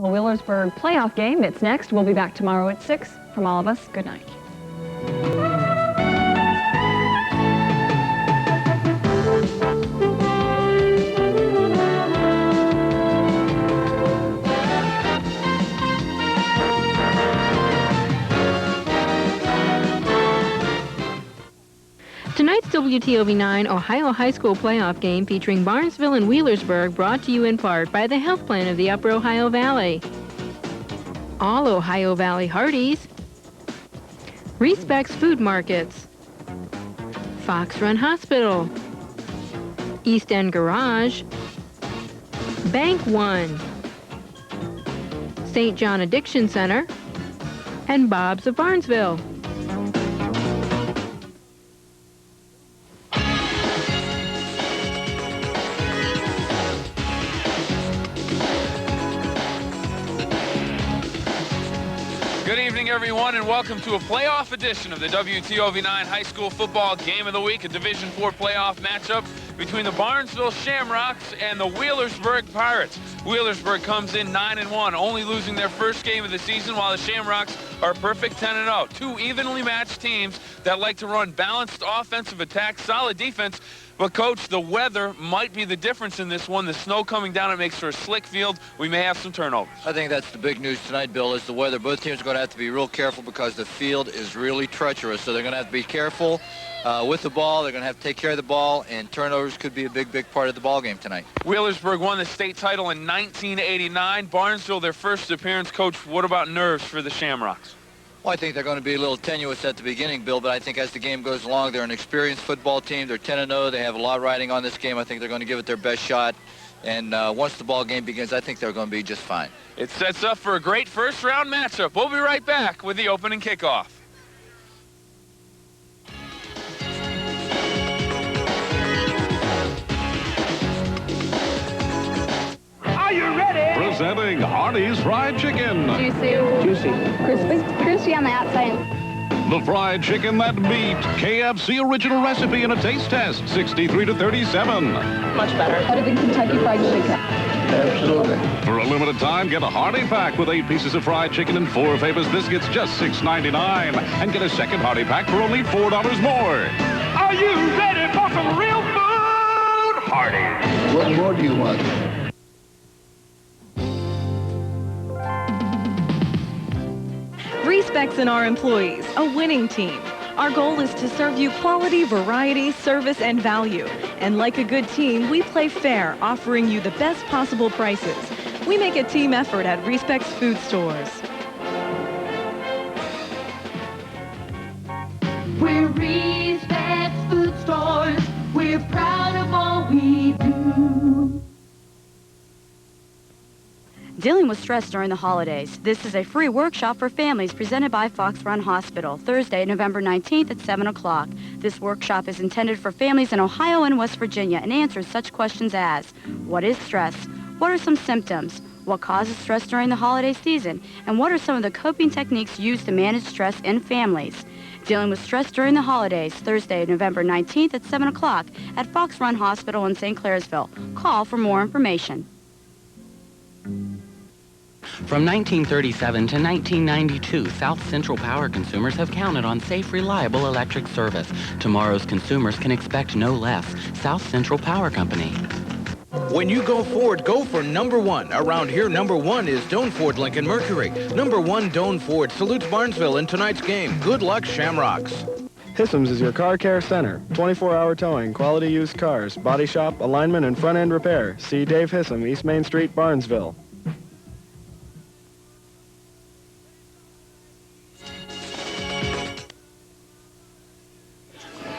Wheelersburg playoff game. It's next. We'll be back tomorrow at 6. From all of us, good night. Tonight's WTOV9 Ohio High School playoff game featuring Barnesville and Wheelersburg, brought to you in part by the Health Plan of the Upper Ohio Valley, All Ohio Valley Hardee's, Respects Food Markets, Fox Run Hospital, East End Garage, Bank One, St. John Addiction Center, and Bob's of Barnesville. Good evening, everyone, and welcome to a playoff edition of the WTOV9 High School Football Game of the Week, a Division IV playoff matchup between the Barnesville Shamrocks and the Wheelersburg Pirates. Wheelersburg comes in 9-1, only losing their first game of the season, while the Shamrocks are perfect 10-0. Two evenly matched teams that like to run balanced offensive attacks, solid defense. But, Coach, the weather might be the difference in this one. The snow coming down, it makes for a slick field. We may have some turnovers. I think that's the big news tonight, Bill, is the weather. Both teams are going to have to be real careful because the field is really treacherous. So they're going to have to be careful with the ball. They're going to have to take care of the ball, and turnovers could be a big part of the ball game tonight. Wheelersburg won the state title in 1989. Barnesville, their first appearance. Coach, what about nerves for the Shamrocks? Well, I think they're going to be a little tenuous at the beginning, Bill, but I think as the game goes along, they're an experienced football team. They're 10-0. They have a lot riding on this game. I think they're going to give it their best shot. And once the ball game begins, I think they're going to be just fine. It sets up for a great first-round matchup. We'll be right back with the opening kickoff. Are you ready? Presenting Hardee's Fried Chicken. Juicy. Crispy on the outside. The fried chicken that beat KFC original recipe in a taste test, 63-37. Much better. Better than Kentucky Fried Chicken. Absolutely. For a limited time, get a Hardy Pack with 8 pieces of fried chicken and 4 Famous biscuits, just $6.99. And get a second Hardy Pack for only $4 more. Are you ready for some real food? Hardee's. What more do you want? Respects in our employees, a winning team. Our goal is to serve you quality, variety, service, and value. And like a good team, we play fair, offering you the best possible prices. We make a team effort at Respects Food Stores. We're Respects Food Stores. We're proud of all we do. Dealing with stress during the holidays. This is a free workshop for families presented by Fox Run Hospital, Thursday, November 19th at 7 o'clock. This workshop is intended for families in Ohio and West Virginia and answers such questions as, what is stress? What are some symptoms? What causes stress during the holiday season? And what are some of the coping techniques used to manage stress in families? Dealing with stress during the holidays, Thursday, November 19th at 7 o'clock at Fox Run Hospital in St. Clairsville. Call for more information. From 1937 to 1992, South Central Power consumers have counted on safe, reliable electric service. Tomorrow's consumers can expect no less. South Central Power Company. When you go Ford, go for number one. Around here, number one is Doan Ford Lincoln Mercury. Number one, Doan Ford salutes Barnesville in tonight's game. Good luck, Shamrocks. Hissam's is your car care center. 24-hour towing, quality used cars, body shop, alignment, and front-end repair. See Dave Hissam, East Main Street, Barnesville.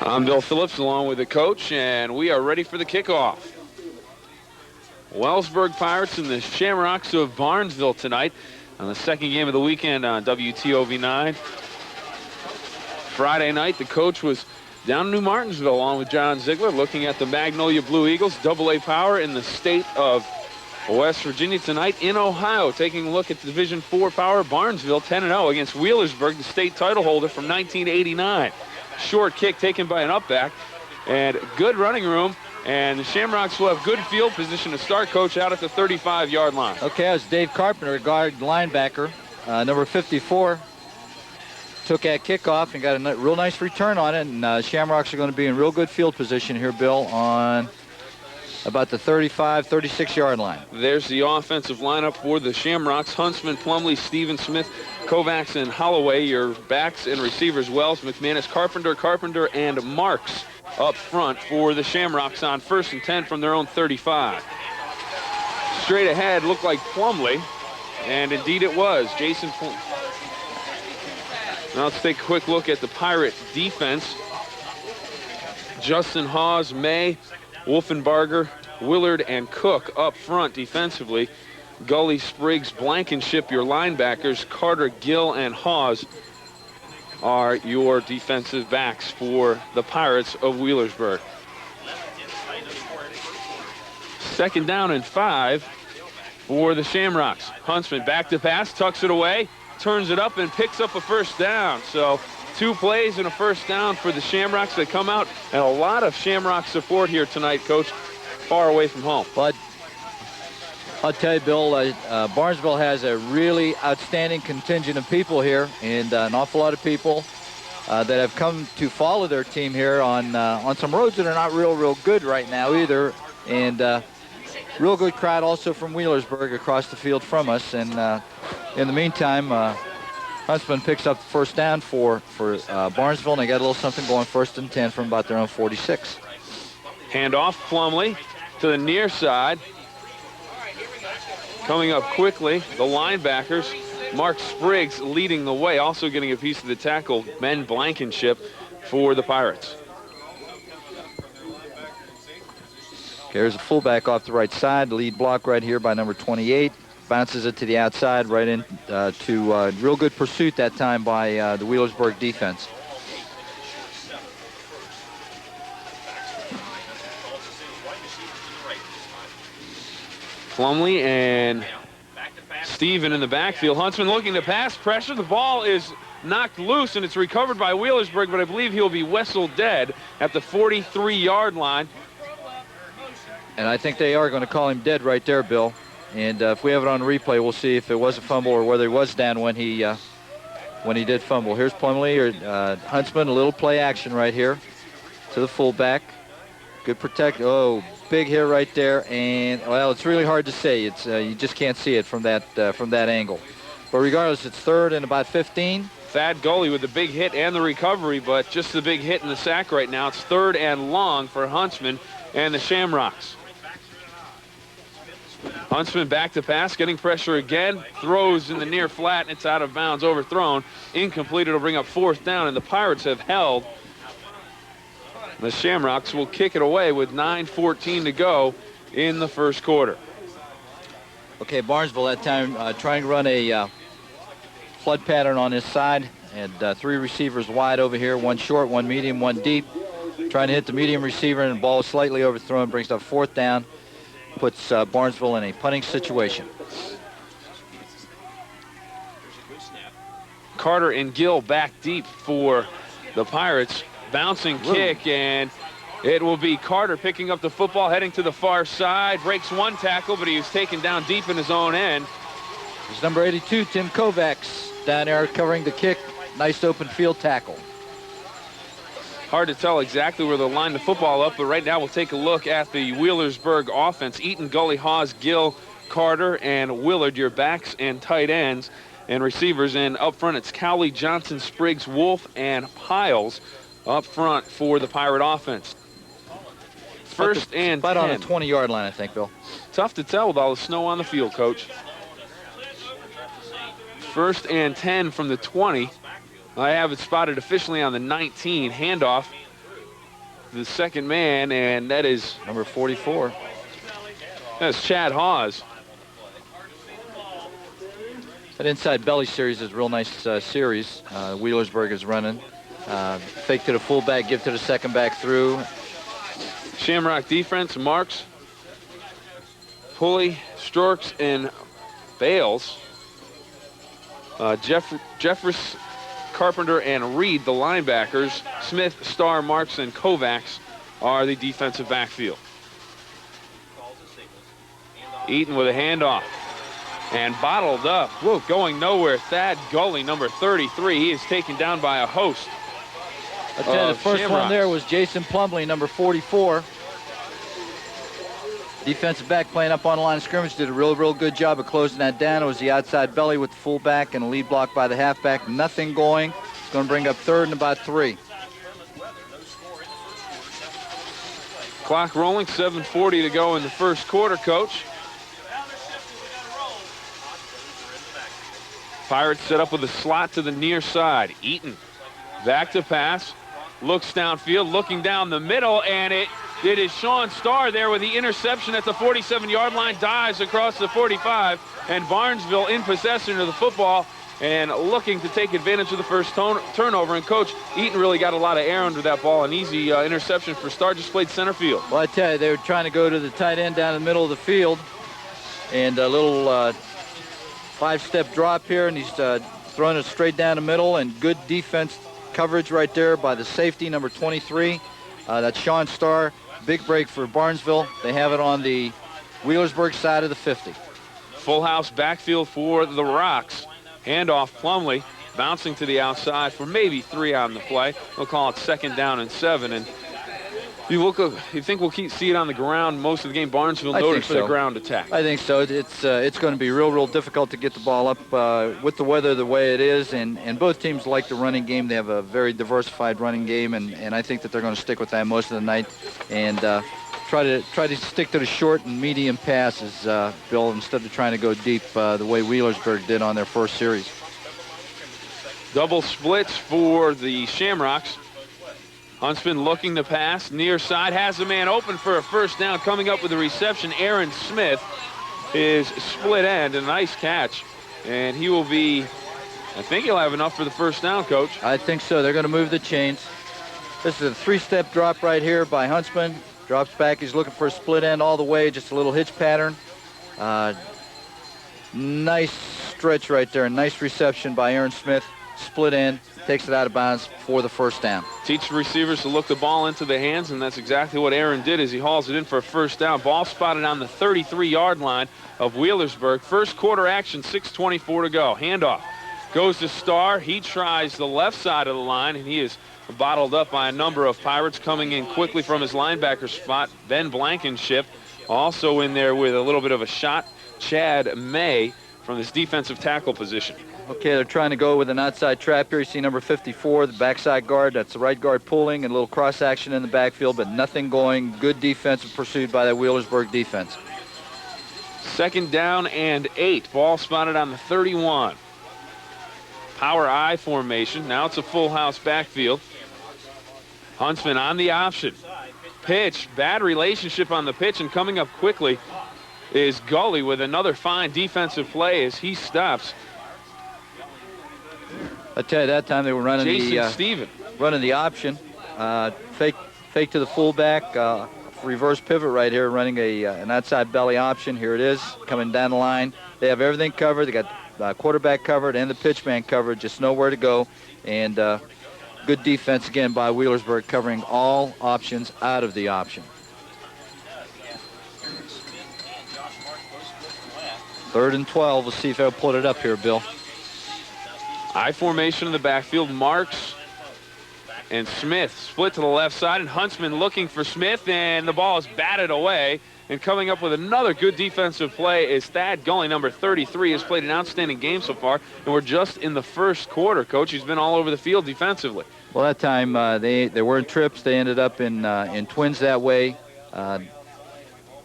I'm Bill Phillips along with the coach, and we are ready for the kickoff. Wheelersburg Pirates and the Shamrocks of Barnesville tonight on the second game of the weekend on WTOV9. Friday night, the coach was down in New Martinsville along with John Ziegler looking at the Magnolia Blue Eagles, AA power in the state of West Virginia. Tonight in Ohio, taking a look at the Division IV power, Barnesville 10-0 against Wheelersburg, the state title holder from 1989. Short kick taken by an upback, and good running room And the Shamrocks will have good field position to start, Coach, out at the 35-yard line. Okay, that was Dave Carpenter, guard linebacker, number 54. Took that kickoff and got a real nice return on it. And Shamrocks are going to be in real good field position here, Bill, on about the 35, 36-yard line. There's the offensive lineup for the Shamrocks. Huntsman, Plumley, Steven Smith, Kovacs, and Holloway, your backs and receivers. Wells, McManus, Carpenter, and Marks up front for the Shamrocks on 1st and 10 from their own 35. Straight ahead looked like Plumley, and indeed it was. Jason Plumley. Now let's take a quick look at the Pirate defense. Justin Hawes, May, Wolfenbarger, Willard, and Cook up front defensively. Gully, Spriggs, Blankenship, your linebackers. Carter, Gill, and Hawes are your defensive backs for the Pirates of Wheelersburg. 2nd down and 5 for the Shamrocks. Huntsman back to pass, tucks it away, turns it up, and picks up a 1st down. So 2 plays and a 1st down for the Shamrocks. That come out, and a lot of Shamrock support here tonight, Coach, far away from home. But I'll tell you, Bill, Barnesville has a really outstanding contingent of people here, and an awful lot of people that have come to follow their team here on some roads that are not real good right now either. And real good crowd also from Wheelersburg across the field from us. And in the meantime, Huntsman picks up the 1st down for Barnesville, and they got a little something going 1st and 10 from about their own 46. Handoff, Plumley to the near side. Coming up quickly, the linebackers. Mark Spriggs leading the way, also getting a piece of the tackle, Ben Blankenship for the Pirates. Here's a fullback off the right side, the lead block right here by number 28. Bounces it to the outside, right in to real good pursuit that time by the Wheelersburg defense. Plumley and Steven in the backfield. Huntsman looking to pass, pressure. The ball is knocked loose, and it's recovered by Wheelersburg, but I believe he'll be whistled dead at the 43-yard line. And I think they are going to call him dead right there, Bill. And if we have it on replay, we'll see if it was a fumble or whether he was down when he did fumble. Here's Plumley, or Huntsman, a little play action right here to the fullback. Good protect. Oh, big hit right there, and well, it's really hard to say. It's you just can't see it from that angle. But regardless, it's 3rd and about 15. Thad Gully with the big hit and the recovery, but just the big hit and the sack right now. It's 3rd and long for Huntsman and the Shamrocks. Huntsman back to pass, getting pressure again, throws in the near flat, and it's out of bounds, overthrown, incomplete. It'll bring up 4th down, and the Pirates have held. The Shamrocks will kick it away with 9:14 to go in the 1st quarter. Okay, Barnesville that time trying to run a flood pattern on this side, and 3 receivers wide over here, 1 short, 1 medium, 1 deep. Trying to hit the medium receiver, and the ball is slightly overthrown, brings up 4th down, puts Barnesville in a punting situation. Carter and Gill back deep for the Pirates. Bouncing kick, and it will be Carter picking up the football, heading to the far side. Breaks 1 tackle, but he was taken down deep in his own end. There's number 82, Tim Kovacs, down there covering the kick. Nice open field tackle. Hard to tell exactly where they'll line the football up, but right now we'll take a look at the Wheelersburg offense. Eaton, Gully, Hawes, Gill, Carter, and Willard, your backs and tight ends and receivers. And up front, it's Cowley, Johnson, Spriggs, Wolf, and Piles up front for the Pirate offense. 1st and 10. About on the 20-yard line, I think, Bill. Tough to tell with all the snow on the field, Coach. 1st and 10 from the 20. I have it spotted officially on the 19. Handoff. The 2nd man, and that is number 44. That's Chad Hawes. That inside belly series is a real nice series. Wheelersburg is running. Fake to the fullback, give to the 2nd back through. Shamrock defense, Marks, Pulley, Storks, and Bales. Jeffress, Carpenter, and Reed, the linebackers. Smith, Starr, Marks, and Kovacs are the defensive backfield. Eaton with a handoff. And bottled up. Whoa, going nowhere. Thad Gully, number 33. He is taken down by a host. I tell you, the first one there was Jason Plumley, number 44. Defensive back playing up on the line of scrimmage. Did a real good job of closing that down. It was the outside belly with the fullback and a lead block by the halfback. Nothing going. It's going to bring up third and about 3. Clock rolling, 7:40 to go in the first quarter, Coach. Pirates set up with a slot to the near side. Eaton back to pass. Looks downfield, looking down the middle, and it is Sean Starr there with the interception at the 47-yard line, dives across the 45, and Barnesville in possession of the football and looking to take advantage of the first turnover. And, Coach, Eaton really got a lot of air under that ball. An easy interception for Starr, just played center field. Well, I tell you, they were trying to go to the tight end down the middle of the field, and a little 5-step drop here, and he's throwing it straight down the middle, and good defense coverage right there by the safety, number 23. That's Sean Starr. Big break for Barnesville. They have it on the Wheelersburg side of the 50. Full house backfield for the Rocks. Handoff Plumley, bouncing to the outside for maybe 3 on the play. We'll call it 2nd down and 7. And you think we'll see it on the ground most of the game? Barnesville noted for the ground attack. I think so. It's going to be real difficult to get the ball up with the weather the way it is, and both teams like the running game. They have a very diversified running game, and I think that they're going to stick with that most of the night and try to stick to the short and medium passes, Bill, instead of trying to go deep the way Wheelersburg did on their first series. Double splits for the Shamrocks. Huntsman looking to pass, near side, has a man open for a first down. Coming up with the reception, Aaron Smith is split end, a nice catch. And he will be, I think he'll have enough for the first down, Coach. I think so. They're going to move the chains. This is a 3-step drop right here by Huntsman. Drops back, he's looking for a split end all the way, just a little hitch pattern. Nice stretch right there, nice reception by Aaron Smith. Split end, takes it out of bounds for the first down. Teach receivers to look the ball into the hands, and that's exactly what Aaron did as he hauls it in for a first down. Ball spotted on the 33-yard line of Wheelersburg. First quarter action, 6:24 to go. Handoff goes to Starr. He tries the left side of the line, and he is bottled up by a number of Pirates coming in quickly from his linebacker spot. Ben Blankenship also in there with a little bit of a shot. Chad May from this defensive tackle position. Okay, they're trying to go with an outside trap here. You see number 54, the backside guard. That's the right guard pulling, and a little cross action in the backfield, but nothing going. Good defensive pursuit by that Wheelersburg defense. 2nd down and 8. Ball spotted on the 31. Power I formation. Now it's a full house backfield. Huntsman on the option. Pitch, bad relationship on the pitch, and coming up quickly is Gully with another fine defensive play as he stops. I tell you, that time they were running running the option. Fake to the fullback, reverse pivot right here, running an outside belly option. Here it is, coming down the line. They have everything covered. They got quarterback covered and the pitch man covered, just nowhere to go. And good defense again by Wheelersburg, covering all options out of the option. 3rd and 12. We'll see if they'll put it up here, Bill. I formation in the backfield. Marks and Smith split to the left side, and Huntsman looking for Smith, and the ball is batted away. And coming up with another good defensive play is Thad Gully, number 33, has played an outstanding game so far, and we're just in the first quarter, Coach. He's been all over the field defensively. Well, that time they weren't trips. They ended up in twins that way.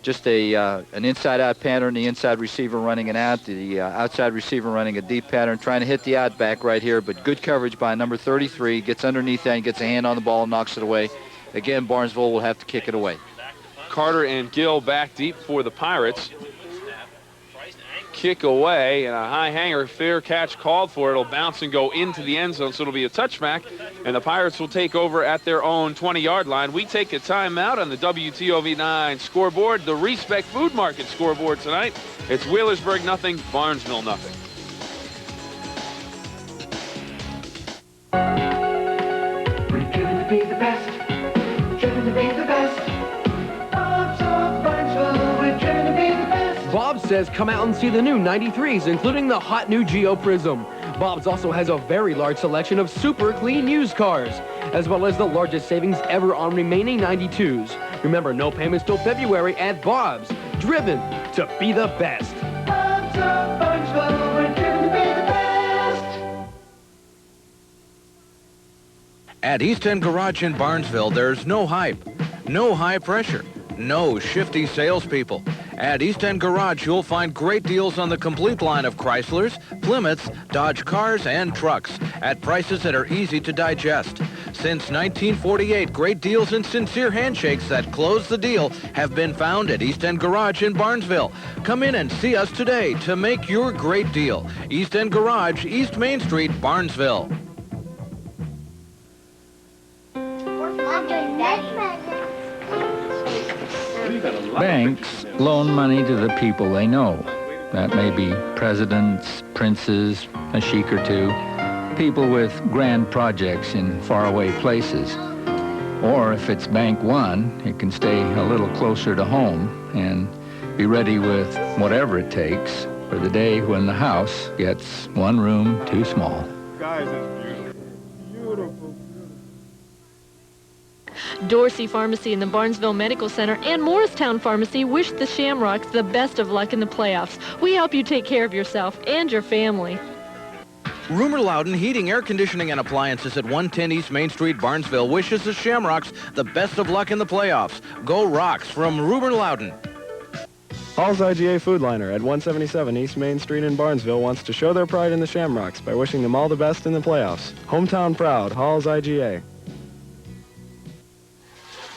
Just an inside-out pattern, the inside receiver running an out, the outside receiver running a deep pattern, trying to hit the out-back right here, but good coverage by number 33, gets underneath that and gets a hand on the ball, knocks it away. Again, Barnesville will have to kick it away. Carter and Gill back deep for the Pirates. Kick away, and a high hanger, fair catch called for. It'll bounce and go into the end zone, so it'll be a touchback, and the Pirates will take over at their own 20-yard line. We take a timeout on the WTOV9 scoreboard, the Respect Food Market scoreboard tonight. It's Wheelersburg nothing, Barnesville nothing. We're driven to be the best, driven to be the best. Bob's of Barnesville, we're driven to be the best. Bob's says come out and see the new 93s, including the hot new Geo Prism. Bob's also has a very large selection of super clean used cars, as well as the largest savings ever on remaining 92s. Remember, no payments till February at Bob's. Driven to be the best. Bob's of Barnesville, we're driven to be the best. At East End Garage in Barnesville, there's no hype, no high pressure, no shifty salespeople. At East End Garage, you'll find great deals on the complete line of Chryslers, Plymouths, Dodge cars, and trucks at prices that are easy to digest. Since 1948, great deals and sincere handshakes that close the deal have been found at East End Garage in Barnesville. Come in and see us today to make your great deal. East End Garage, East Main Street, Barnesville. Banks loan money to the people they know. That may be presidents, princes, a sheik or two, people with grand projects in faraway places. Or if it's Bank One, it can stay a little closer to home and be ready with whatever it takes for the day when the house gets one room too small. Guys, it's beautiful. Beautiful. Dorsey Pharmacy and the Barnesville Medical Center and Morristown Pharmacy wish the Shamrocks the best of luck in the playoffs. We help you take care of yourself and your family. Rumor Loudon Heating, Air Conditioning, and Appliances at 110 East Main Street, Barnesville wishes the Shamrocks the best of luck in the playoffs. Go Rocks from Rumor Loudon. Hall's IGA Food Liner at 177 East Main Street in Barnesville wants to show their pride in the Shamrocks by wishing them all the best in the playoffs. Hometown proud, Hall's IGA.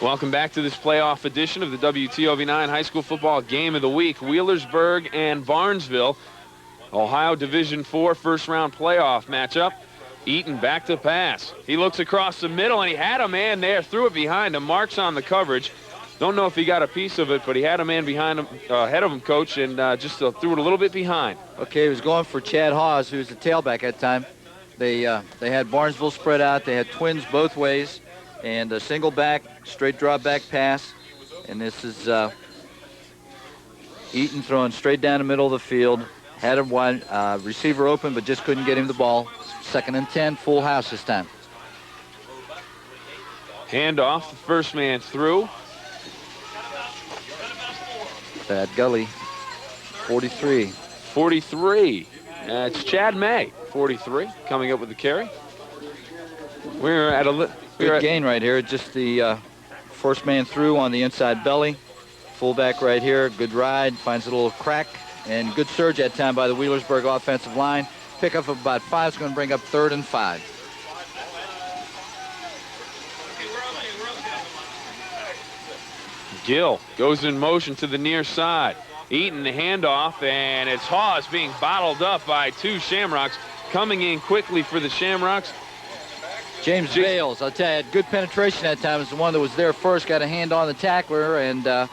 Welcome back to this playoff edition of the WTOV9 High School Football Game of the Week. Wheelersburg and Barnesville, Ohio Division IV first-round playoff matchup. Eaton back to pass. He looks across the middle, and he had a man there, threw it behind him. Marks on the coverage. Don't know if he got a piece of it, but he had a man behind him, ahead of him, Coach, and just threw it a little bit behind. Okay, he was going for Chad Hawes, who was the tailback at the time. They had Barnesville spread out. They had twins both ways, and a single back, straight drop back pass. And this is Eaton throwing straight down the middle of the field. Had a wide receiver open, but just couldn't get him the ball. 2nd and 10, full house this time. Handoff, the first man through. Bad Gully, 43. 43. It's Chad May, 43, coming up with the carry. We're at a good gain right here. Just the first man through on the inside belly. Fullback right here. Good ride. Finds a little crack. And good surge that time by the Wheelersburg offensive line. Pickup of about 5 is going to bring up 3rd and 5. Gill goes in motion to the near side. Eaton the handoff, and it's Hawes being bottled up by 2 Shamrocks. Coming in quickly for the Shamrocks. James Bales, I'll tell you, had good penetration that time. Was the one that was there first, got a hand on the tackler, and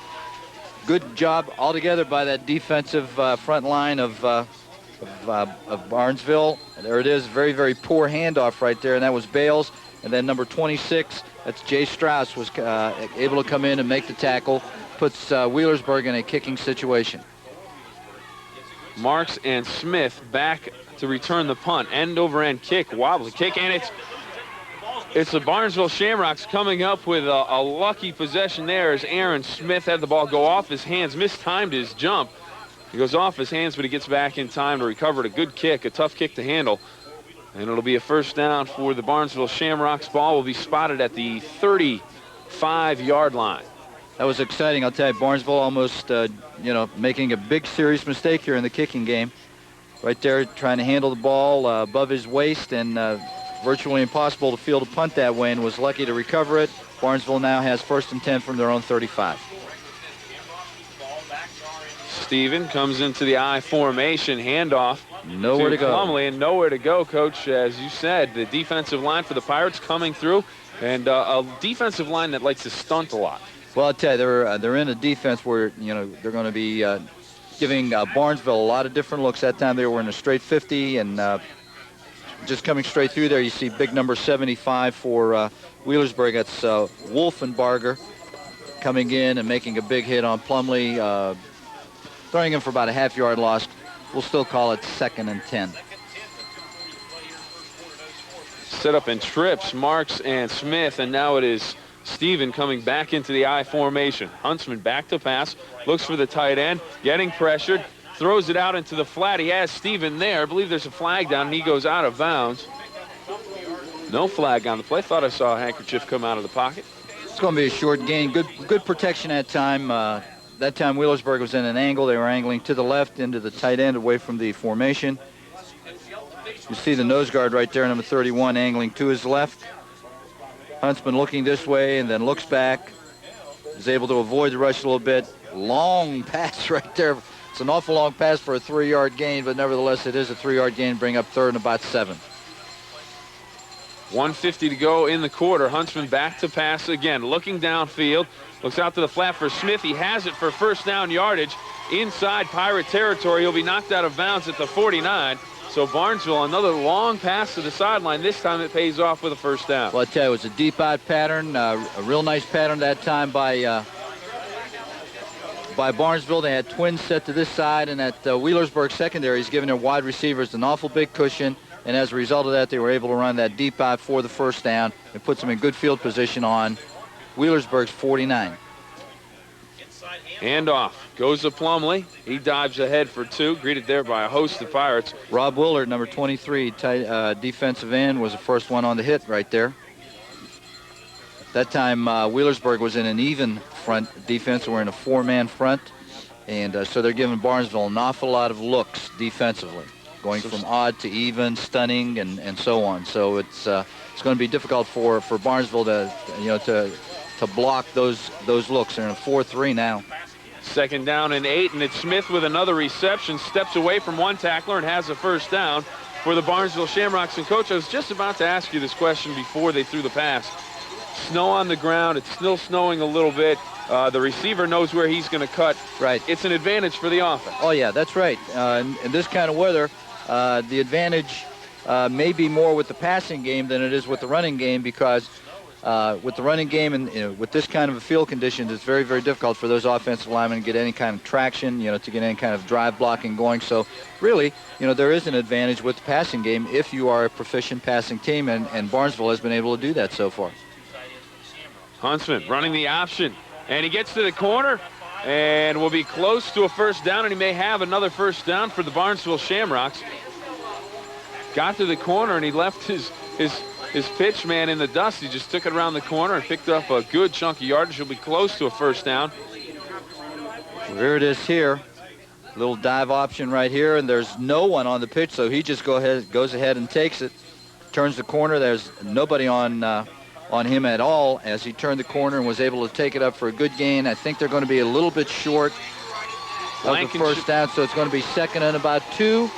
good job altogether by that defensive front line of Barnesville. There it is, very, very poor handoff right there, and that was Bales. And then number 26, that's Jay Strauss, was able to come in and make the tackle, puts Wheelersburg in a kicking situation. Marks and Smith back to return the punt. End-over-end kick, wobbly kick, and it's the Barnesville Shamrocks coming up with a lucky possession there as Aaron Smith had the ball go off his hands, mistimed his jump. He goes off his hands, but he gets back in time to recover it. A good kick, a tough kick to handle. And it'll be a first down for the Barnesville Shamrocks. Ball will be spotted at the 35-yard line. That was exciting. I'll tell you, Barnesville almost, making a big serious mistake here in the kicking game. Right there, trying to handle the ball above his waist, and virtually impossible to field a punt that way, and was lucky to recover it. Barnesville now has 1st and 10 from their own 35. Steven comes into the I formation, handoff. Nowhere to go. Plumley, and nowhere to go, Coach. As you said, the defensive line for the Pirates coming through, and a defensive line that likes to stunt a lot. Well, I'll tell you, they're in a defense where, they're going to be giving Barnesville a lot of different looks. That time they were in a straight 50, and just coming straight through there, you see big number 75 for Wheelersburg. That's Wolfenbarger coming in and making a big hit on Plumley. The throwing him for about a half-yard loss. We'll still call it 2nd and 10. Set up in trips, Marks and Smith, and now it is Steven coming back into the I formation. Huntsman back to pass, looks for the tight end, getting pressured, throws it out into the flat. He has Steven there. I believe there's a flag down, and he goes out of bounds. No flag on the play. Thought I saw a handkerchief come out of the pocket. It's going to be a short gain. Good protection that time. That time Wheelersburg was in an angle. They were angling to the left into the tight end away from the formation. You see the nose guard right there, number 31, angling to his left. Huntsman looking this way and then looks back. Is able to avoid the rush a little bit. Long pass right there. It's an awful long pass for a 3-yard gain, but nevertheless it is a 3-yard gain, bring up 3rd and about 7. 1:50 to go in the quarter. Huntsman back to pass again, looking downfield. Looks out to the flat for Smith. He has it for first down yardage inside Pirate territory. He'll be knocked out of bounds at the 49. So Barnesville, another long pass to the sideline. This time it pays off with a first down. Well, I tell you, it was a deep out pattern, a real nice pattern that time by Barnesville. They had twins set to this side, and that Wheelersburg secondary is giving their wide receivers an awful big cushion. And as a result of that, they were able to run that deep out for the first down and puts them in good field position on Wheelersburg's 49. Handoff goes to Plumley. He dives ahead for 2, greeted there by a host of Pirates. Rob Willard, number 23, defensive end, was the first one on the hit right there. That time, Wheelersburg was in an even front defense. We're in a 4-man front. And so they're giving Barnesville an awful lot of looks defensively, going from odd to even, stunning, and so on. So it's going to be difficult for Barnesville to block those looks. They're in a 4-3 now. 2nd down and 8, and it's Smith with another reception, steps away from one tackler and has a first down for the Barnesville Shamrocks. And Coach, I was just about to ask you this question before they threw the pass. Snow on the ground. It's still snowing a little bit. The receiver knows where he's going to cut. Right. It's an advantage for the offense. Oh, yeah, that's right. In this kind of weather, the advantage may be more with the passing game than it is with the running game, because with the running game and with this kind of a field conditions, it's very, very difficult for those offensive linemen to get any kind of traction, to get any kind of drive blocking going. So really, there is an advantage with the passing game if you are a proficient passing team, and Barnesville has been able to do that so far. Huntsman running the option, and he gets to the corner and will be close to a first down, and he may have another first down for the Barnesville Shamrocks. Got to the corner, and he left his pitch man in the dust. He just took it around the corner and picked up a good chunk of yardage. He'll be close to a first down. Here it is here. Little dive option right here, and there's no one on the pitch, so he just goes ahead and takes it. Turns the corner. There's nobody on him at all as he turned the corner and was able to take it up for a good gain. I think they're going to be a little bit short of the first down, so it's going to be 2nd and about 2,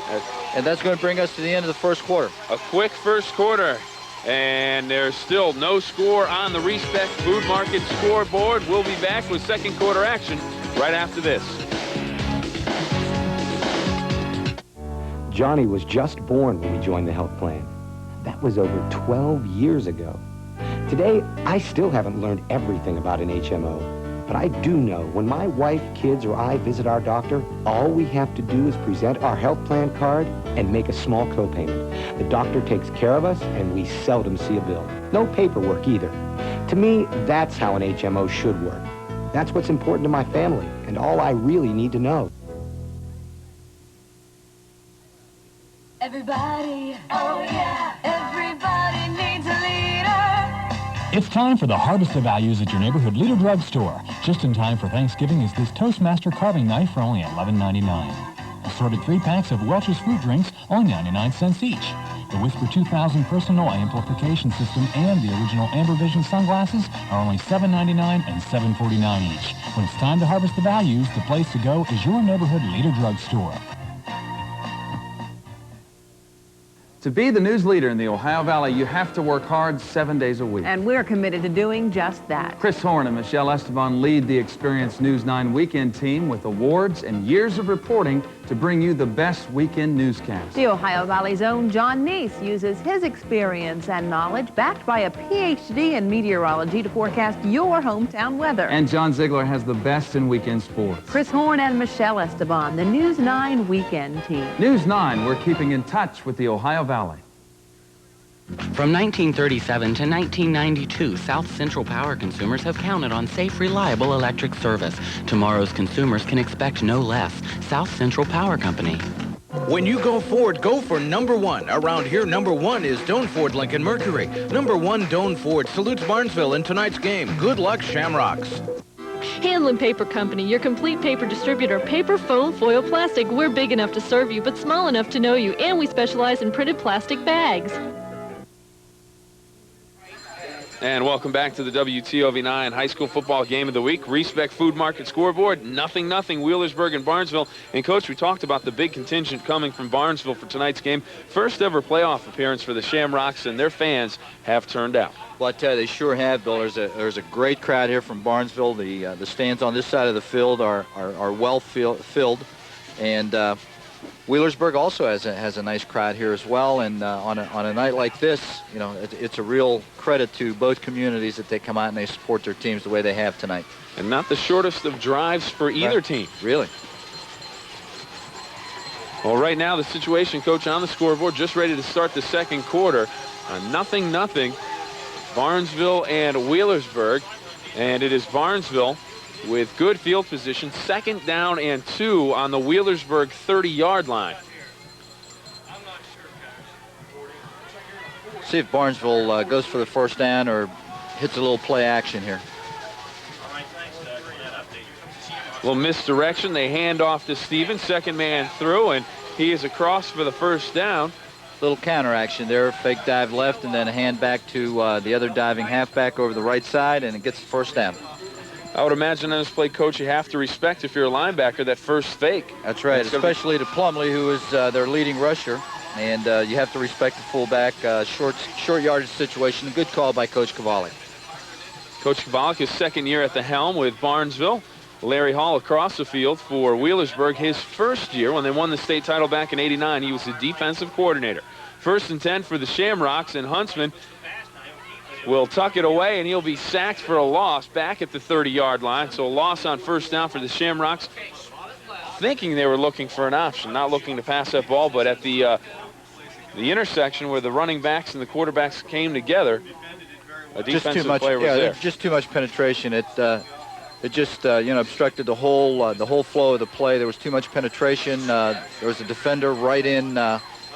and that's going to bring us to the end of the first quarter. A quick first quarter, and there's still no score on the Respect Food Market scoreboard. We'll be back with second quarter action right after this. Johnny was just born when we joined the health plan. That was over 12 years ago. Today, I still haven't learned everything about an HMO, but I do know when my wife, kids, or I visit our doctor, all we have to do is present our health plan card and make a small copayment. The doctor takes care of us, and we seldom see a bill. No paperwork either. To me, that's how an HMO should work. That's what's important to my family, and all I really need to know. Everybody, oh yeah, everybody needs a leader. It's time for the Harvest of Values at your neighborhood Leader Drug Store. Just in time for Thanksgiving is this Toastmaster carving knife for only $11.99. Assorted 3-packs of Welch's fruit drinks, only 99 cents each. The Whisper 2000 personal amplification system and the original Amber Vision sunglasses are only $7.99 and $7.49 each. When it's time to harvest the values, the place to go is your neighborhood Leader Drug Store. To be the news leader in the Ohio Valley, you have to work hard 7 days a week. And we're committed to doing just that. Chris Horn and Michelle Esteban lead the experienced News 9 weekend team with awards and years of reporting to bring you the best weekend newscast. The Ohio Valley's own John Neese uses his experience and knowledge, backed by a PhD in meteorology, to forecast your hometown weather. And John Ziegler has the best in weekend sports. Chris Horn and Michelle Esteban, the News 9 weekend team. News 9, we're keeping in touch with the Ohio Valley. From 1937 to 1992, South Central Power consumers have counted on safe, reliable electric service. Tomorrow's consumers can expect no less. South Central Power Company. When you go Ford, go for #1. Around here, #1 is Doan Ford Lincoln Mercury. #1 Doan Ford salutes Barnesville in tonight's game. Good luck, Shamrocks. Handlin Paper Company, your complete paper distributor. Paper, foam, foil, plastic. We're big enough to serve you, but small enough to know you. And we specialize in printed plastic bags. And welcome back to the WTOV9 High School Football Game of the Week. Rees-Beck Food Market scoreboard, 0-0, Wheelersburg and Barnesville. And, Coach, we talked about the big contingent coming from Barnesville for tonight's game. First ever playoff appearance for the Shamrocks, and their fans have turned out. Well, I tell you, they sure have, Bill. There's a great crowd here from Barnesville. The stands on this side of the field are well filled. And Wheelersburg also has a nice crowd here as well, and on a night like this, you know, it's a real credit to both communities that they come out and they support their teams the way they have tonight. And not the shortest of drives for either team. Really. Well, right now the situation, Coach, on the scoreboard, just ready to start the second quarter. 0-0, Barnesville and Wheelersburg, and it is Barnesville with good field position, 2nd down and 2 on the Wheelersburg 30-yard line. See if Barnesville goes for the first down or hits a little play action here. Little misdirection. They hand off to Stevens, second man through, and he is across for the first down. Little counter action there, fake dive left, and then a hand back to the other diving halfback over the right side, and it gets the first down. I would imagine on this play, Coach, you have to respect, if you're a linebacker, that first fake. That's right, especially to Plumley, who is their leading rusher. And you have to respect the fullback. Short yardage situation. Good call by Coach Cavalli. Coach Cavalli, his second year at the helm with Barnesville. Larry Hall across the field for Wheelersburg. His first year when they won the state title back in '89, he was the defensive coordinator. 1st and 10 for the Shamrocks, and Huntsman will tuck it away, and he'll be sacked for a loss back at the 30-yard line. So a loss on first down for the Shamrocks, thinking they were looking for an option, not looking to pass that ball, but at the intersection where the running backs and the quarterbacks came together, a defensive player was there. Just too much penetration. It just obstructed the whole flow of the play. There was too much penetration. There was a defender right in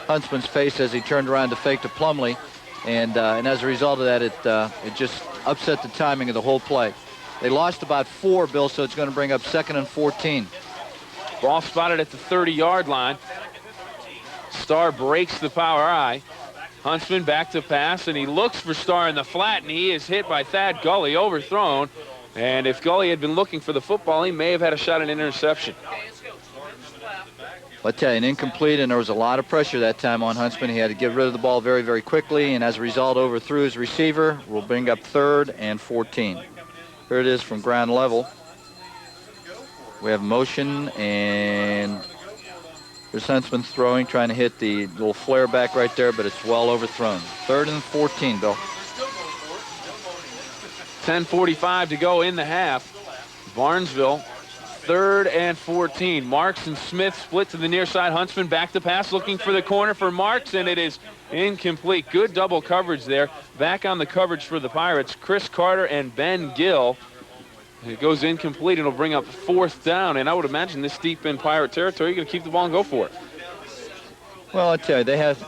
Huntsman's face as he turned around to fake to Plumley. And as a result of that, it just upset the timing of the whole play. They lost about 4, Bill, so it's going to bring up 2nd and 14. Ball spotted at the 30-yard line. Starr breaks the power eye. Huntsman back to pass, and he looks for Starr in the flat, and he is hit by Thad Gully, overthrown. And if Gully had been looking for the football, he may have had a shot at an interception. I'll tell you, an incomplete, and there was a lot of pressure that time on Huntsman. He had to get rid of the ball very, very quickly, and as a result, overthrew his receiver. Will bring up 3rd and 14. Here it is from ground level. We have motion, and there's Huntsman throwing, trying to hit the little flare back right there, but it's well overthrown. 3rd and 14, Bill. 10:45 to go in the half. Barnesville, 3rd and 14. Marks and Smith split to the near side. Huntsman back to pass, looking for the corner for Marks, and it is incomplete. Good double coverage there. Back on the coverage for the Pirates, Chris Carter and Ben Gill. It goes incomplete, and it'll bring up 4th down, and I would imagine this deep in Pirate territory, you're going to keep the ball and go for it. Well, I tell you, they have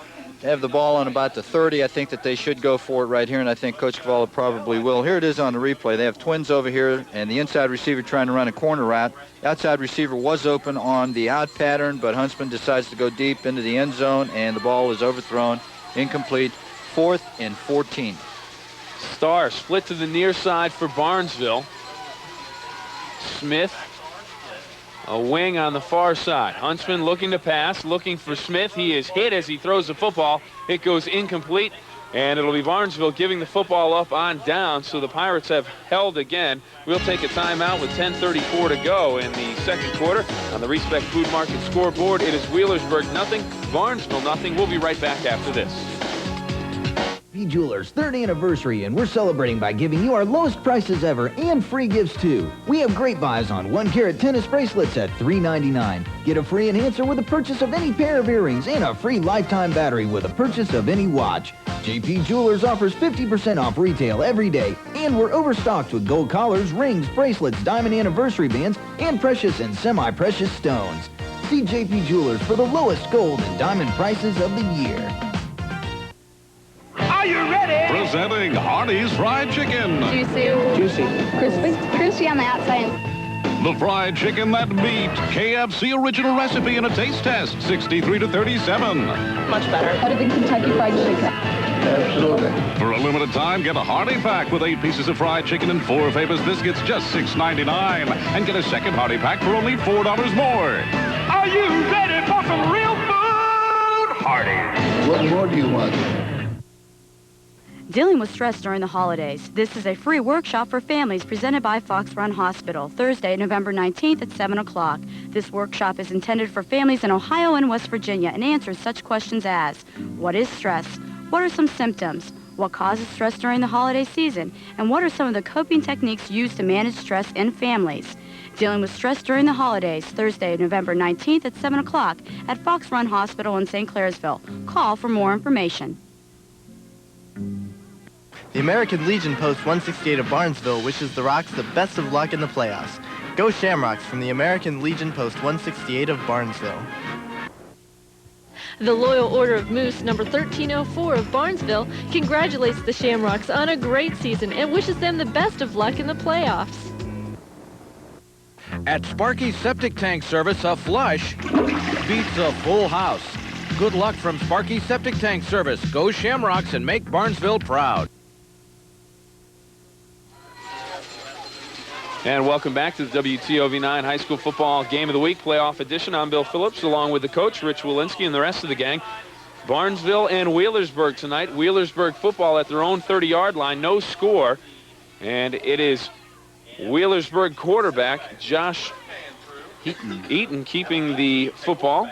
the ball on about the 30. I think that they should go for it right here, and I think Coach Cavalli probably will. Here it is on the replay. They have twins over here, and the inside receiver trying to run a corner route. The outside receiver was open on the out pattern, but Huntsman decides to go deep into the end zone, and the ball is overthrown, incomplete. 4th and 14. Starr split to the near side for Barnesville. Smith A wing on the far side. Huntsman looking to pass, looking for Smith. He is hit as he throws the football. It goes incomplete, and it'll be Barnesville giving the football up on down, so the Pirates have held again. We'll take a timeout with 10:34 to go in the second quarter. On the Respect Food Market scoreboard, it is Wheelersburg nothing, Barnesville nothing. We'll be right back after this. B Jewelers' 3rd anniversary, and we're celebrating by giving you our lowest prices ever and free gifts too. We have great buys on 1-carat tennis bracelets at $3.99. Get a free enhancer with the purchase of any pair of earrings and a free lifetime battery with the purchase of any watch. JP Jewelers offers 50% off retail every day, and we're overstocked with gold collars, rings, bracelets, diamond anniversary bands, and precious and semi-precious stones. See JP Jewelers for the lowest gold and diamond prices of the year. Are you ready? Presenting Hardee's Fried Chicken. Juicy. Crispy. Crispy on the outside. The fried chicken that beat KFC original recipe in a taste test, 63 to 37. Much better. Better than Kentucky Fried Chicken. Absolutely. For a limited time, get a Hardy Pack with 8 pieces of fried chicken and 4 Famous biscuits, just $6.99. And get a second Hardy Pack for only $4 more. Are you ready for some real food? Hardee's. What more do you want? Dealing with stress during the holidays. This is a free workshop for families presented by Fox Run Hospital, Thursday, November 19th at 7 o'clock. This workshop is intended for families in Ohio and West Virginia and answers such questions as, what is stress? What are some symptoms? What causes stress during the holiday season? And what are some of the coping techniques used to manage stress in families? Dealing with stress during the holidays, Thursday, November 19th at 7 o'clock at Fox Run Hospital in St. Clairsville. Call for more information. The American Legion Post 168 of Barnesville wishes the Rocks the best of luck in the playoffs. Go Shamrocks from the American Legion Post 168 of Barnesville. The Loyal Order of Moose, number 1304 of Barnesville, congratulates the Shamrocks on a great season and wishes them the best of luck in the playoffs. At Sparky Septic Tank Service, a flush beats a full house. Good luck from Sparky Septic Tank Service. Go Shamrocks and make Barnesville proud. And welcome back to the WTOV9 High School Football Game of the Week Playoff Edition. I'm Bill Phillips, along with the coach, Rich Walensky, and the rest of the gang. Barnesville and Wheelersburg tonight. Wheelersburg football at their own 30-yard line, no score. And it is Wheelersburg quarterback Josh Eaton keeping the football.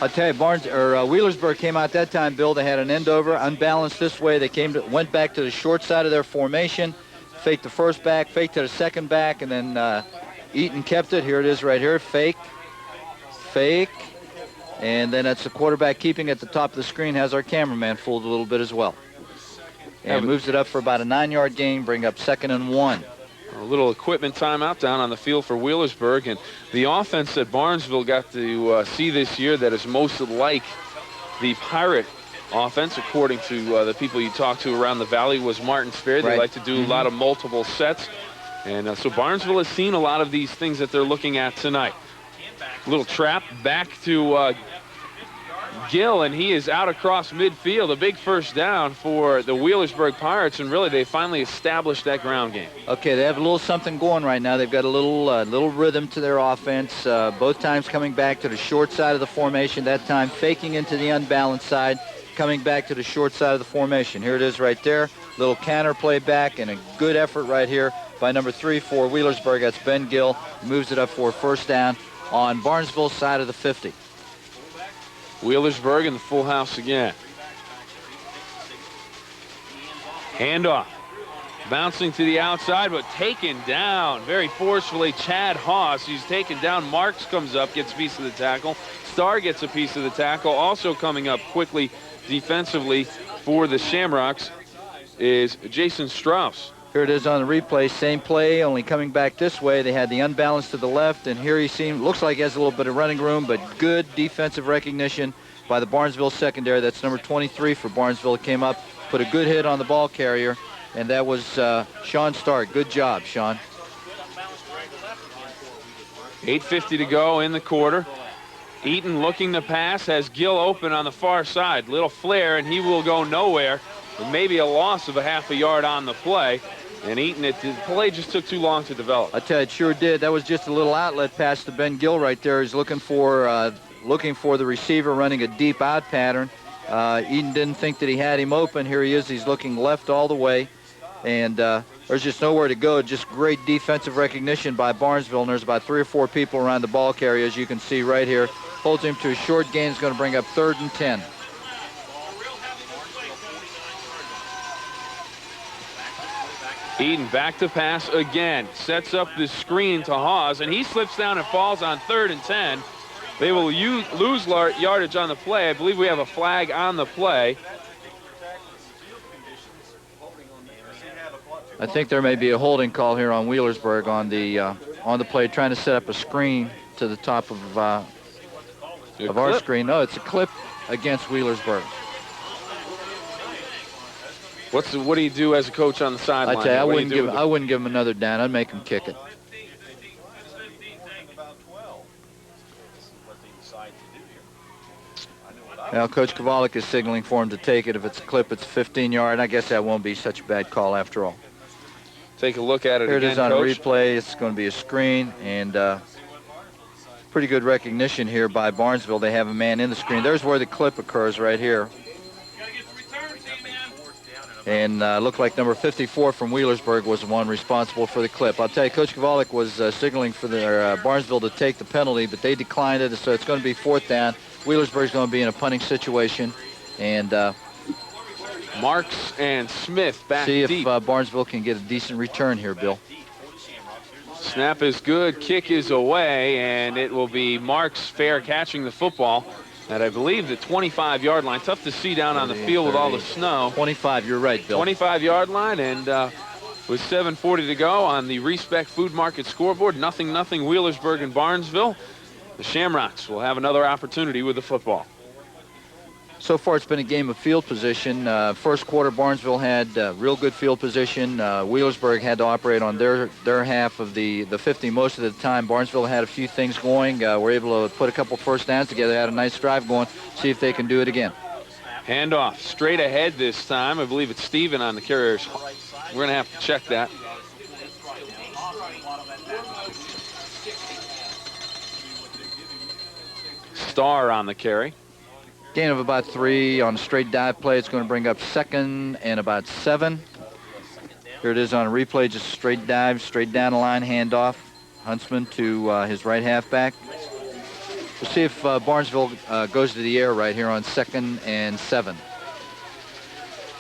I'll tell you, Wheelersburg came out that time, Bill. They had an end over, unbalanced this way. They went back to the short side of their formation. Faked the first back, faked to the second back, and then Eaton kept it. Here it is right here. Fake, fake, and then that's the quarterback keeping at the top of the screen. Has our cameraman fooled a little bit as well. And moves it up for about a 9-yard gain, bring up 2nd and 1. A little equipment timeout down on the field for Wheelersburg, and the offense that Barnesville got to see this year that is most like the Pirate offense, according to the people you talk to around the valley, was Martin Sperry. They like to do a lot of multiple sets. And so Barnesville has seen a lot of these things that they're looking at tonight. Little trap back to Gill, and he is out across midfield. A big first down for the Wheelersburg Pirates, and really they finally established that ground game. Okay, they have a little something going right now. They've got a little rhythm to their offense. Both times coming back to the short side of the formation. That time faking into the unbalanced side, coming back to the short side of the formation. Here it is right there. Little counter play back and a good effort right here by number 3 for Wheelersburg. That's Ben Gill. Moves it up for a first down on Barnesville's side of the 50. Wheelersburg in the full house again. Handoff. Bouncing to the outside, but taken down very forcefully. Chad Haas, he's taken down. Marks comes up, gets a piece of the tackle. Starr gets a piece of the tackle. Also coming up quickly defensively for the Shamrocks is Jason Strauss. Here it is on the replay, same play, only coming back this way. They had the unbalance to the left, and here looks like he has a little bit of running room, but good defensive recognition by the Barnesville secondary. That's number 23 for Barnesville. Came up, put a good hit on the ball carrier, and that was Sean Stark. Good job, Sean. 8:50 to go in the quarter. Eaton looking to pass, has Gill open on the far side. Little flare, and he will go nowhere. Maybe a loss of a half a yard on the play. And Eaton, the play just took too long to develop. I tell you, it sure did. That was just a little outlet pass to Ben Gill right there. He's looking for the receiver running a deep out pattern. Eaton didn't think that he had him open. Here he is. He's looking left all the way. And there's just nowhere to go. Just great defensive recognition by Barnesville. And there's about 3 or 4 people around the ball carrier, as you can see right here. Holds him to a short gain. Is going to bring up 3rd and 10. Eaton back to pass again. Sets up the screen to Hawes, and he slips down and falls on 3rd and 10. They will lose yardage on the play. I believe we have a flag on the play. I think there may be a holding call here on Wheelersburg on the play, trying to set up a screen to the top of our screen. No, it's a clip against Wheelersburg. What do you do as a coach on the sideline? I tell you, I wouldn't give him another down. I'd make him kick it. Now, Coach Kovalik is signaling for him to take it. If it's a clip, it's 15-yard. I guess that won't be such a bad call after all. Take a look at it Here again, it is on Coach. replay. It's going to be a screen, and pretty good recognition here by Barnesville. They have a man in the screen. There's where the clip occurs right here. And looked like number 54 from Wheelersburg was the one responsible for the clip. I'll tell you, Coach Kovalik was signaling for Barnesville to take the penalty, but they declined it, so it's going to be 4th down. Wheelersburg's going to be in a punting situation, and Marks and Smith back see deep. if Barnesville can get a decent return here, Bill. Snap is good, kick is away, and it will be Marks fair catching the football at, I believe, the 25-yard line. Tough to see down on the field with all the snow. 25, you're right, Bill. 25-yard line, and with 7:40 to go on the Respect Food Market scoreboard, 0-0 Wheelersburg and Barnesville. The Shamrocks will have another opportunity with the football. So far, it's been a game of field position. First quarter, Barnesville had real good field position. Wheelersburg had to operate on their half of the 50 most of the time. Barnesville had a few things going. Were able to put a couple first downs together. Had a nice drive going. See if they can do it again. Handoff straight ahead this time. I believe it's Steven on the carriers. We're going to have to check that. Starr on the carry. Gain of about 3 on a straight dive play. It's going to bring up 2nd and about 7. Here it is on a replay, just straight dive, straight down the line, handoff. Huntsman to his right halfback. We'll see if Barnesville goes to the air right here on 2nd and 7.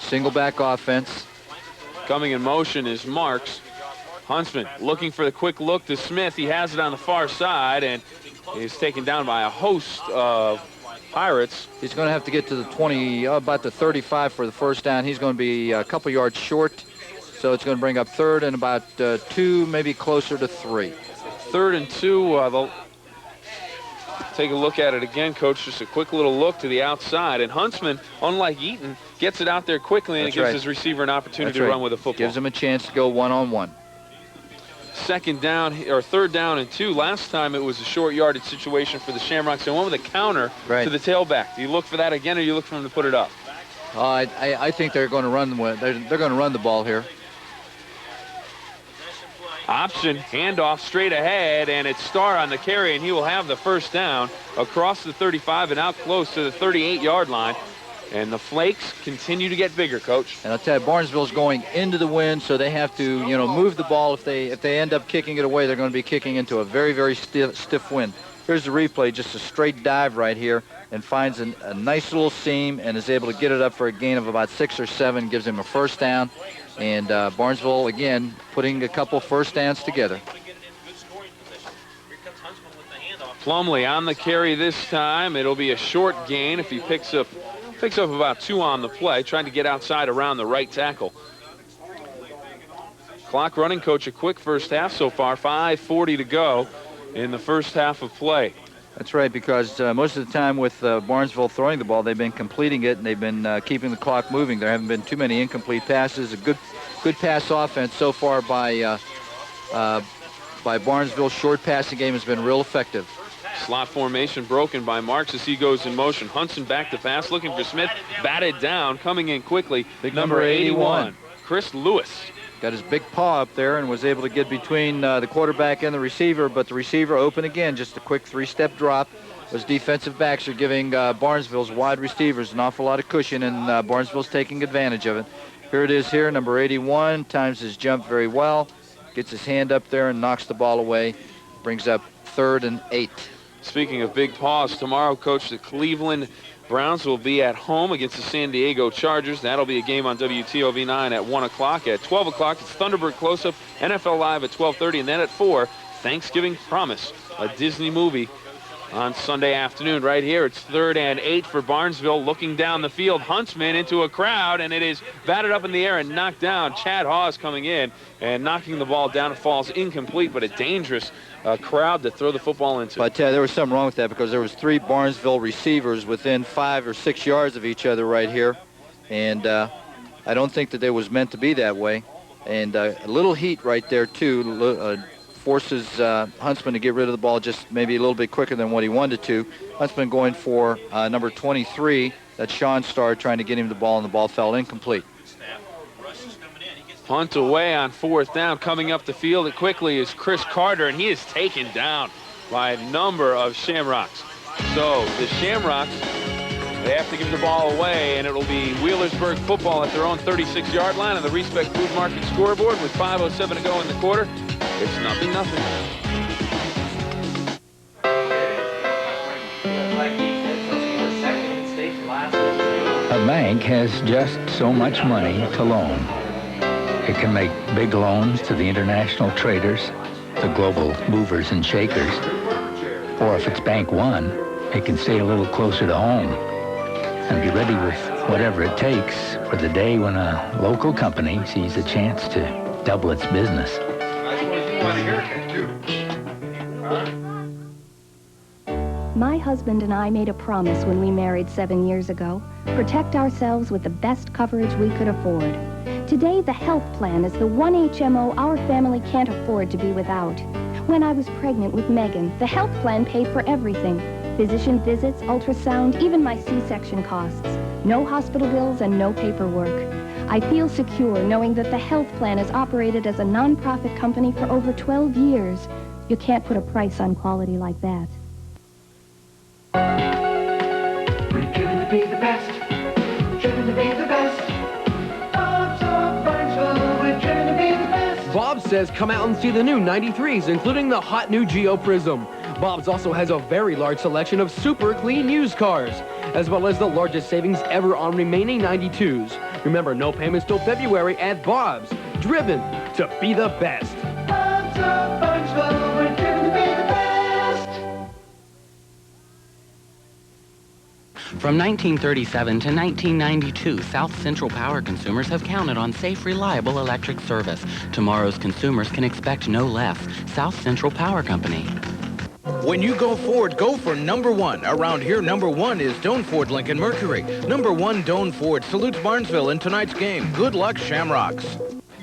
Single back offense. Coming in motion is Marks. Huntsman looking for the quick look to Smith. He has it on the far side, and he's taken down by a host of Pirates. He's going to have to get to the 20, about the 35 for the first down. He's going to be a couple yards short, so it's going to bring up 3rd and about 2, maybe closer to 3. 3rd and 2. They'll take a look at it again, Coach. Just a quick little look to the outside. And Huntsman, unlike Eaton, gets it out there quickly, and it gives his receiver an opportunity to run with the football. Gives him a chance to go one-on-one. 2nd down, or 3rd down and 2. Last time it was a short yardage situation for the Shamrocks. They went with a counter to the tailback. Do you look for that again, or do you look for him to put it up? I think they're going to run. They're going to run the ball here. Option, handoff straight ahead, and it's Starr on the carry, and he will have the first down across the 35 and out close to the 38-yard line. And the flakes continue to get bigger, Coach. And I'll tell you, Barnesville's going into the wind, so they have to, move the ball. If they end up kicking it away, they're going to be kicking into a very, very stiff wind. Here's the replay, just a straight dive right here, and finds a nice little seam and is able to get it up for a gain of about 6 or 7, gives him a first down. And Barnesville, again, putting a couple first downs together. Plumley on the carry this time. It'll be a short gain if he picks up about 2 on the play, trying to get outside around the right tackle. Clock running, Coach, a quick first half so far. 5:40 to go in the first half of play. That's right, because most of the time with Barnesville throwing the ball, they've been completing it, and they've been keeping the clock moving. There haven't been too many incomplete passes. A good pass offense so far by Barnesville. Short passing game has been real effective. Slot formation broken by Marks as he goes in motion. Hunson back to pass, looking for Smith. Batted down, coming in quickly. Number 81, Chris Lewis. got his big paw up there and was able to get between the quarterback and the receiver, but the receiver open again, just a quick 3-step drop. Those defensive backs are giving Barnesville's wide receivers an awful lot of cushion, and Barnesville's taking advantage of it. Here it is here, number 81, times his jump very well, gets his hand up there and knocks the ball away, brings up 3rd and 8. Speaking of big paws, tomorrow, Coach, the Cleveland Browns will be at home against the San Diego Chargers. That'll be a game on WTOV9 at 1 o'clock. At 12 o'clock, it's Thunderbird Close-Up, NFL Live at 12:30, and then at 4, Thanksgiving Promise, a Disney movie on Sunday afternoon. Right here, it's 3rd and 8 for Barnesville. Looking down the field, Huntsman into a crowd, and it is batted up in the air and knocked down. Chad Hawes coming in and knocking the ball down. It falls incomplete, but a dangerous crowd to throw the football into. But there was something wrong with that, because there was 3 Barnesville receivers within 5 or 6 yards of each other right here, and I don't think that it was meant to be that way. And a little heat right there too forces Huntsman to get rid of the ball just maybe a little bit quicker than what he wanted to. Huntsman going for number 23, that's Sean Starr, trying to get him the ball, and the ball fell incomplete. Punt away on 4th down. Coming up the field quickly is Chris Carter, and he is taken down by a number of Shamrocks. So the Shamrocks, they have to give the ball away, and it'll be Wheelersburg football at their own 36-yard line on the Respect Food Market scoreboard with 5:07 to go in the quarter. It's 0-0. A bank has just so much money to loan. It can make big loans to the international traders, the global movers and shakers. Or if it's Bank One, it can stay a little closer to home and be ready with whatever it takes for the day when a local company sees a chance to double its business. My husband and I made a promise when we married 7 years ago. Protect ourselves with the best coverage we could afford. Today, the health plan is the one HMO our family can't afford to be without. When I was pregnant with Megan, the health plan paid for everything. Physician visits, ultrasound, even my C-section costs. No hospital bills and no paperwork. I feel secure knowing that the health plan has operated as a non-profit company for over 12 years. You can't put a price on quality like that. We're driven to be the best. Driven to be the best. Bob's of Barnesville, we're driven to be the best. Bob says come out and see the new 93s, including the hot new Geo Prism. Bob's also has a very large selection of super clean used cars, as well as the largest savings ever on remaining 92s. Remember, no payments till February at Bob's. Driven to be the best. Bob's of Barnesville, we're driven to be the best. From 1937 to 1992, South Central Power consumers have counted on safe, reliable electric service. Tomorrow's consumers can expect no less. South Central Power Company. When you go Ford, go for number 1. Around here, number 1 is Doan Ford Lincoln Mercury. Number 1 Doan Ford salutes Barnesville in tonight's game. Good luck, Shamrocks.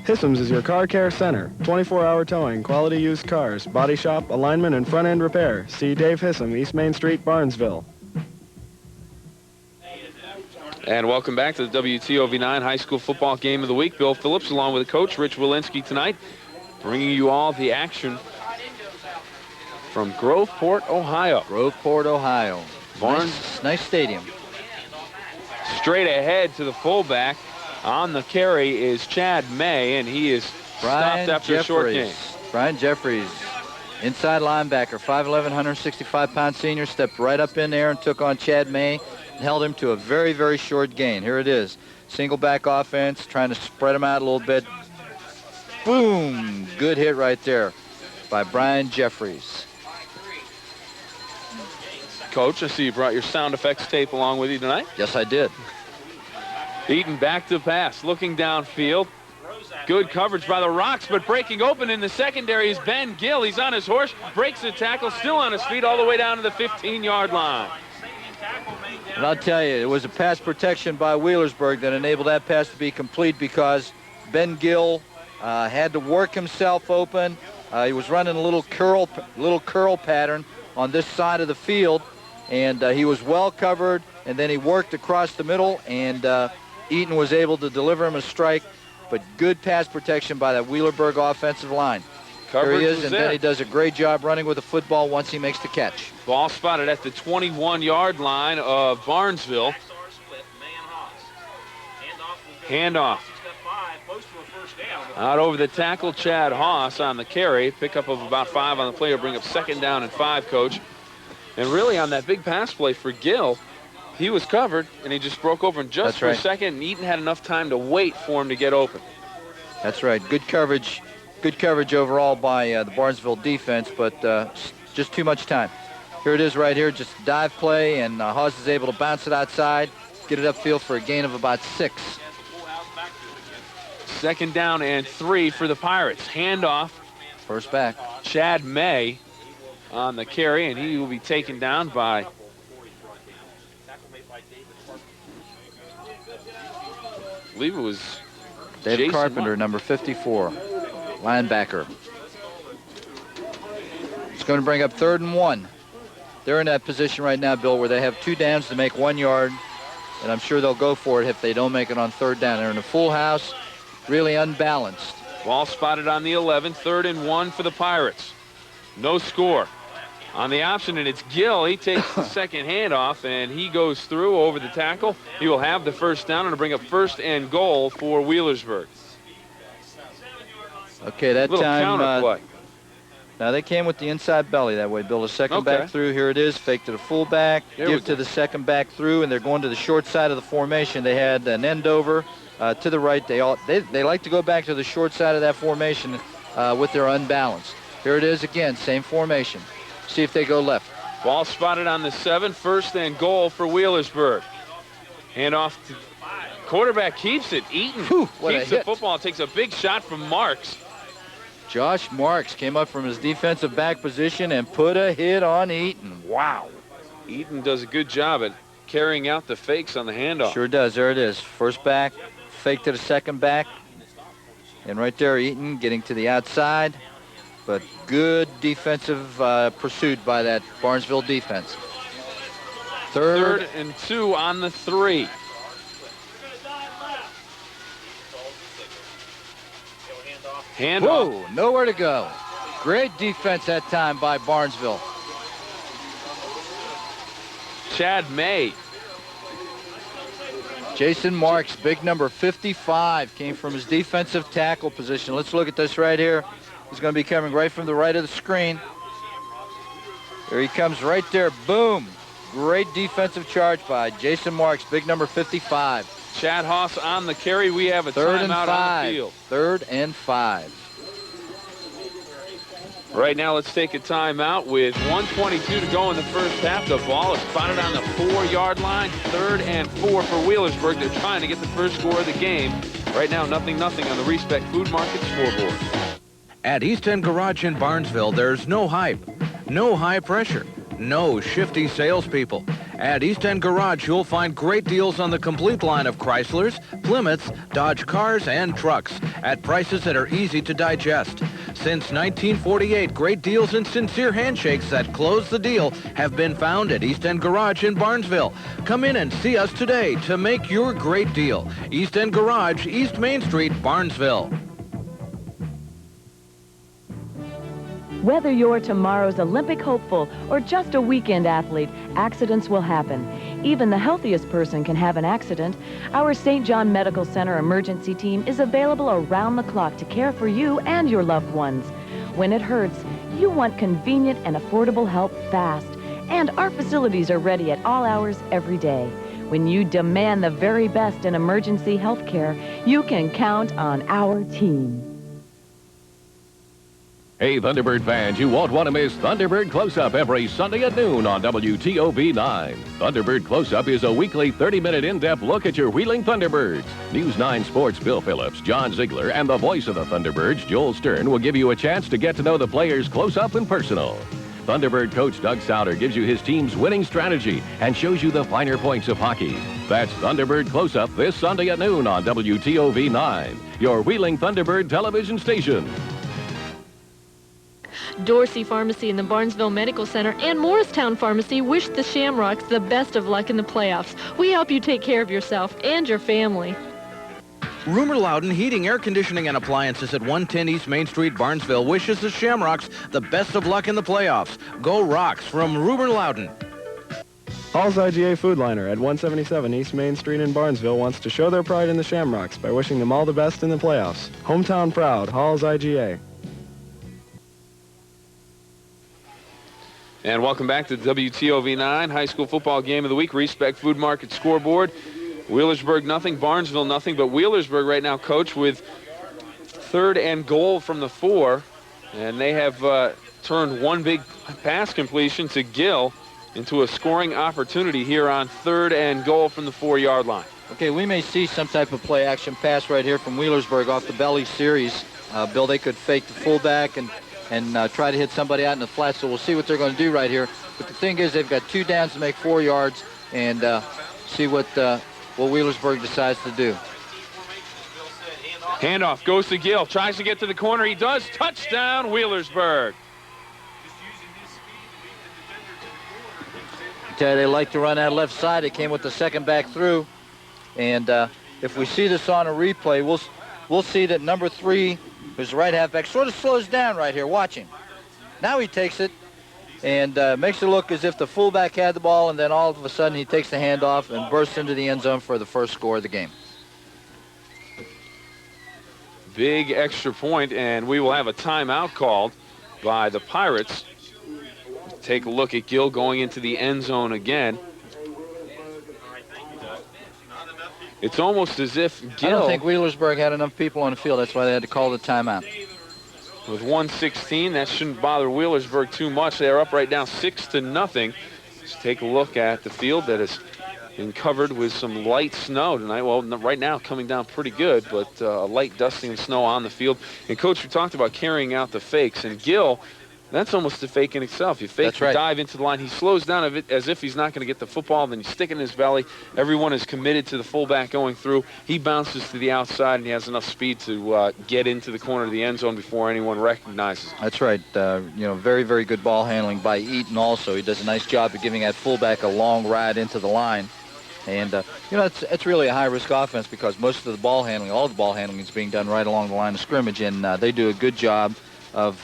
Hissam's is your car care center. 24-hour towing, quality used cars, body shop, alignment, and front-end repair. See Dave Hissam, East Main Street, Barnesville. And welcome back to the WTOV9 High School Football Game of the Week. Bill Phillips along with the coach, Rich Walensky, tonight, bringing you all the action from Groveport, Ohio. Groveport, Ohio. Nice stadium. Straight ahead to the fullback. On the carry is Chad May, and he is stopped after a short game. Brian Jeffries, inside linebacker, 5'11", 165-pound senior, stepped right up in there and took on Chad May and held him to a very, very short gain. Here it is. Single back offense, trying to spread him out a little bit. Boom! Good hit right there by Brian Jeffries. Coach, I see you brought your sound effects tape along with you tonight. Yes, I did. Eaton back to pass, looking downfield. Good coverage by the Rocks, but breaking open in the secondary is Ben Gill. He's on his horse, breaks the tackle, still on his feet all the way down to the 15-yard line. And I'll tell you, it was a pass protection by Wheelersburg that enabled that pass to be complete because Ben Gill had to work himself open. He was running a little curl pattern on this side of the field, and he was well covered, and then he worked across the middle, and Eaton was able to deliver him a strike but good pass protection by that Wheelersburg offensive line. Here he is, and then he does a great job running with the football once he makes the catch. Ball spotted at the 21-yard line of Barnesville. Handoff. Out over the tackle, Chad Haas on the carry. Pickup of about 5 on the play will bring up 2nd down and 5, Coach. And really on that big pass play for Gill, he was covered, and he just broke over just for a second, and Eaton had enough time to wait for him to get open. That's right. Good coverage. Good coverage overall by the Barnesville defense, but just too much time. Here it is right here, just a dive play, and Haas is able to bounce it outside, get it upfield for a gain of about 6. 2nd down and 3 for the Pirates. Handoff. First back. Chad May on the carry, and he will be taken down by I believe it was David Jason Carpenter, number 54, linebacker. It's going to bring up 3rd and 1. They're in that position right now, Bill, where they have 2 downs to make 1 yard, and I'm sure they'll go for it if they don't make it on 3rd down. They're in a full house, really unbalanced. Ball spotted on the 11, 3rd and 1 for the Pirates. No score. On the option, and it's Gill. He takes the second handoff, and he goes through over the tackle. He will have the 1st down and bring up 1st and goal for Wheelersburg. Okay, that little time. Counter play. Now they came with the inside belly that way. Bill, a second back through. Here it is. Fake to the fullback. Give to the second back through, and they're going to the short side of the formation. They had an end over to the right. They like to go back to the short side of that formation with their unbalanced. Here it is again. Same formation. See if they go left. Ball spotted on the 7, 1st and goal for Wheelersburg. Hand off to quarterback, keeps it. Eaton keeps the football, takes a big shot from Marks. Josh Marks came up from his defensive back position and put a hit on Eaton. Wow. Eaton does a good job at carrying out the fakes on the handoff. Sure does. There it is. First back, fake to the second back. And right there, Eaton getting to the outside. But good defensive pursuit by that Barnesville defense. 3rd and 2 on the 3. Handoff. Whoa, nowhere to go. Great defense that time by Barnesville. Chad May. Jason Marks, big number 55, came from his defensive tackle position. Let's look at this right here. He's going to be coming right from the right of the screen. There he comes right there. Boom. Great defensive charge by Jason Marks, big number 55. Chad Haas on the carry. We have a 3rd and timeout 5. on the field. 3rd and 5. Right now, let's take a timeout with 1:22 to go in the first half. The ball is spotted on the 4-yard line. 3rd and 4 for Wheelersburg. They're trying to get the first score of the game. Right now, 0-0 on the Respect Food Market scoreboard. At East End Garage in Barnesville, there's no hype, no high pressure, no shifty salespeople. At East End Garage, you'll find great deals on the complete line of Chryslers, Plymouths, Dodge cars, and trucks at prices that are easy to digest. Since 1948, great deals and sincere handshakes that close the deal have been found at East End Garage in Barnesville. Come in and see us today to make your great deal. East End Garage, East Main Street, Barnesville. Whether you're tomorrow's Olympic hopeful or just a weekend athlete, accidents will happen. Even the healthiest person can have an accident. Our St. John Medical Center emergency team is available around the clock to care for you and your loved ones. When it hurts, you want convenient and affordable help fast. And our facilities are ready at all hours every day. When you demand the very best in emergency health care, you can count on our team. Hey, Thunderbird fans, you won't want to miss Thunderbird Close-Up every Sunday at noon on WTOV9. Thunderbird Close-Up is a weekly 30-minute in-depth look at your Wheeling Thunderbirds. News 9 Sports' Bill Phillips, John Ziegler, and the voice of the Thunderbirds, Joel Stern, will give you a chance to get to know the players close-up and personal. Thunderbird coach Doug Souter gives you his team's winning strategy and shows you the finer points of hockey. That's Thunderbird Close-Up this Sunday at noon on WTOV9, your Wheeling Thunderbird television station. Dorsey Pharmacy and the Barnesville Medical Center and Morristown Pharmacy wish the Shamrocks the best of luck in the playoffs. We help you take care of yourself and your family. Rumor Loudon Heating, Air Conditioning, and Appliances at 110 East Main Street, Barnesville wishes the Shamrocks the best of luck in the playoffs. Go Rocks from Rumor Loudon. Hall's IGA Food Liner at 177 East Main Street in Barnesville wants to show their pride in the Shamrocks by wishing them all the best in the playoffs. Hometown proud, Hall's IGA. And welcome back to the WTOV9 High School Football Game of the Week. Respect Food Market scoreboard. Wheelersburg nothing, Barnesville nothing, but Wheelersburg right now, Coach, with 3rd and goal from the 4. And they have turned one big pass completion to Gill into a scoring opportunity here on 3rd and goal from the 4-yard line. Okay, we may see some type of play action pass right here from Wheelersburg off the belly series. Bill, they could fake the fullback and try to hit somebody out in the flat, so we'll see what they're going to do right here. But the thing is, they've got 2 downs to make 4 yards, and see what Wheelersburg decides to do. Handoff goes to Gill, tries to get to the corner. He does. Touchdown, Wheelersburg. They like to run that left side. It came with the second back through, and if we see this on a replay, we'll see that number 3, who's the right halfback, sort of slows down right here. Watch him. Now he takes it and makes it look as if the fullback had the ball, and then all of a sudden he takes the handoff and bursts into the end zone for the first score of the game. Big extra point, and we will have a timeout called by the Pirates. Take a look at Gill going into the end zone again. It's almost as if Gill... I don't think Wheelersburg had enough people on the field. That's why they had to call the timeout. With 1:16, that shouldn't bother Wheelersburg too much. They're up right now 6-0. Let's take a look at the field that has been covered with some light snow tonight. Well, right now coming down pretty good, but a light dusting of snow on the field. And, Coach, we talked about carrying out the fakes. And Gill... that's almost a fake in itself. You fake the dive into the line. He slows down as if he's not going to get the football. Then you stick it in his belly. Everyone is committed to the fullback going through. He bounces to the outside, and he has enough speed to get into the corner of the end zone before anyone recognizes him. That's right. Very, very good ball handling by Eaton also. He does a nice job of giving that fullback a long ride into the line. And, it's really a high-risk offense because most of the ball handling, all the ball handling is being done right along the line of scrimmage, and they do a good job of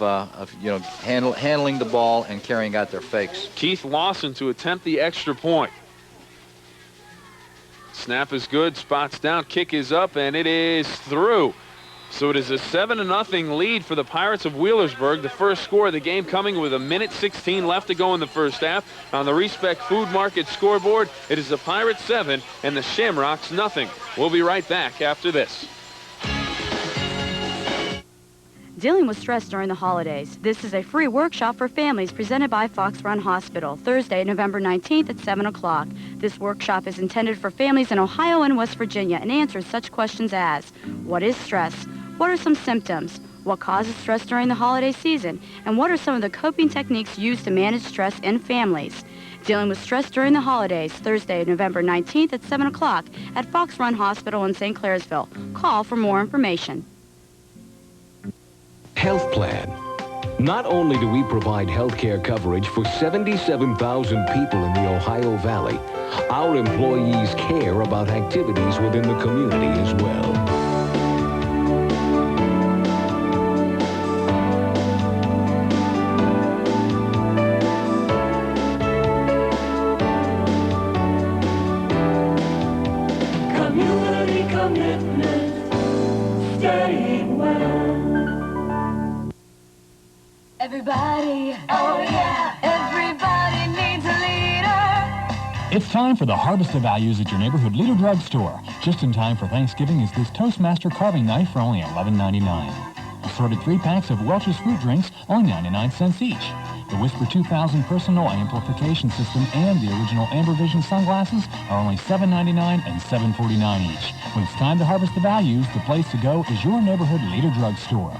handling the ball and carrying out their fakes. Keith Lawson to attempt the extra point. Snap is good, spots down, kick is up, and it is through. So it is a 7-0 lead for the Pirates of Wheelersburg. The first score of the game coming with 1:16 left to go in the first half. On the Respect Food Market scoreboard, it is the Pirates 7 and the Shamrocks nothing. We'll be right back after this. Dealing with stress during the holidays. This is a free workshop for families presented by Fox Run Hospital, Thursday, November 19th at 7 o'clock. This workshop is intended for families in Ohio and West Virginia and answers such questions as, what is stress? What are some symptoms? What causes stress during the holiday season? And what are some of the coping techniques used to manage stress in families? Dealing with stress during the holidays, Thursday, November 19th at 7 o'clock at Fox Run Hospital in St. Clairsville. Call for more information. Health Plan. Not only do we provide health care coverage for 77,000 people in the Ohio Valley, our employees care about activities within the community as well. Community commitment, staying well. Everybody, oh yeah, everybody needs a leader. It's time for the Harvest of Values at your neighborhood Leader Drug Store. Just in time for Thanksgiving is this Toastmaster carving knife for only $11.99. Assorted 3-packs of Welch's fruit drinks, only 99 cents each. The Whisper 2000 personal amplification system and the original Amber Vision sunglasses are only $7.99 and $7.49 each. When it's time to harvest the values, the place to go is your neighborhood Leader Drug Store.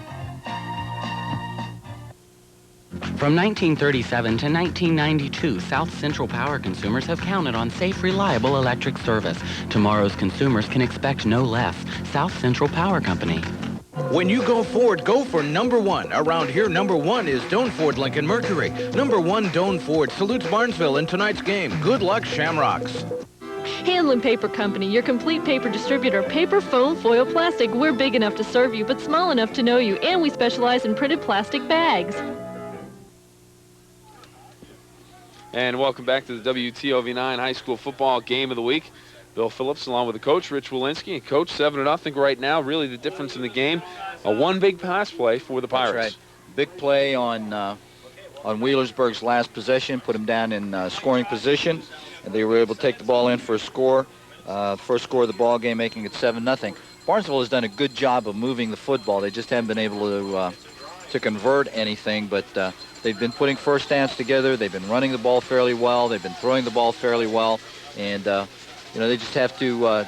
From 1937 to 1992, South Central Power consumers have counted on safe, reliable electric service. Tomorrow's consumers can expect no less. South Central Power Company. When you go Ford, go for number 1. Around here, number 1 is Doan Ford Lincoln Mercury. Number 1 Doan Ford salutes Barnesville in tonight's game. Good luck, Shamrocks. Handlin Paper Company, your complete paper distributor. Paper, foam, foil, plastic. We're big enough to serve you, but small enough to know you. And we specialize in printed plastic bags. And welcome back to the WTOV9 High School Football Game of the Week. Bill Phillips along with the coach, Rich Walensky. And coach, 7-0 right now. Really the difference in the game. One big pass play for the Pirates. That's right. Big play on Wheelersburg's last possession, put them down in scoring position, and they were able to take the ball in for a score. First score of the ball game, making it 7-0. Barnesville has done a good job of moving the football. They just haven't been able to convert anything, but they've been putting first downs together. They've been running the ball fairly well. They've been throwing the ball fairly well, and they just have to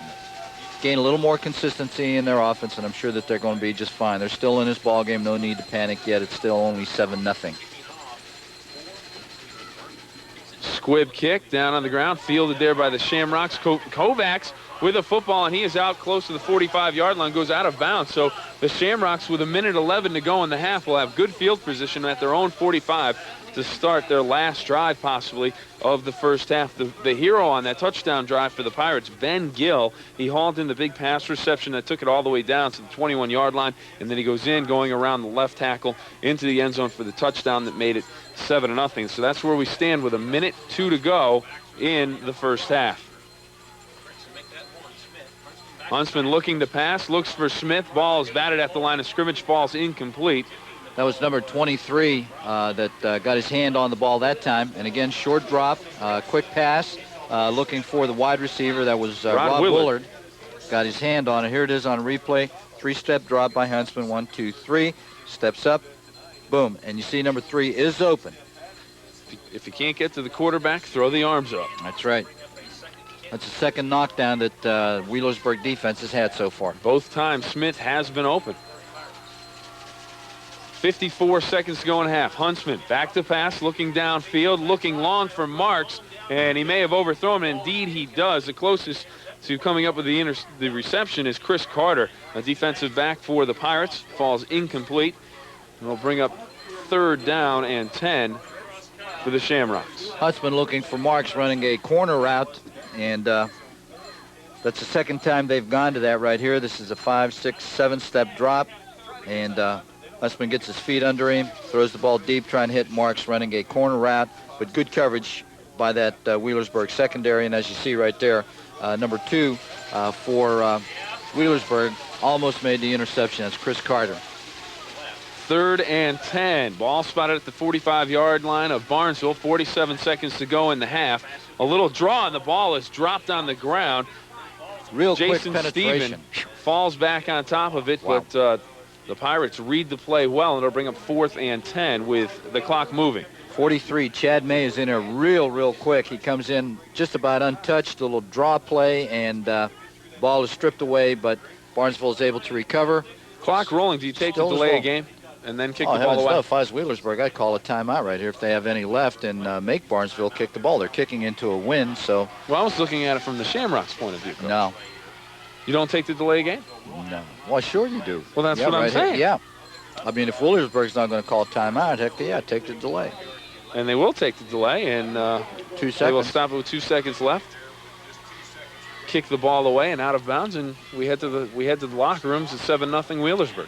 gain a little more consistency in their offense, and I'm sure that they're going to be just fine. They're still in this ball game. No need to panic yet. It's still only 7-0. Squib kick down on the ground, fielded there by the Shamrocks. Kovacs with a football, and he is out close to the 45-yard line, goes out of bounds. So the Shamrocks, with 1:11 to go in the half, will have good field position at their own 45 to start their last drive, possibly, of the first half. The hero on that touchdown drive for the Pirates, Ben Gill, he hauled in the big pass reception that took it all the way down to the 21-yard line, and then he goes in, going around the left tackle into the end zone for the touchdown that made it 7-0. So that's where we stand with 1:02 to go in the first half. Huntsman looking to pass, looks for Smith. Ball is batted at the line of scrimmage, falls incomplete. That was number 23 that got his hand on the ball that time. And again, short drop, quick pass, looking for the wide receiver. That was Rob Willard. Got his hand on it. Here it is on replay. 3-step drop by Huntsman. 1, 2, 3. Steps up. Boom. And you see number 3 is open. If you can't get to the quarterback, throw the arms up. That's right. That's the second knockdown that Wheelersburg defense has had so far. Both times Smith has been open. 54 seconds to go in half. Huntsman back to pass, looking downfield, looking long for Marks, and he may have overthrown him. Indeed, he does. The closest to coming up with the reception is Chris Carter, a defensive back for the Pirates. Falls incomplete. And we'll bring up 3rd down and 10 for the Shamrocks. Huntsman looking for Marks, running a corner route, and that's the second time they've gone to that right here. This is a 5, 6, 7-step drop, and Huntsman gets his feet under him, throws the ball deep, trying to hit Marks, running a corner route, but good coverage by that Wheelersburg secondary. And as you see right there, number 2 for Wheelersburg almost made the interception. That's Chris Carter. 3rd and 10. Ball spotted at the 45-yard line of Barnesville. 47 seconds to go in the half. A little draw, and the ball is dropped on the ground. Real Jason quick penetration. Stephen falls back on top of it, wow. But the Pirates read the play well, and it'll bring up 4th and 10 with the clock moving. 43, Chad May is in there real quick. He comes in just about untouched, a little draw play, and ball is stripped away, but Barnesville is able to recover. Clock rolling. Do you take the delay a game and then kick the ball away? No, if I was Wheelersburg, I'd call a timeout right here if they have any left and make Barnesville kick the ball. They're kicking into a win, so. Well, I was looking at it from the Shamrocks' point of view, Coach. No. You don't take the delay game? No. Well, sure you do. Well, that's what I'm saying. Yeah. I mean, if Wheelersburg's not going to call a timeout, heck yeah, take the delay. And they will take the delay, and 2 seconds. They will stop it with 2 seconds left. Kick the ball away and out of bounds, and we head to the locker rooms at 7-0 Wheelersburg.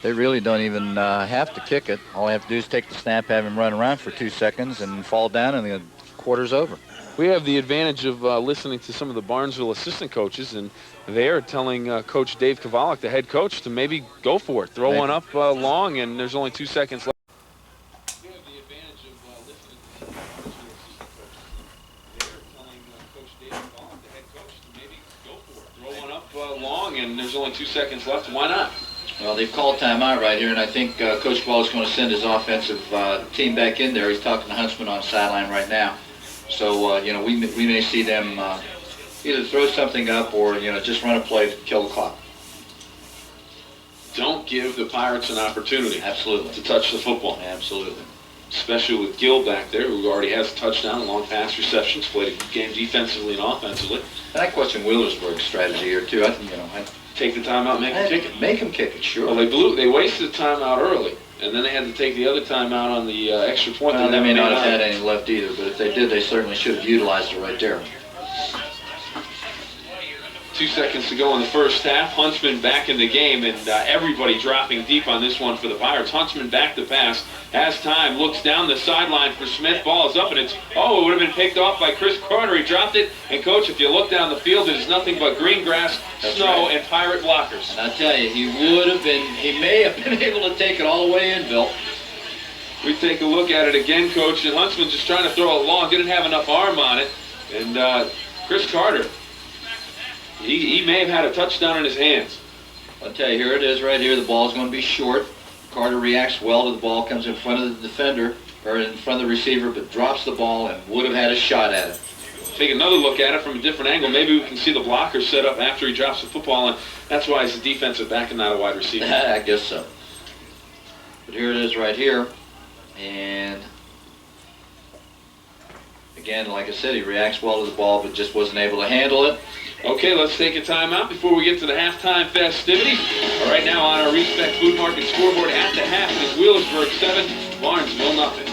They really don't even have to kick it. All they have to do is take the snap, have him run around for 2 seconds, and fall down, and the quarter's over. We have the advantage of listening to some of the Barnesville assistant coaches, and they are telling Coach Dave Kovalik, the head coach, to maybe go for it. Throw one up long, and there's only 2 seconds left. We have the advantage of listening to some of the Barnesville assistant coaches. They are telling Coach Dave Kovalik, the head coach, to maybe go for it. Throw one up long, and there's only 2 seconds left. Why not? Well, they've called timeout right here, and I think Coach Ball is going to send his offensive team back in there. He's talking to Huntsman on the sideline right now. So, we may see them either throw something up or, just run a play to kill the clock. Don't give the Pirates an opportunity. Absolutely. To touch the football. Absolutely. Especially with Gill back there, who already has a touchdown, long pass receptions, played a good game defensively and offensively. And I question Wheelersburg's strategy here, too. I take the timeout, make them kick it. Make them kick it, sure. Well, they wasted the timeout early. And then they had to take the other timeout on the extra point. Well, they may not have had any left either, but if they did, they certainly should have utilized it right there. 2 seconds to go in the first half. Huntsman back in the game, and everybody dropping deep on this one for the Pirates. Huntsman back to pass. Has time, looks down the sideline for Smith. Ball is up, and it would have been picked off by Chris Carter. He dropped it, and Coach, if you look down the field, it is nothing but green grass, snow, and Pirate blockers. And I tell you, he may have been able to take it all the way in, Bill. We take a look at it again, Coach, and Huntsman just trying to throw it long, didn't have enough arm on it, and Chris Carter, he may have had a touchdown in his hands. I'll tell you, here it is right here. The ball's going to be short. Carter reacts well to the ball, comes in front of the defender, or in front of the receiver, but drops the ball and would have had a shot at it. Take another look at it from a different angle. Maybe we can see the blocker set up after he drops the football, and that's why he's a defensive back and not a wide receiver. I guess so. But here it is right here. And again, like I said, he reacts well to the ball, but just wasn't able to handle it. Okay, let's take a timeout before we get to the halftime festivities. Right now on our Respect Food Market scoreboard at the half, it is Wheelersburg 7, Barnesville nothing.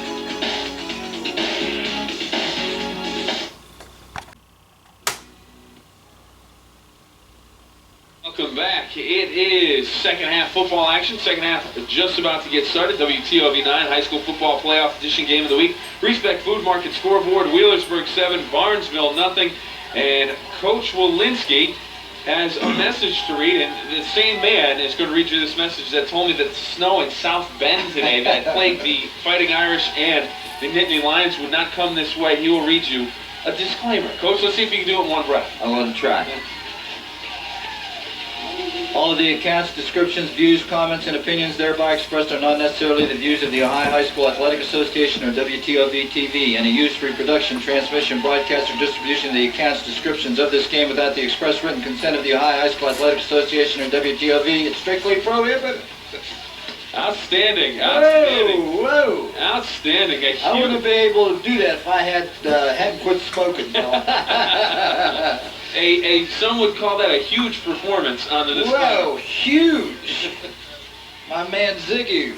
Welcome back. It is second half football action. Second half just about to get started. WTOV 9 High School Football Playoff Edition Game of the Week. Respect Food Market scoreboard, Wheelersburg 7, Barnesville nothing. And Coach Walensky has a message to read, and the same man is going to read you this message that told me that the snow in South Bend today that plagued the Fighting Irish and the Nittany Lions would not come this way. He will read you a disclaimer. Coach, let's see if you can do it in one breath. I'm going to try. All of the accounts, descriptions, views, comments, and opinions thereby expressed are not necessarily the views of the Ohio High School Athletic Association or WTOV-TV. Any use, reproduction, transmission, broadcast, or distribution of the accounts, descriptions of this game without the express written consent of the Ohio High School Athletic Association or WTOV is strictly prohibited. Outstanding, outstanding. Whoa, whoa. Outstanding. I wouldn't be able to do that if I hadn't quit smoking. Some would call that a huge performance on the display. Whoa, huge. My man Ziggy,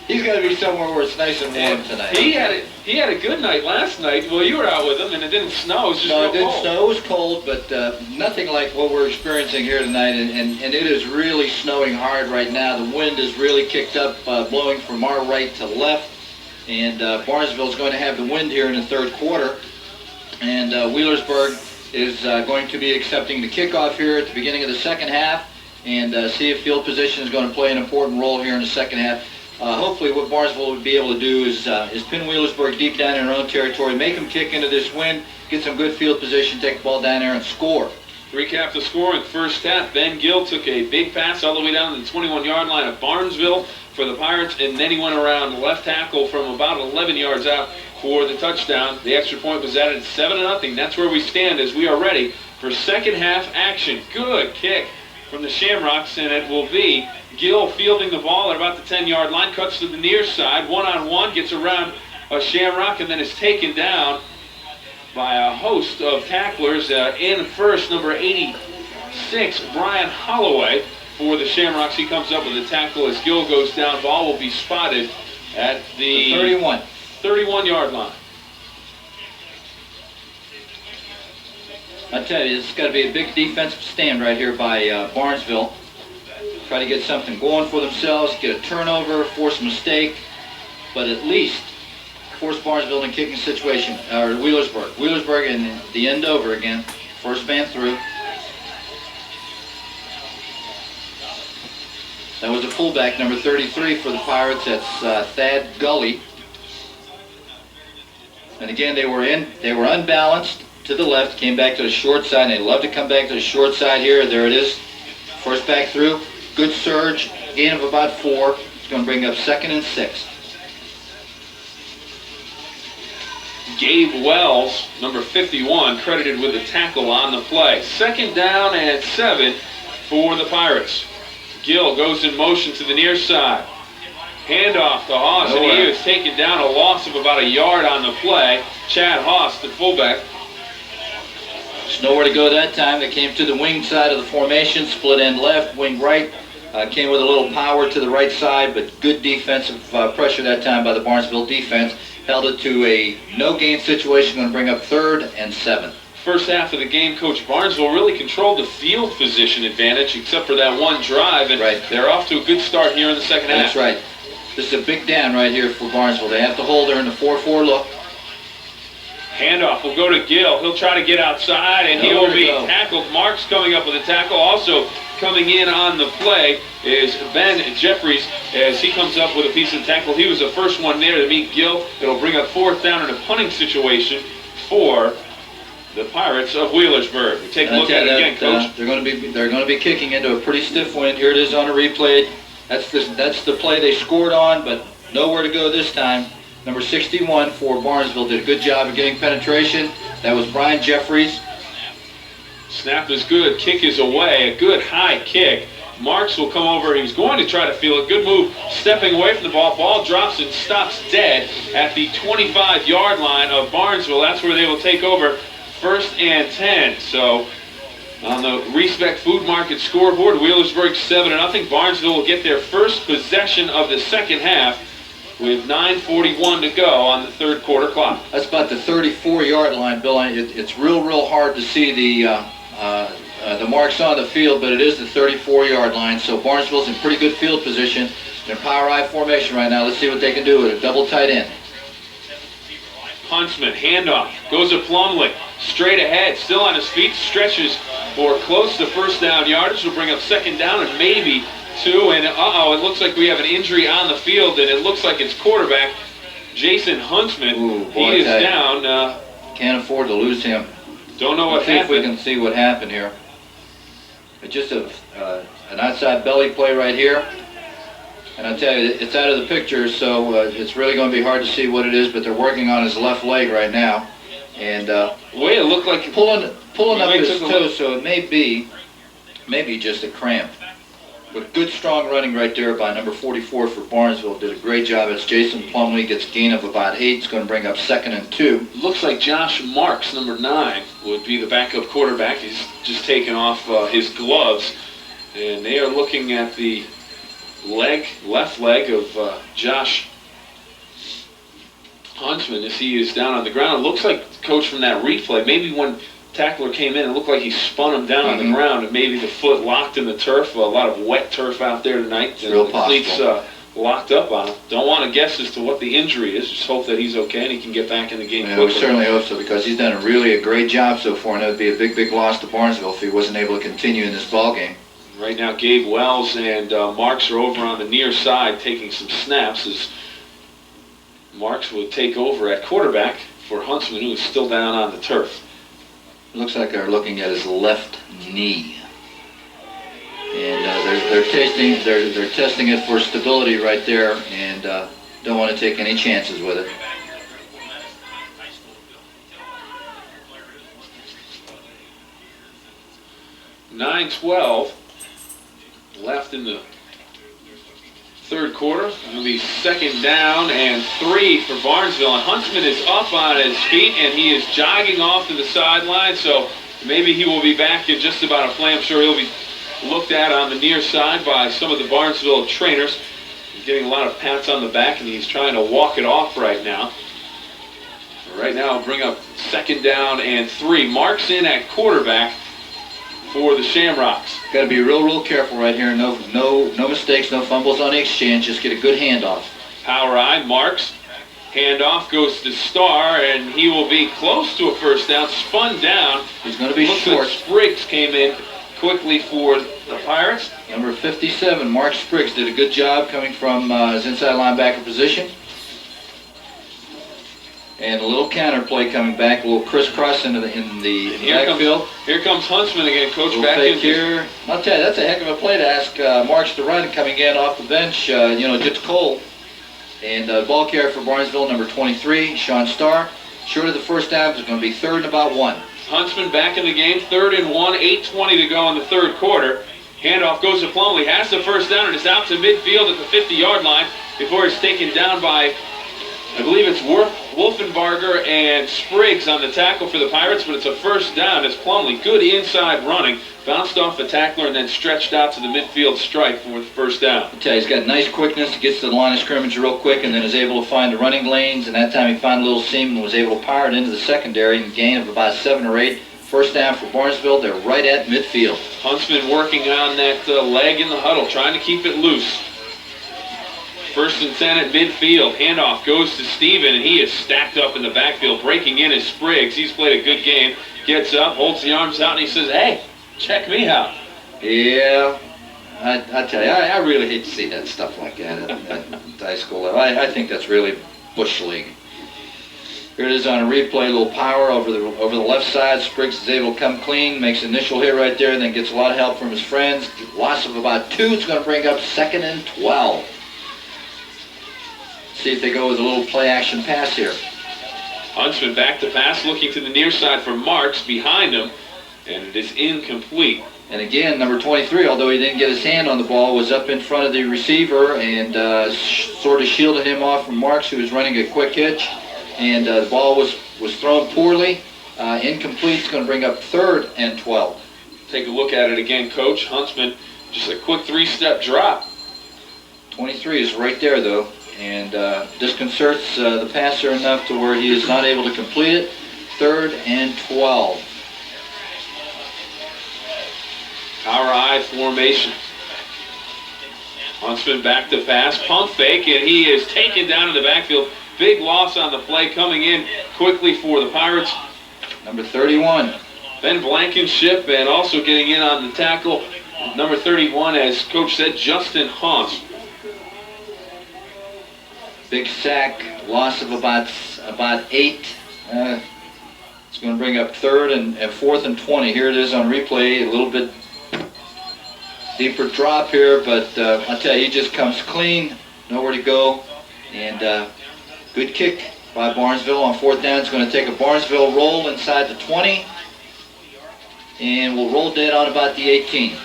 he's got to be somewhere where it's nice and warm tonight. He had a good night last night. Well, you were out with him, and it didn't snow. It was just no, real it didn't cold. snow. It was cold, but nothing like what we're experiencing here tonight. And it is really snowing hard right now. The wind is really kicked up, blowing from our right to left. And Barnesville's going to have the wind here in the third quarter. And Wheelersburg is going to be accepting the kickoff here at the beginning of the second half, and see if field position is going to play an important role here in the second half. Hopefully what Barnesville would be able to do is pin Wheelersburg deep down in their own territory, make them kick into this wind, get some good field position, take the ball down there and score. Recap the score in the first half. Ben Gill took a big pass all the way down to the 21-yard line of Barnesville for the Pirates, and then he went around left tackle from about 11 yards out for the touchdown. The extra point was added 7-0. That's where we stand as we are ready for second half action. Good kick from the Shamrocks, and it will be Gill fielding the ball at about the 10-yard line, cuts to the near side, one-on-one, gets around a Shamrock, and then is taken down by a host of tacklers. In first, number 86, Brian Holloway for the Shamrocks. He comes up with a tackle as Gill goes down. Ball will be spotted at the 31-yard line. I tell you, it's got to be a big defensive stand right here by Barnesville. Try to get something going for themselves, get a turnover, force a mistake, but at least force Barnesville in a kicking situation, or Wheelersburg. Wheelersburg and the end over again. First man through. That was a fullback, number 33 for the Pirates. That's Thad Gully. And again, they were unbalanced to the left, came back to the short side, and they love to come back to the short side here. There it is. First back through. Good surge. Gain of about 4. It's going to bring up 2nd and 6. Gabe Wells, number 51, credited with a tackle on the play. Second down and 7 for the Pirates. Gill goes in motion to the near side. Handoff to Haas, and he was taken down, a loss of about a yard on the play. Chad Haas, the fullback. There's nowhere to go that time. They came to the wing side of the formation, split end left, wing right. Came with a little power to the right side, but good defensive pressure that time by the Barnesville defense. Held it to a no-gain situation, going to bring up 3rd and 7. First half of the game, Coach Barnesville really controlled the field position advantage, except for that one drive, and they're off to a good start here in the second half. That's right. This is a big down right here for Barnesville. They have to hold her in the 4-4 look. Handoff will go to Gill. He'll try to get outside, and he will be tackled. Marks coming up with a tackle. Also coming in on the play is Ben Jeffries as he comes up with a piece of tackle. He was the first one there to meet Gill. It'll bring up 4th down in a punting situation for the Pirates of Wheelersburg. We take a look at it again, Coach. They're going to be kicking into a pretty stiff wind. Here it is on a replay. That's the play they scored on, but nowhere to go this time. Number 61 for Barnesville did a good job of getting penetration. That was Brian Jeffries. Snap is good. Kick is away. A good high kick. Marks will come over. He's going to try to feel a good move. Stepping away from the ball. Ball drops and stops dead at the 25-yard line of Barnesville. That's where they will take over 1st and 10. So on the Respect Food Market scoreboard, Wheelersburg 7-0. Barnesville will get their first possession of the second half with 9:41 to go on the 3rd quarter clock. That's about the 34-yard line, Bill. It's real hard to see the marks on the field, but it is the 34-yard line. So Barnesville's in pretty good field position. They're power I formation right now. Let's see what they can do with a double tight end. Huntsman, handoff, goes to Plumley, straight ahead, still on his feet, stretches for close to 1st down yardage. Will bring up 2nd down and maybe 2, and it looks like we have an injury on the field, and it looks like it's quarterback Jason Huntsman. He is down. Can't afford to lose him. Don't know what happened. If we can see what happened here. It's just an outside belly play right here. And I'll tell you, it's out of the picture, so it's really going to be hard to see what it is, but they're working on his left leg right now. And way it looked like pulling up his toe, so it may be just a cramp. But good strong running right there by number 44 for Barnesville. Did a great job. It's Jason Plumley. Gets a gain of about 8. It's going to bring up 2nd and 2. Looks like Josh Marks, number 9, would be the backup quarterback. He's just taken off his gloves. And they are looking at the left leg of Josh Huntsman as he is down on the ground. It looks like, Coach, from that replay, maybe when tackler came in, it looked like he spun him down on the ground, and maybe the foot locked in the turf. A lot of wet turf out there tonight. It's real possible. Cleats locked up on him. Don't want to guess as to what the injury is. Just hope that he's okay and he can get back in the game quickly. We certainly hope so, because he's done a great job so far, and it would be a big loss to Barnesville if he wasn't able to continue in this ball game. Right now, Gabe Wells and Marks are over on the near side taking some snaps as Marks will take over at quarterback for Huntsman, who is still down on the turf. Looks like they're looking at his left knee, and they're testing it for stability right there, and don't want to take any chances with it. .9:12 left in the 3rd quarter. It'll be 2nd down and 3 for Barnesville. And Huntsman is up on his feet, and he is jogging off to the sideline. So maybe he will be back in just about a play. I'm sure he'll be looked at on the near side by some of the Barnesville trainers. He's getting a lot of pats on the back, and he's trying to walk it off right now. Right now, I'll bring up 2nd down and 3. Marks in at quarterback for the Shamrocks. Got to be real careful right here. No mistakes, no fumbles on the exchange. Just get a good handoff. Power I, Marks. Handoff goes to Starr, and he will be close to a 1st down. Spun down. He's going to be short. Like Spriggs came in quickly for the Pirates. Number 57, Mark Spriggs, did a good job coming from his inside linebacker position. And a little counter play coming back, a little crisscross in the backfield. Here comes Huntsman again, Coach. Back in here. I'll tell you, that's a heck of a play to ask Marks to run coming in off the bench. Gets cold. And ball carrier for Barnesville, number 23, Sean Starr. Short of the 1st down, it's going to be 3rd and about 1. Huntsman back in the game, 3rd and 1, 8:20 to go in the 3rd quarter. Handoff goes to Plumley, has the 1st down, and is out to midfield at the 50-yard line before it's taken down by I believe it's Wolfenbarger and Spriggs on the tackle for the Pirates, but it's a first down as Plumlee, good inside running, bounced off a tackler and then stretched out to the midfield stripe for the first down. Okay, he's got nice quickness, gets to the line of scrimmage real quick, and then is able to find the running lanes, and that time he found a little seam and was able to power it into the secondary and gain of about 7 or 8. First down for Barnesville. They're right at midfield. Huntsman working on that leg in the huddle, trying to keep it loose. First and 10 at midfield. Handoff goes to Steven, and he is stacked up in the backfield. Breaking in is Spriggs. He's played a good game. Gets up, holds the arms out, and he says, hey, check me out. Yeah, I tell you, I really hate to see that stuff like that at high school level. I think that's really Bush League. Here it is on a replay, a little power over the left side. Spriggs is able to come clean, makes an initial hit right there, and then gets a lot of help from his friends. Loss of about 2. It's going to bring up 2nd and 12. See if they go with a little play-action pass here. Huntsman back to pass, looking to the near side for Marks behind him, and it is incomplete. And again, number 23, although he didn't get his hand on the ball, was up in front of the receiver and sort of shielded him off from Marks, who was running a quick hitch. And the ball was thrown poorly. Incomplete. It's going to bring up 3rd and 12. Take a look at it again, Coach. Huntsman, just a quick 3-step drop. 23 is right there, though, and disconcerts the passer enough to where he is not able to complete it. 3rd and 12. Power I formation. Huntsman back to pass, pump fake, and he is taken down in the backfield. Big loss on the play, coming in quickly for the Pirates. Number 31. Ben Blankenship, and also getting in on the tackle, number 31, as Coach said, Justin Haas. Big sack, loss of about 8. It's going to bring up 3rd and 4th and 20. Here it is on replay, a little bit deeper drop here, but I'll tell you, he just comes clean, nowhere to go, and good kick by Barnesville on 4th down. It's going to take a Barnesville roll inside the 20, and we'll roll dead on about the 18.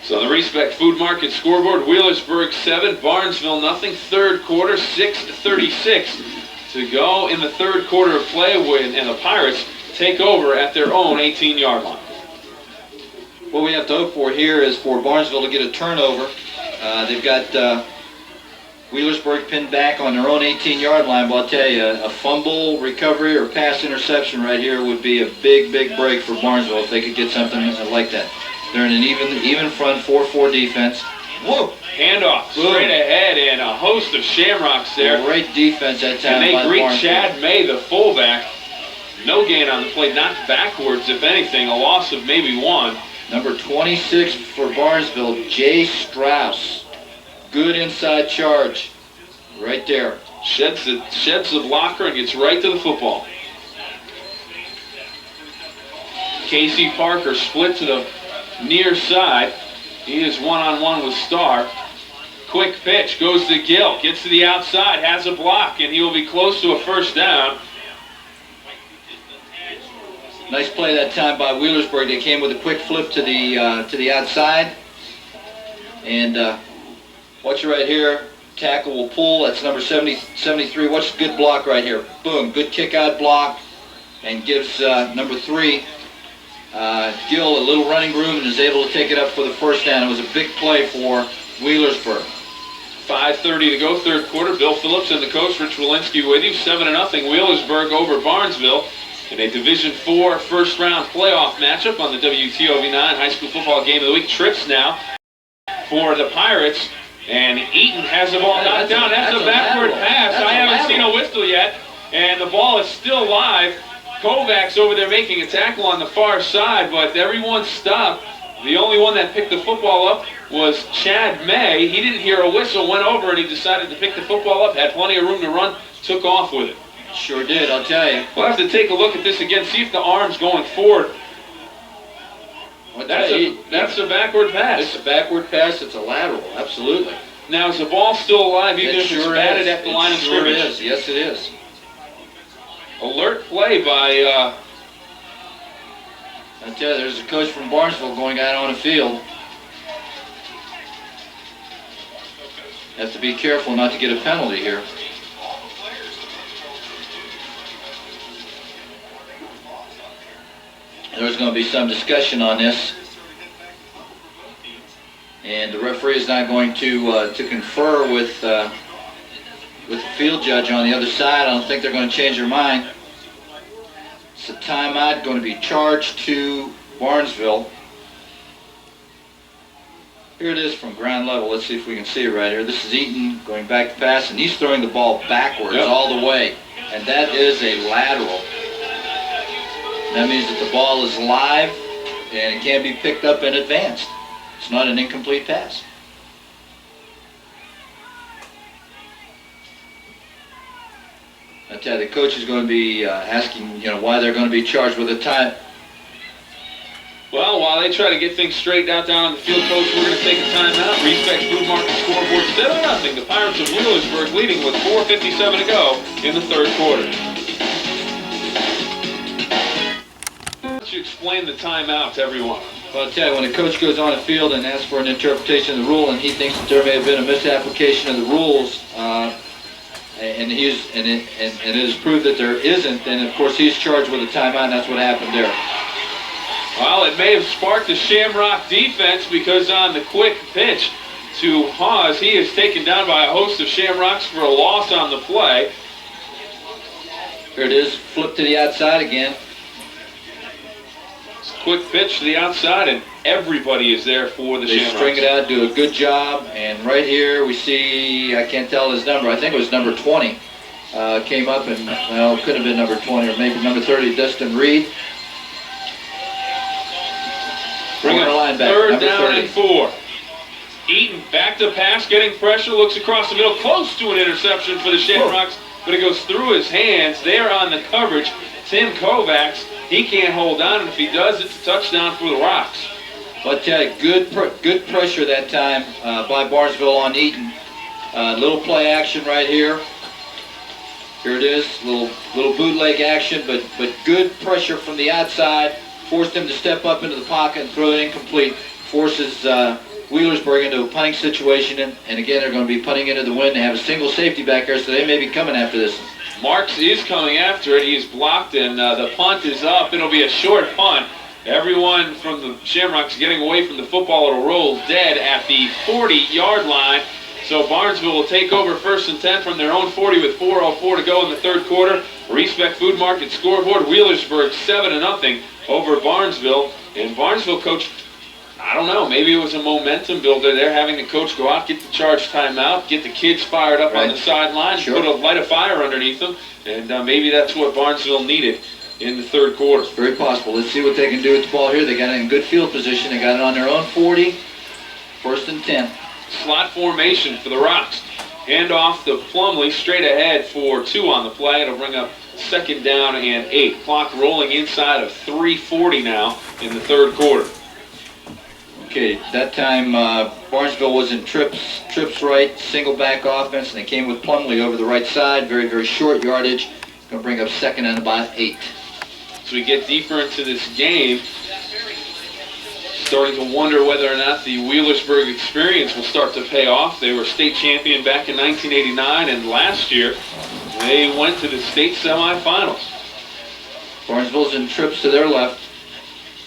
So the Respect Food Market scoreboard, Wheelersburg 7, Barnesville nothing. 3rd quarter, 6:36 to go in the 3rd quarter of play, and the Pirates take over at their own 18-yard line. What we have to hope for here is for Barnesville to get a turnover. They've got Wheelersburg pinned back on their own 18-yard line, but I'll tell you, a fumble recovery or pass interception right here would be a big, big break for Barnesville if they could get something like that. They're in an even front 4-4 defense. Whoa! Handoff straight ahead, and a host of Shamrocks there. Great defense that time. And they greet Chad May, the fullback. No gain on the play, knocked backwards, if anything, a loss of maybe 1. Number 26 for Barnesville, Jay Strauss. Good inside charge. Right there. Sheds the blocker and gets right to the football. Casey Parker split to the near side. He is one-on-one with Starr. Quick pitch, goes to Gill, gets to the outside, has a block, and he will be close to a first down. Nice play that time by Wheelersburg. They came with a quick flip to the outside. And watch it right here. Tackle will pull. That's number 73. Watch the good block right here. Boom. Good kick out block. And gives number 3, Gill, a little running room and is able to take it up for the first down. It was a big play for Wheelersburg. 5:30 to go, 3rd quarter. Bill Phillips and the coach, Rich Walensky, with you. 7-0, Wheelersburg over Barnesville in a Division IV first-round playoff matchup on the WTOV 9 High School Football Game of the Week. Trips now for the Pirates, and Eaton has the ball knocked down. That's a backward pass. I haven't seen a whistle yet, and the ball is still live. Kovacs over there making a tackle on the far side, but everyone stopped. The only one that picked the football up was Chad May. He didn't hear a whistle, went over, and he decided to pick the football up, had plenty of room to run, took off with it. Sure did, I'll tell you. We'll have to take a look at this again, see if the arm's going forward. That's a backward pass. It's a backward pass, it's a lateral, absolutely. Now, is the ball still alive, even if it's batted at the line of scrimmage? It is, yes it is. Alert play by... I tell you, there's a coach from Barnesville going out on the field. Has to be careful not to get a penalty here. There's going to be some discussion on this. And the referee is not going to confer with the field judge on the other side. I don't think they're going to change their mind. It's a timeout going to be charged to Barnesville. Here it is from ground level. Let's see if we can see it right here. This is Eaton going back to pass, and he's throwing the ball backwards all the way. And that is a lateral. That means that the ball is live, and it can be picked up in advance. It's not an incomplete pass. I tell you, the coach is going to be asking, why they're going to be charged with a time. Well, while they try to get things straightened out down on the field, Coach, we're going to take a timeout. Respect Food Market scoreboard 7-0. The Pirates of Wheelersburg leading with 4:57 to go in the third quarter. Why don't you explain the timeout to everyone? Well, I'll tell you, when a coach goes on the field and asks for an interpretation of the rule, and he thinks that there may have been a misapplication of the rules, and it is proved that there isn't, then of course he's charged with a timeout, and that's what happened there. Well, it may have sparked the Shamrock defense because on the quick pitch to Hawes, he is taken down by a host of Shamrocks for a loss on the play. Here it is, flip to the outside again. Quick pitch to the outside, and everybody is there for the Shamrocks. They string it out, do a good job, and right here we see, I can't tell his number, I think it was number 20, came up and, well, it could have been number 20 or maybe number 30, Dustin Reed. Bring up third down and 4. Eaton back to pass, getting pressure, looks across the middle, close to an interception for the Shamrocks, but it goes through his hands. There on the coverage, Tim Kovacs. He can't hold on, and if he does, it's a touchdown for the Rocks. But good pressure that time by Barnesville on Eaton. Little play action right here. Here it is, little bootleg action, but good pressure from the outside. Forced him to step up into the pocket and throw it incomplete. Forces Wheelersburg into a punting situation, and again they're going to be punting into the wind. They have a single safety back there, so they may be coming after this. Marks is coming after it. He is blocked, and the punt is up. It'll be a short punt. Everyone from the Shamrocks getting away from the football. It'll roll dead at the 40-yard line. So Barnesville will take over 1st and 10 from their own 40 with 4:04 to go in the third quarter. Respect Food Market scoreboard. Wheelersburg 7-0 over Barnesville. And Barnesville coach, I don't know, maybe it was a momentum builder. They're having the coach go out, get the charge timeout, get the kids fired up on the sideline, put a light of fire underneath them, and maybe that's what Barnesville needed in the third quarter. It's very possible. Let's see what they can do with the ball here. They got it in good field position. They got it on their own 40, 1st and 10. Slot formation for the Rocks. Hand off to Plumley, straight ahead for 2 on the play. It'll bring up 2nd down and 8. Clock rolling inside of 3:40 now in the third quarter. Okay, that time Barnesville was in trips right, single back offense, and they came with Plumley over the right side. Very, very short yardage. Going to bring up 2nd and about 8. As we get deeper into this game, starting to wonder whether or not the Wheelersburg experience will start to pay off. They were state champion back in 1989, and last year they went to the state semifinals. Barnesville's in trips to their left.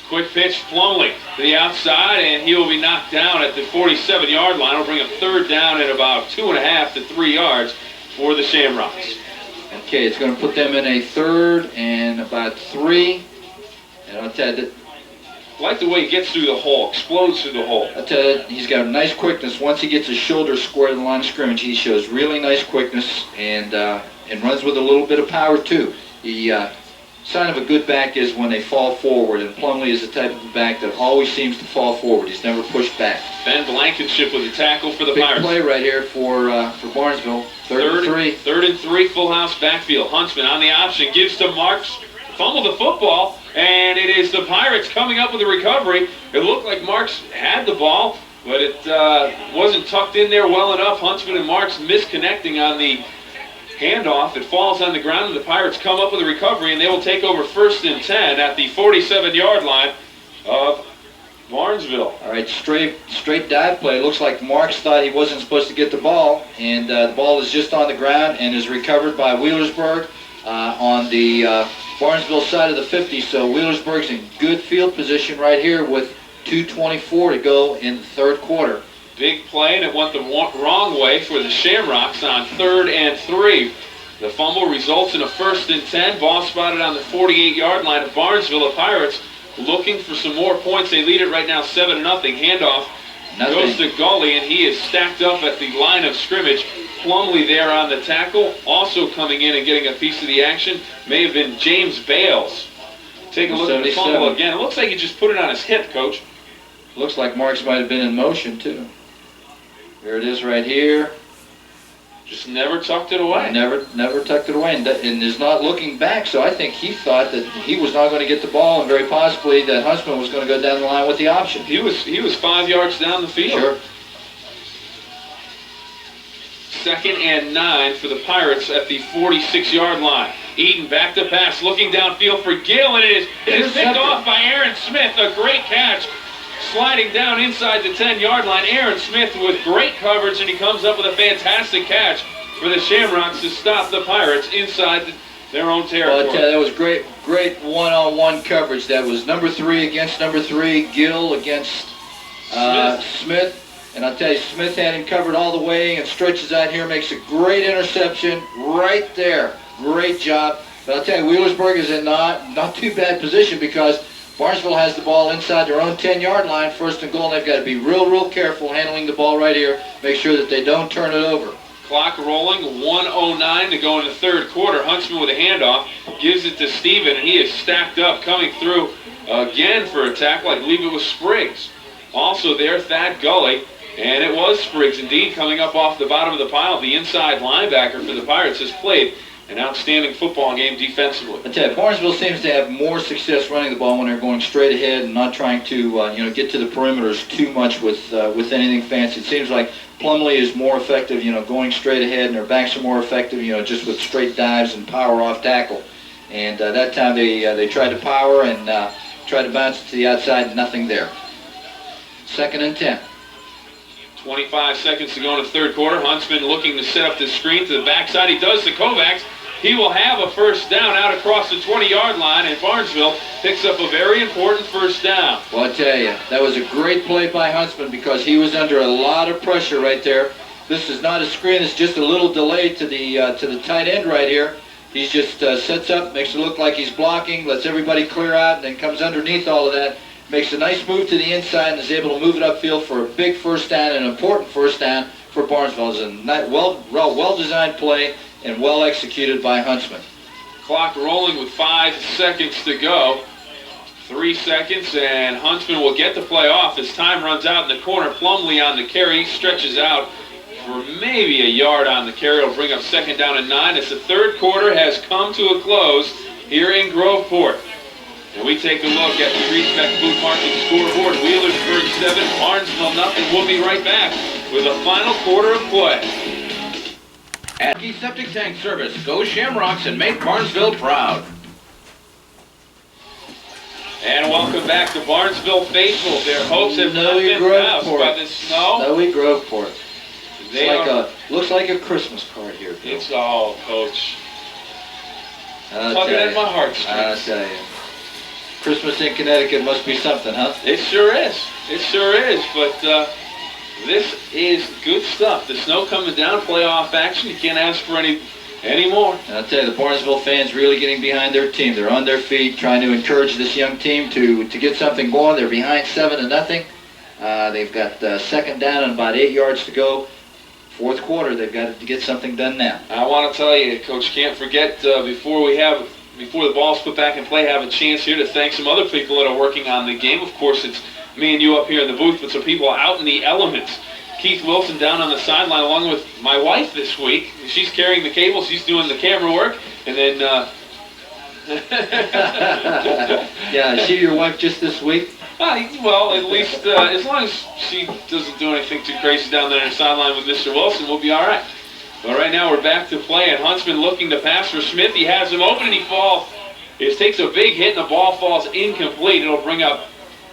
Quick pitch, Plumley to the outside, and he will be knocked down at the 47-yard line. It'll bring up 3rd down at about 2.5 to 3 yards for the Shamrocks. Okay, it's going to put them in a 3rd and about 3. And I'll tell you that. I like the way he gets through the hole, explodes through the hole. I'll tell you, he's got a nice quickness. Once he gets his shoulder square to the line of scrimmage, he shows really nice quickness and runs with a little bit of power too. Sign of a good back is when they fall forward, and Plumley is the type of back that always seems to fall forward. He's never pushed back. Ben Blankenship with a tackle for the Big Pirates. Play right here for Barnesville. 3rd and 3. 3rd and 3, full house backfield. Huntsman on the option, gives to Marks, fumbled the football, and it is the Pirates coming up with a recovery. It looked like Marks had the ball, but it wasn't tucked in there well enough. Huntsman and Marks misconnecting on the handoff. It falls on the ground, and the Pirates come up with a recovery, and they will take over 1st and 10 at the 47-yard line of Barnesville. All right, straight dive play. Looks like Marks thought he wasn't supposed to get the ball, and the ball is just on the ground and is recovered by Wheelersburg on the Barnesville side of the 50. So Wheelersburg's in good field position right here with 2:24 to go in the third quarter. Big play, and it went the wrong way for the Shamrocks on 3rd and 3. The fumble results in a 1st and 10. Ball spotted on the 48-yard line of Barnesville. The Pirates looking for some more points. They lead it right now 7-0. Handoff goes to Gully, and he is stacked up at the line of scrimmage. Plumlee there on the tackle. Also coming in and getting a piece of the action may have been James Bales. Take a look at the fumble again. It looks like he just put it on his hip, Coach. Looks like Marks might have been in motion, too. There it is right here. Just never tucked it away. Never tucked it away, and is not looking back. So I think he thought that he was not going to get the ball, and very possibly that Huntsman was going to go down the line with the option. He was 5 yards down the field. Sure. 2nd and 9 for the Pirates at the 46-yard line. Eden back to pass, looking downfield for Gill, and it is picked off by Aaron Smith. A great catch. Sliding down inside the 10-yard line, Aaron Smith with great coverage, and he comes up with a fantastic catch for the Shamrocks to stop the Pirates inside their own territory. Well, that was great one-on-one coverage. That was number 3 against number 3, Gill against Smith. And I'll tell you, Smith had him covered all the way and stretches out here, makes a great interception right there. Great job. But I'll tell you, Wheelersburg is in not too bad position because Barnesville has the ball inside their own 10-yard line, 1st and goal, and they've got to be real careful handling the ball right here. Make sure that they don't turn it over. Clock rolling, 1:09 to go in the 3rd quarter. Huntsman with a handoff, gives it to Steven, and he is stacked up, coming through again for a tackle. I believe it was Spriggs. Also there, Thad Gully, and it was Spriggs indeed, coming up off the bottom of the pile. The inside linebacker for the Pirates has played an outstanding football game defensively. I tell you, Barnesville seems to have more success running the ball when they're going straight ahead and not trying to get to the perimeters too much with anything fancy. It seems like Plumlee is more effective, going straight ahead, and their backs are more effective, just with straight dives and power off tackle. And that time they tried to power and tried to bounce it to the outside, nothing there. 2nd and 10. 25 seconds to go in the 3rd quarter. Huntsman looking to set up the screen to the backside. He does to Kovacs. He will have a 1st down out across the 20-yard line, and Barnesville picks up a very important 1st down. Well, I tell you, that was a great play by Huntsman because he was under a lot of pressure right there. This is not a screen. It's just a little delay to the tight end right here. He just sets up, makes it look like he's blocking, lets everybody clear out, and then comes underneath all of that. Makes a nice move to the inside and is able to move it upfield for a big 1st down, an important 1st down for Barnesville. It's a well-designed play and well executed by Huntsman. Clock rolling with 5 seconds to go. 3 seconds, and Huntsman will get the play off as time runs out in the corner. Plumlee on the carry, stretches out for maybe a yard on the carry. It'll bring up 2nd down and 9 as the 3rd quarter has come to a close here in Groveport. And we take a look at the Treatec Food Market scoreboard. Wheelersburg 7, Barnesville nothing. We'll be right back with a final quarter of play. At Septic Tank Service, go Shamrocks and make Barnesville proud. And welcome back to Barnesville faithful. Their hopes have not been doused by the snow. Snowy Groveport. Looks like a Christmas card here, Bill. It's all, Coach. Tugging at my heartstrings. I'll tell you. Christmas in Connecticut must be something, huh? It sure is. It sure is. But this is good stuff. The snow coming down, playoff action. You can't ask for any more. And I'll tell you, the Barnesville fans really getting behind their team. They're on their feet, trying to encourage this young team to get something going. They're behind 7-0. They've got 2nd down and about 8 yards to go. 4th quarter, they've got to get something done now. I want to tell you, Coach, can't forget before the ball's put back in play, have a chance here to thank some other people that are working on the game. Of course, it's me and you up here in the booth, but some people out in the elements. Keith Wilson down on the sideline along with my wife this week. She's carrying the cable. She's doing the camera work. And then... Yeah, is she your wife just this week? Well, at least as long as she doesn't do anything too crazy down there on the sideline with Mr. Wilson, we'll be all right. But right now we're back to play, and Huntsman looking to pass for Smith. He has him open, and he falls. It takes a big hit, and the ball falls incomplete. It'll bring up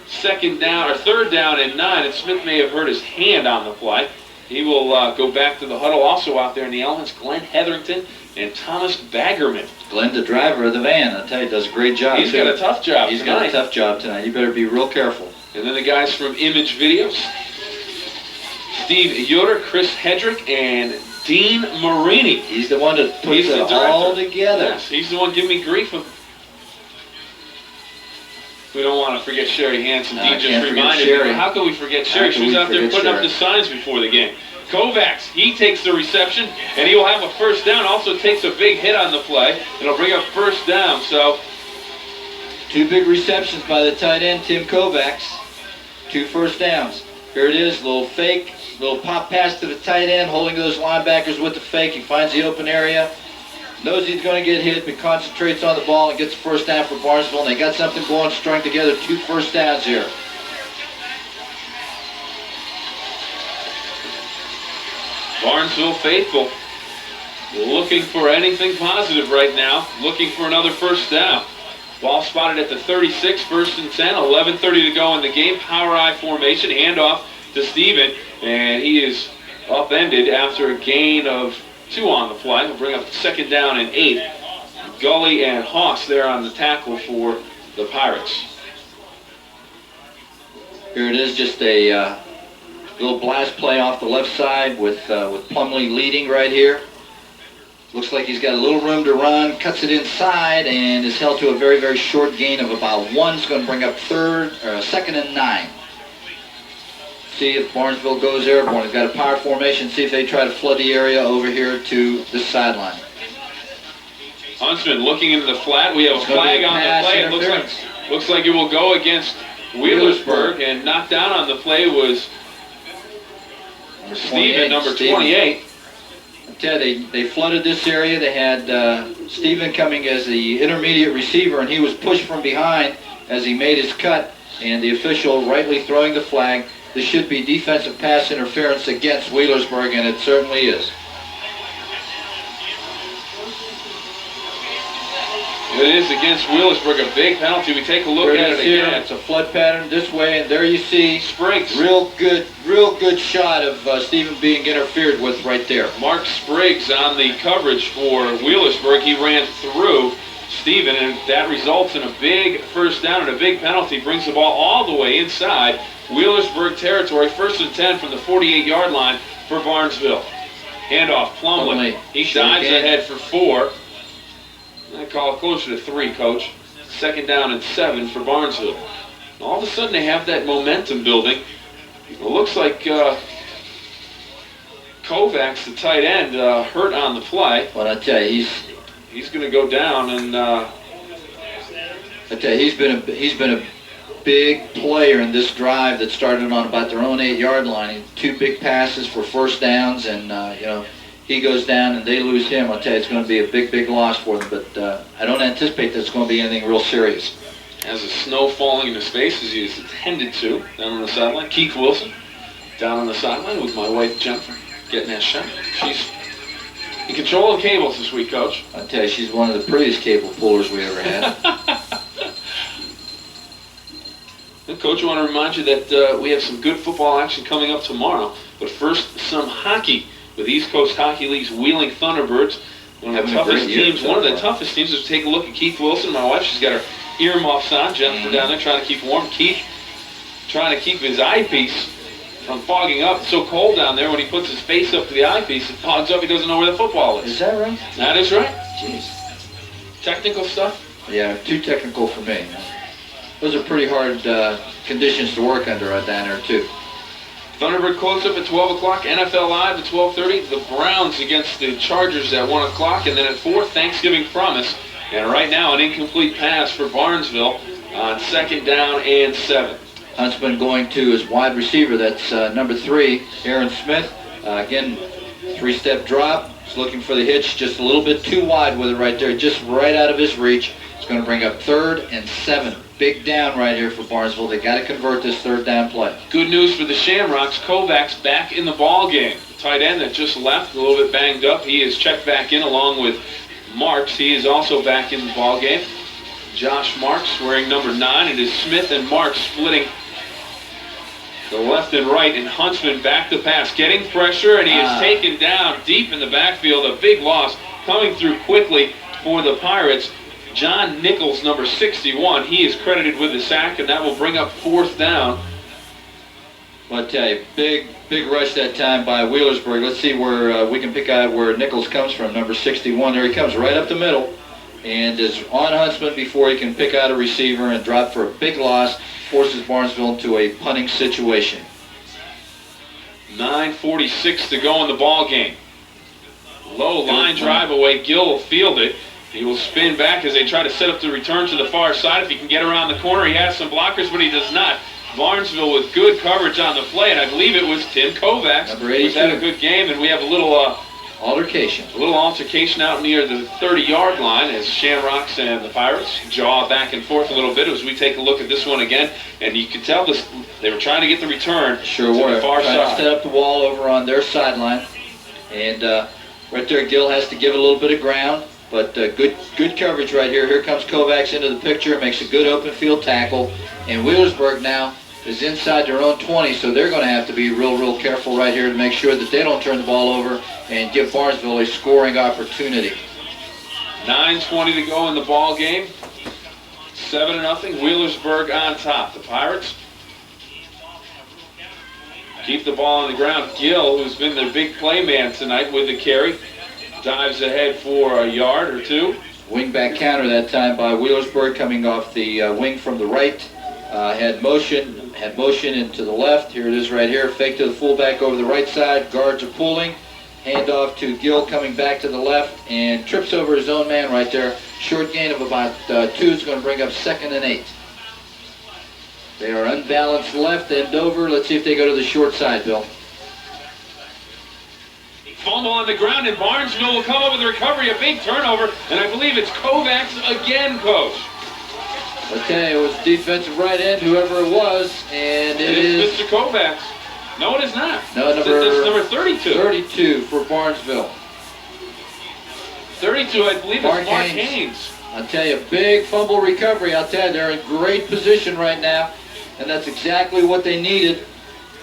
third down and 9, and Smith may have hurt his hand on the play. He will go back to the huddle. Also out there in the elements, Glenn Hetherington and Thomas Baggerman. Glenn, the driver of the van, I tell you, does a great job. He's got a tough job He's tonight. got a tough job tonight. You better be real careful. And then the guys from Image Videos, Steve Yoder, Chris Hedrick, and Dean Marini. He's the one that puts it all together. Yes, he's the one giving me grief. We don't want to forget Sherry Hansen. Dean just reminded me. How can we forget Sherry? She was out there putting up the signs before the game. Kovacs, he takes the reception, and he will have a first down. Also takes a big hit on the play. It'll bring up first down. So 2 big receptions by the tight end, Tim Kovacs. 2 first downs. Here it is, little fake, little pop pass to the tight end, holding those linebackers with the fake. He finds the open area. Knows he's going to get hit, but concentrates on the ball and gets the first down for Barnesville. And they got something going, strung together, 2 first downs here. Barnesville faithful looking for anything positive right now, looking for another first down. Ball spotted at the 36, 1st and 10, 11:30 to go in the game. Power I formation, handoff to Steven, and he is upended after a gain of 2 on the play. We'll bring up 2nd down and 8. Gully and Haas there on the tackle for the Pirates. Here it is, just a little blast play off the left side with Plumlee leading right here. Looks like he's got a little room to run, cuts it inside, and is held to a very, very short gain of about 1. It's going to bring up 2nd and 9. See if Barnesville goes airborne. They've got a power formation. See if they try to flood the area over here to this sideline. Huntsman looking into the flat. We have a flag on the play. It looks like it will go against Wheelersburg, and knocked down on the play was Steven, number 28. I tell you, they flooded this area. They had Steven coming as the intermediate receiver, and he was pushed from behind as he made his cut, and the official rightly throwing the flag. This should be defensive pass interference against Wheelersburg, and it certainly is. It is against Wheelersburg, a big penalty. We take a look at it again. It's a flood pattern this way, and there you see Spriggs. Real good shot of Steven being interfered with right there. Mark Spriggs on the coverage for Wheelersburg. He ran through Steven, and that results in a big first down and a big penalty. Brings the ball all the way inside Wheelersburg territory. 1st and 10 from the 48-yard line for Barnesville. Handoff, Plumlee. He dives ahead for 4. I call it closer to 3, Coach. 2nd down and 7 for Barnesville. And all of a sudden they have that momentum building. It looks like Kovacs, the tight end, hurt on the play. Well, I tell you, he's going to go down, and I tell you, he's been a big player in this drive that started on about their own 8-yard line. 2 big passes for first downs, and he goes down and they lose him. I'll tell you, it's going to be a big, big loss for them, but I don't anticipate that it's going to be anything real serious. As the snow falling in his face as he is intended to, down on the sideline. Keith Wilson down on the sideline with my wife Jennifer getting that shot. She's in control of the cables this week, Coach. I tell you, she's one of the prettiest cable pullers we ever had. And Coach, I want to remind you that we have some good football action coming up tomorrow. But first, some hockey with East Coast Hockey League's Wheeling Thunderbirds. One of the toughest teams. One of the toughest teams is to take a look at Keith Wilson. My wife, she's got her earmuffs on. Jennifer down there trying to keep warm. Keith trying to keep his eyepiece from fogging up. It's so cold down there when he puts his face up to the eyepiece, it fogs up. He doesn't know where the football is. Is that right? That is right. Jeez. Technical stuff? Yeah, too technical for me. Those are pretty hard conditions to work under down there, too. Thunderbird close-up at 12 o'clock. NFL Live at 12:30. The Browns against the Chargers at 1 o'clock. And then at 4, Thanksgiving Promise. And right now, an incomplete pass for Barnesville on 2nd down and 7. Huntsman going to his wide receiver. That's number 3, Aaron Smith. Again, 3-step drop. He's looking for the hitch. Just a little bit too wide with it right there. Just right out of his reach. It's going to bring up 3rd and 7. Big down right here for Barnesville. They got to convert this 3rd down play. Good news for the Shamrocks. Kovacs back in the ball game. The tight end that just left, a little bit banged up. He is checked back in along with Marks. He is also back in the ball game. Josh Marks wearing number 9. It is Smith and Marks splitting the left and right, and Huntsman back to pass, getting pressure, and he is taken down deep in the backfield. A big loss coming through quickly for the Pirates. John Nichols, number 61, he is credited with the sack, and that will bring up 4th down. Well, I tell you, big rush that time by Wheelersburg. Let's see where we can pick out where Nichols comes from, number 61. There he comes, right up the middle, and is on Huntsman before he can pick out a receiver and drop for a big loss. Forces Barnesville into a punting situation. 9:46 to go in the ball game. Low line drive away. Gill will field it. He will spin back as they try to set up the return to the far side. If he can get around the corner, he has some blockers, but he does not. Barnesville with good coverage on the play, and I believe it was Tim Kovacs. Number 82. Who's had a good game, and we have a little altercation. A little altercation out near the 30-yard line as Shamrocks and the Pirates jaw back and forth a little bit as we take a look at this one again. And you can tell this, they were trying to get the return to the far trying side. to set up the wall over on their sideline. And right there, Gill has to give it a little bit of ground. But good coverage right here. Here comes Kovacs into the picture. Makes a good open field tackle. And Wheelersburg now is inside their own 20, so they're going to have to be real careful right here to make sure that they don't turn the ball over and give Barnesville a scoring opportunity. 9:20 to go in the ball game. 7-0. Wheelersburg on top. The Pirates keep the ball on the ground. Gill, who's been their big play man tonight with the carry, dives ahead for a yard or two. Wingback counter that time by Wheelersburg coming off the wing from the right. Had motion into the left. Here it is right here. Fake to the fullback over the right side. Guards are pulling. Handoff to Gill coming back to the left and trips over his own man right there. Short gain of about 2 is going to bring up 2nd and 8. They are unbalanced left and over. Let's see if they go to the short side, Bill. Fumble on the ground, and Barnesville will come up with a recovery. A big turnover, and I believe it's Kovacs again, Coach. Okay, it was defensive right end, whoever it was, and it is Mr. Kovacs. No, it is not. No, It's number 32. 32 for Barnesville. 32, I believe, Mark is Mark Haynes. Haynes. I'll tell you, big fumble recovery. I'll tell you, they're in great position right now, and that's exactly what they needed.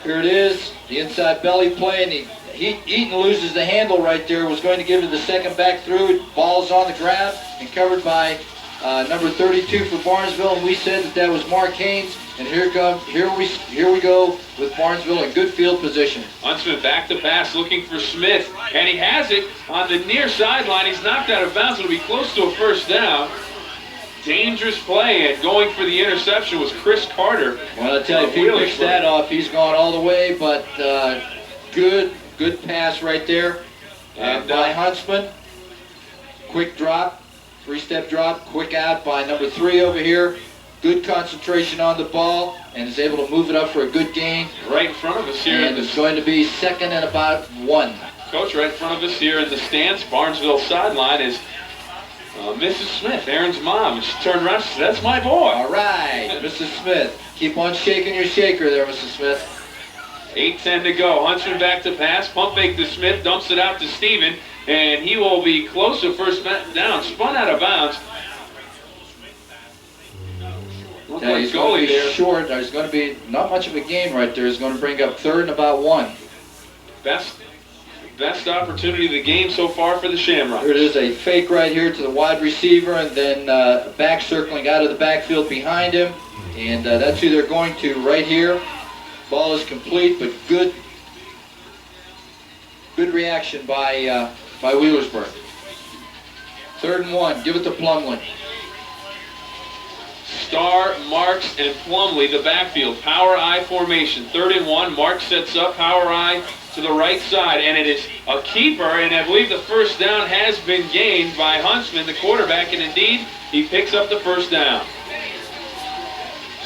Here it is, the inside belly play, and Eaton loses the handle right there. Was going to give it the second back through. Ball's on the ground and covered by number 32 for Barnesville, and we said that was Mark Haynes. And here we go with Barnesville in good field position. Huntsman back to pass, looking for Smith, and he has it on the near sideline. He's knocked out of bounds. It'll be close to a first down. Dangerous play, and going for the interception was Chris Carter. Well, I tell you, if he picks that off, he's gone all the way. But good pass right there by Huntsman. Quick drop, 3-step drop, quick out by number 3 over here. Good concentration on the ball, and is able to move it up for a good gain. Right in front of us here. And it's going to be 2nd and about 1. Coach, right in front of us here in the stands, Barnesville sideline is Mrs. Smith, Aaron's mom. She turned around and said, "That's my boy." All right, Mrs. Smith. Keep on shaking your shaker there, Mrs. Smith. 8:10 to go. Huntsman back to pass. Pump fake to Smith. Dumps it out to Steven. And he will be close to first down. Spun out of bounds. Yeah, he's going to be short. There's going to be not much of a gain right there. He's going to bring up 3rd and about 1. Best opportunity of the game so far for the Shamrocks. Here it is, a fake right here to the wide receiver, and then back circling out of the backfield behind him. And that's who they're going to right here. Ball is complete, but good reaction by Wheelersburg. 3rd and 1. Give it to Plumlee. Starr, Marks, and Plumlee, the backfield. Power I formation. 3rd and 1. Marks sets up. Power I to the right side. And it is a keeper. And I believe the first down has been gained by Huntsman, the quarterback. And indeed, he picks up the first down.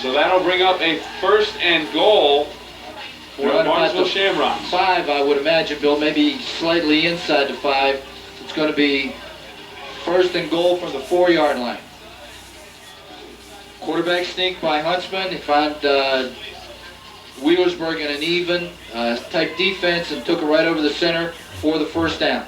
So that'll bring up a 1st and goal for the Barnesville Shamrocks. 5, I would imagine, Bill. Maybe slightly inside the 5. It's going to be 1st and goal from the 4-yard line. Quarterback sneak by Huntsman. He found Wheelersburg in an even type defense and took it right over the center for the first down.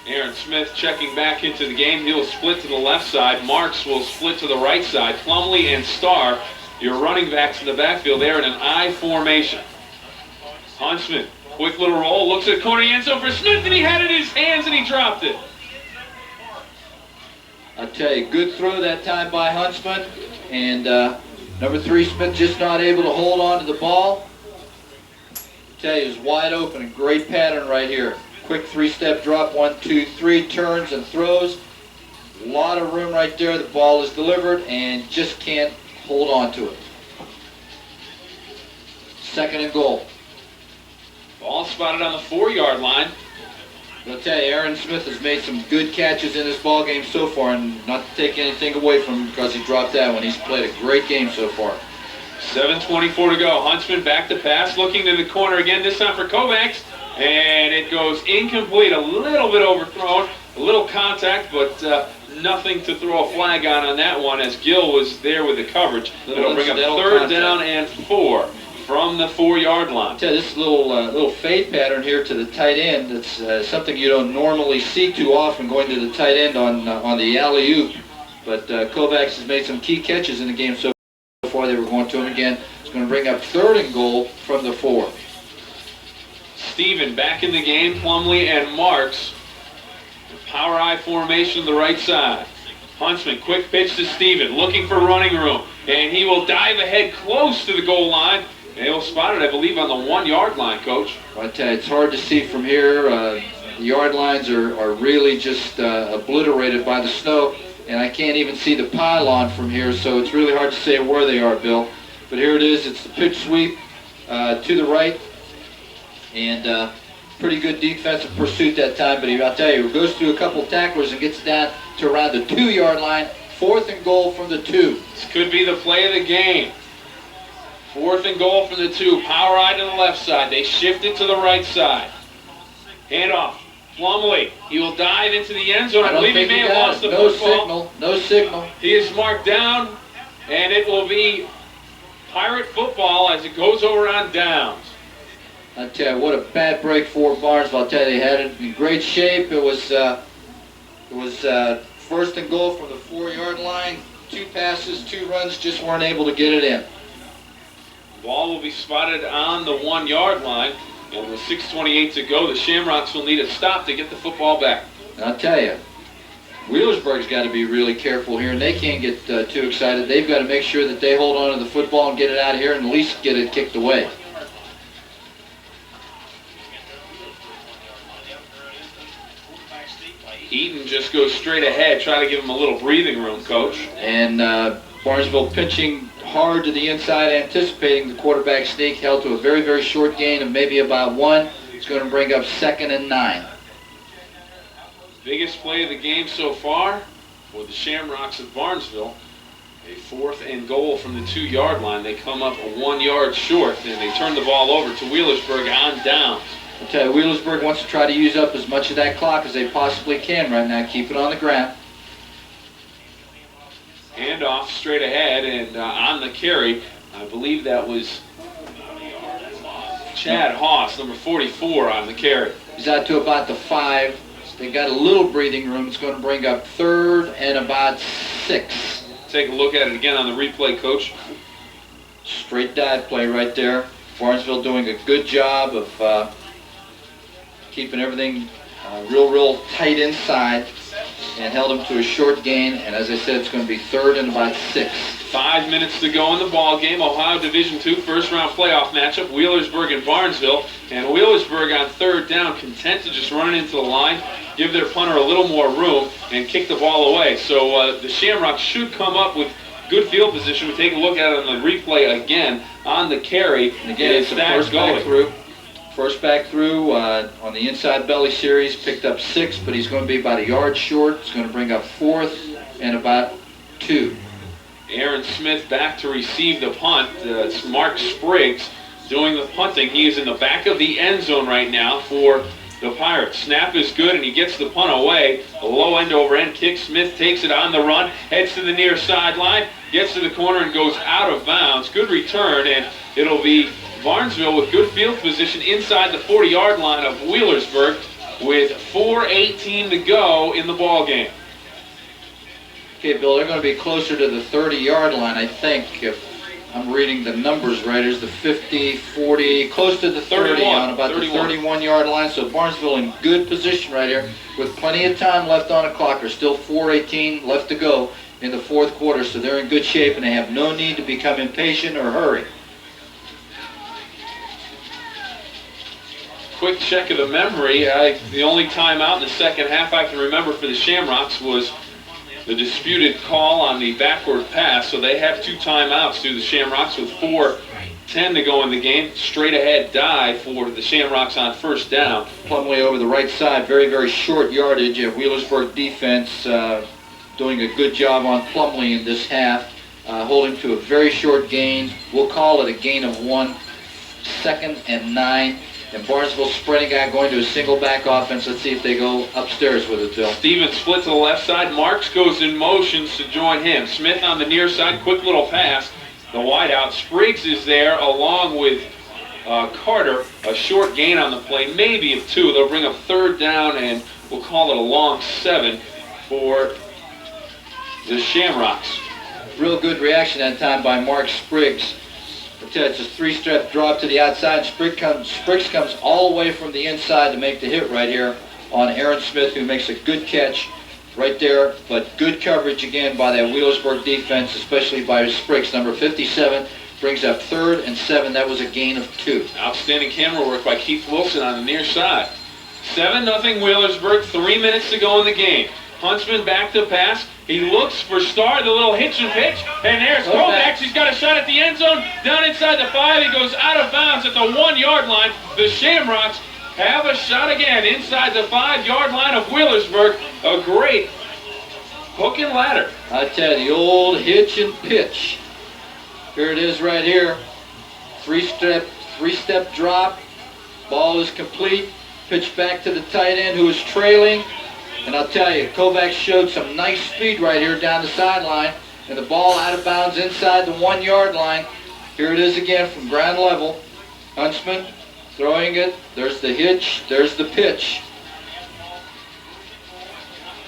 Aaron Smith checking back into the game. He'll split to the left side. Marks will split to the right side. Plumlee and Starr, your running backs in the backfield there in an I formation. Huntsman, quick little roll, looks at corner end zone for Smith, and he had it in his hands and he dropped it. I'll tell you, good throw that time by Huntsman. And number 3, Smith, just not able to hold on to the ball. I'll tell you, it's wide open. A great pattern right here. Quick 3-step drop, 1, 2, 3, turns and throws. A lot of room right there. The ball is delivered and just can't hold on to it. 2nd and goal. Ball spotted on the 4-yard line. I'll tell you, Aaron Smith has made some good catches in this ball game so far, and not to take anything away from him because he dropped that one. He's played a great game so far. 7:24 to go. Huntsman back to pass, looking to the corner again, this time for Kovacs, and it goes incomplete, a little bit overthrown, a little contact, but nothing to throw a flag on that one as Gill was there with the coverage. It'll bring up 3rd down and 4 from the 4-yard line. Tell you, this little fade pattern here to the tight end, that's something you don't normally see too often, going to the tight end on the alley-oop. But Kovacs has made some key catches in the game so far. They were going to him again. It's going to bring up 3rd and goal from the 4. Steven back in the game, Plumlee and Marks. Power I formation the right side. Huntsman, quick pitch to Steven, looking for running room. And he will dive ahead close to the goal line. And he'll spot it, I believe, on the 1-yard line, Coach. I tell you, it's hard to see from here. The yard lines are really just obliterated by the snow. And I can't even see the pylon from here, so it's really hard to say where they are, Bill. But here it is. It's the pitch sweep to the right. And pretty good defensive pursuit that time. But I'll tell you, he goes through a couple tacklers and gets down to around the 2-yard line. 4th and goal from the 2. This could be the play of the game. 4th and goal from the 2. Power I to the left side. They shift it to the right side. Hand off. Plumlee. He will dive into the end zone. I believe he may have lost the football. No signal. He is marked down, and it will be Pirate football as it goes over on downs. I tell you, what a bad break for Barnesville. I'll tell you, they had it in great shape. It was 1st and goal from the 4-yard line. 2 passes, 2 runs, just weren't able to get it in. Ball will be spotted on the 1-yard line, and with 6:28 to go, the Shamrocks will need a stop to get the football back. And I'll tell you, Wheelersburg's got to be really careful here, and they can't get too excited. They've got to make sure that they hold on to the football and get it out of here and at least get it kicked away. Eaton just goes straight ahead, try to give him a little breathing room, Coach. And Barnesville pitching hard to the inside, anticipating the quarterback sneak, held to a very, very short gain of maybe about 1. It's going to bring up 2nd and 9. Biggest play of the game so far for the Shamrocks of Barnesville. A 4th and goal from the 2-yard line. They come up 1 yard short, and they turn the ball over to Wheelersburg on downs. I'll tell you, Wheelersburg wants to try to use up as much of that clock as they possibly can right now. Keep it on the ground. Handoff straight ahead, and on the carry, I believe that was Chad Haas, number 44, on the carry. He's out to about the 5. They got a little breathing room. It's going to bring up 3rd and about 6. Take a look at it again on the replay, Coach. Straight dive play right there. Barnesville doing a good job of keeping everything real tight inside, and held him to a short gain. And as I said, it's going to be 3rd and about 6. 5 minutes to go in the ball game. Ohio Division II first-round playoff matchup. Wheelersburg and Barnesville. And Wheelersburg on 3rd down, content to just run it into the line, give their punter a little more room, and kick the ball away. So the Shamrocks should come up with good field position. We take a look at it on the replay again on the carry. And again, it's the first back through. First back through on the inside belly series, picked up 6, but he's going to be about a yard short. It's going to bring up 4th and about 2. Aaron Smith back to receive the punt. It's Mark Spriggs doing the punting. He is in the back of the end zone right now for the Pirates. Snap is good, and he gets the punt away. A low end over end kick. Smith takes it on the run, heads to the near sideline, gets to the corner and goes out of bounds. Good return, and it'll be Barnesville with good field position inside the 40-yard line of Wheelersburg. with 4:18 to go in the ball game. Okay, Bill, they're going to be closer to the 30-yard line, I think, if I'm reading the numbers right. There's the 50, 40, close to the 30 on about the 31-yard line. So Barnesville in good position right here with plenty of time left on the clock. There's still 4:18 left to go in the fourth quarter, so they're in good shape, and they have no need to become impatient or hurry. Quick check of the memory. The only timeout in the second half I can remember for the Shamrocks was the disputed call on the backward pass. So they have 2 timeouts to the Shamrocks with 4:10 to go in the game. Straight ahead dive for the Shamrocks on first down. Plumlee over the right side, very, very short yardage. Wheelersburg defense doing a good job on Plumlee in this half, holding to a very short gain. We'll call it a gain of 1, 2nd and 9. And Barnesville spreading out, going to a single back offense. Let's see if they go upstairs with it, Bill. Stevens split to the left side. Marks goes in motions to join him. Smith on the near side, quick little pass. The wideout. Spriggs is there along with Carter. A short gain on the play, maybe of 2. They'll bring up third down, and we'll call it a long 7 for the Shamrocks. Real good reaction that time by Mark Spriggs. It's a 3-step drop to the outside. Spriggs comes all the way from the inside to make the hit right here on Aaron Smith, who makes a good catch right there. But good coverage again by that Wheelersburg defense, especially by Spriggs. Number 57 brings up 3rd and 7. That was a gain of 2. Outstanding camera work by Keith Wilson on the near side. 7-0 Wheelersburg. 3 minutes to go in the game. Huntsman back to pass. He looks for Starr, the little hitch and pitch, and there's Kovacs. He's got a shot at the end zone, down inside the 5. He goes out of bounds at the 1-yard line. The Shamrocks have a shot again inside the 5-yard line of Wheelersburg. A great hook and ladder. I tell you, the old hitch and pitch. Here it is right here. 3-step drop. Ball is complete. Pitch back to the tight end who is trailing. And I'll tell you, Kovacs showed some nice speed right here down the sideline. And the ball out of bounds inside the 1-yard line. Here it is again from ground level. Huntsman throwing it. There's the hitch. There's the pitch.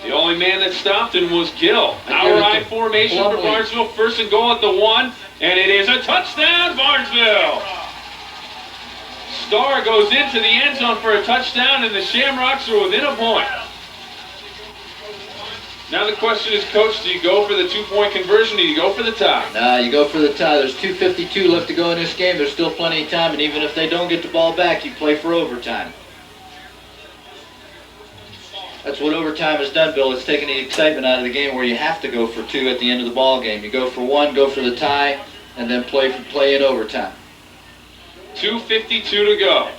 The only man that stopped him was Gill. Outright formation for Barnesville. 1st and goal at the 1. And it is a touchdown, Barnesville. Starr goes into the end zone for a touchdown, and the Shamrocks are within a point. Now the question is, Coach, do you go for the 2-point conversion or do you go for the tie? Nah, you go for the tie. There's 2:52 left to go in this game. There's still plenty of time, and even if they don't get the ball back, you play for overtime. That's what overtime has done, Bill. It's taken the excitement out of the game where you have to go for 2 at the end of the ball game. You go for 1, go for the tie, and then play in overtime. 2:52 to go.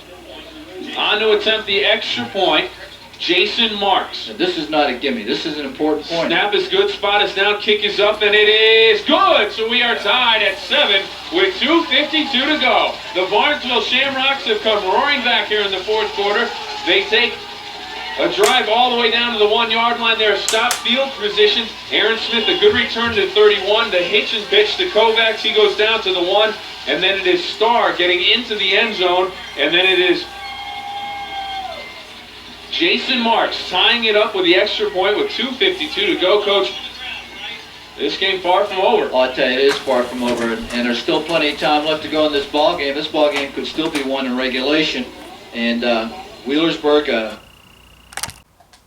On to attempt the extra point. Jason Marks. And this is not a gimme. This is an important point. Snap is good. Spot is down. Kick is up, and it is good. So we are tied at 7 with 2:52 to go. The Barnesville Shamrocks have come roaring back here in the fourth quarter. They take a drive all the way down to the 1-yard line. They're stop field position. Aaron Smith, a good return to 31. The hitch and pitch to Kovacs. He goes down to the 1. And then it is Starr getting into the end zone. And then it is Jason Marks tying it up with the extra point with 2:52 to go. Coach, this game far from over. Oh, I tell you, it is far from over, and there's still plenty of time left to go in this ball game. This ball game could still be won in regulation, and Wheelersburg, a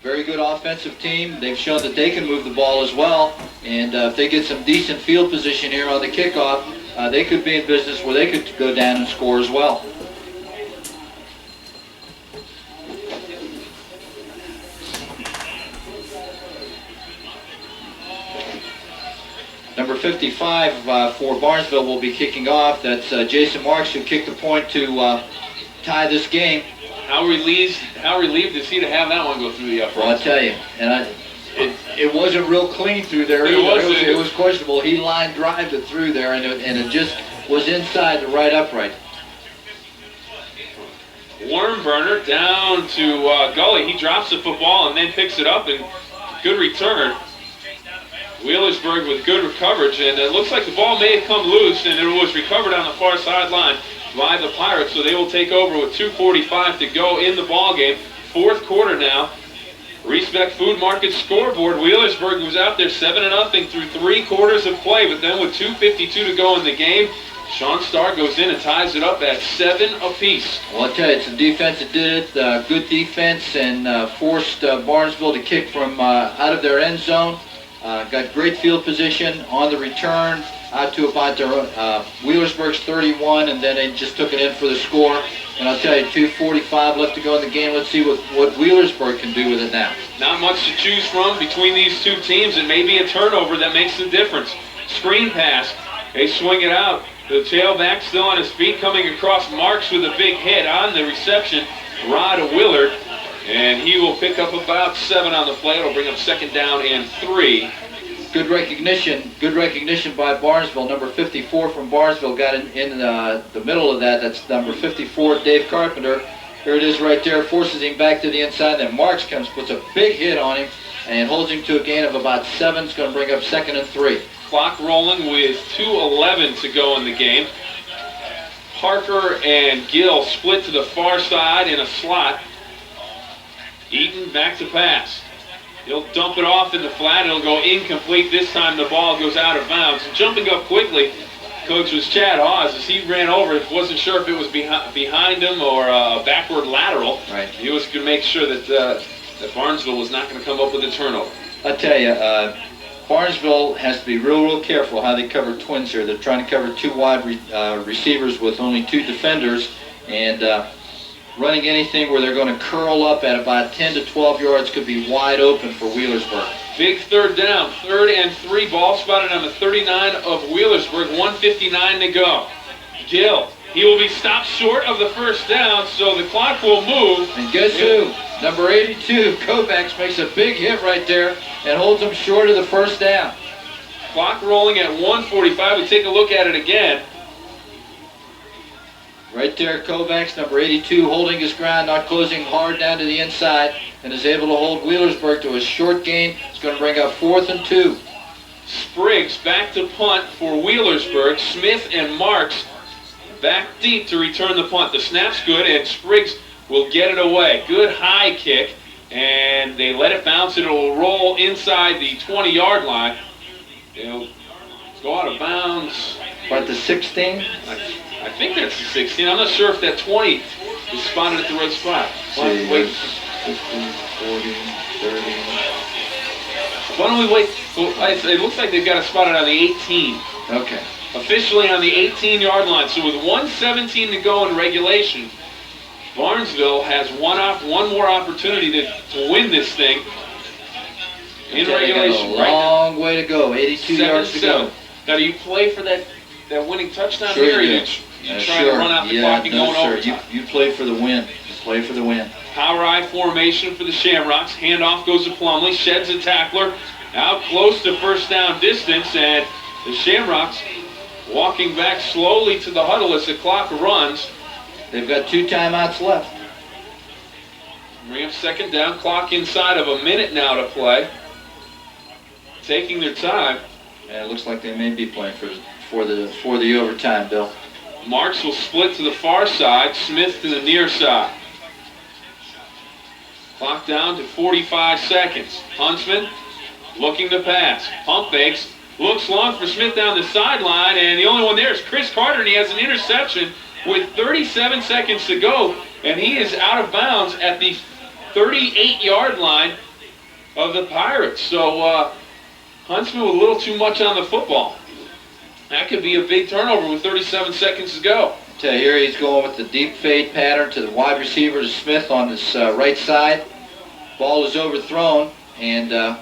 very good offensive team. They've shown that they can move the ball as well, and if they get some decent field position here on the kickoff, they could be in business where they could go down and score as well. Number 55 for Barnesville will be kicking off. That's Jason Marks, who kicked the point to tie this game. How relieved is he to have that one go through the uprights? Well, I'll tell you, and it wasn't real clean through there either. It was questionable. He line drived it through there, and it just was inside the right upright. Wormburner down to Gully. He drops the football and then picks it up, and good return. Wheelersburg with good coverage, and it looks like the ball may have come loose, and it was recovered on the far sideline by the Pirates, so they will take over with 2:45 to go in the ball game. fourth quarter now. Respect Food Market scoreboard. Wheelersburg was out there 7-0 through 3 quarters of play, but then with 2:52 to go in the game, Sean Starr goes in and ties it up at 7 apiece. Well, I'll tell you, it's the defense that did it. Good defense, and forced Barnesville to kick from out of their end zone. Got great field position on the return out to about their Wheelersburg's 31, and then they just took it in for the score. And I'll tell you, 2:45 left to go in the game. Let's see what Wheelersburg can do with it now. Not much to choose from between these two teams. It may be a turnover that makes the difference. Screen pass. They swing it out. The tailback still on his feet, coming across Marks with a big hit on the reception. Rod Willard. And he will pick up about 7 on the play. It'll bring up 2nd down and 3. Good recognition by Barnesville. Number 54 from Barnesville got in the middle of that. That's number 54, Dave Carpenter. Here it is right there, forces him back to the inside. Then Marks comes, puts a big hit on him, and holds him to a gain of about 7. It's going to bring up 2nd and 3. Clock rolling with 2:11 to go in the game. Parker and Gill split to the far side in a slot. Eaton back to pass. He'll dump it off in the flat. It'll go incomplete. This time the ball goes out of bounds. Jumping up quickly, coach, was Chad Hawes as he ran over. Wasn't sure if it was behind him or a backward lateral. Right. He was going to make sure that Barnesville was not going to come up with a turnover. I'll tell you, Barnesville has to be real careful how they cover twins here. They're trying to cover 2 wide receivers with only 2 defenders, and running anything where they're going to curl up at about 10 to 12 yards could be wide open for Wheelersburg. Big 3rd down, 3rd and 3, ball spotted on the 39 of Wheelersburg, 1:59 to go. Gill, he will be stopped short of the 1st down, so the clock will move. And guess who? Number 82, Kovacs, makes a big hit right there and holds him short of the 1st down. Clock rolling at 1:45. We take a look at it again. Right there, Kovacs, number 82, holding his ground, not closing hard down to the inside, and is able to hold Wheelersburg to a short gain. It's going to bring up 4th and 2. Spriggs back to punt for Wheelersburg. Smith and Marks back deep to return the punt. The snap's good, and Spriggs will get it away. Good high kick, and they let it bounce. It will roll inside the 20-yard line. It'll go out of bounds. About the 16? I think that's the 16. I'm not sure if that 20 is spotted at the right spot. See, wait. 15, 40, 30. Why don't we wait? It looks like they've got it spotted on the 18. Okay. Officially on the 18-yard line. So with 1:17 to go in regulation, Barnesville has one more opportunity to win this thing in regulation. A long way to go. 82 yards to go. Now, do you play for that winning touchdown sure here? You or do. you trying to run out the clock and going overtime? You play for the win. You play for the win. Power I formation for the Shamrocks. Handoff goes to Plumley. Sheds a tackler. Out close to 1st down distance. And the Shamrocks walking back slowly to the huddle as the clock runs. They've got 2 timeouts left. Bring up 2nd down. Clock inside of a minute now to play. Taking their time. And it looks like they may be playing for the overtime, Bill. Marks will split to the far side. Smith to the near side. Clock down to 45 seconds. Huntsman looking to pass. Pump fakes. Looks long for Smith down the sideline, and the only one there is Chris Carter, and he has an interception with 37 seconds to go, and he is out of bounds at the 38-yard line of the Pirates. So Huntsman with a little too much on the football. That could be a big turnover with 37 seconds to go. Here he's going with the deep fade pattern to the wide receiver, to Smith on this right side. Ball is overthrown, and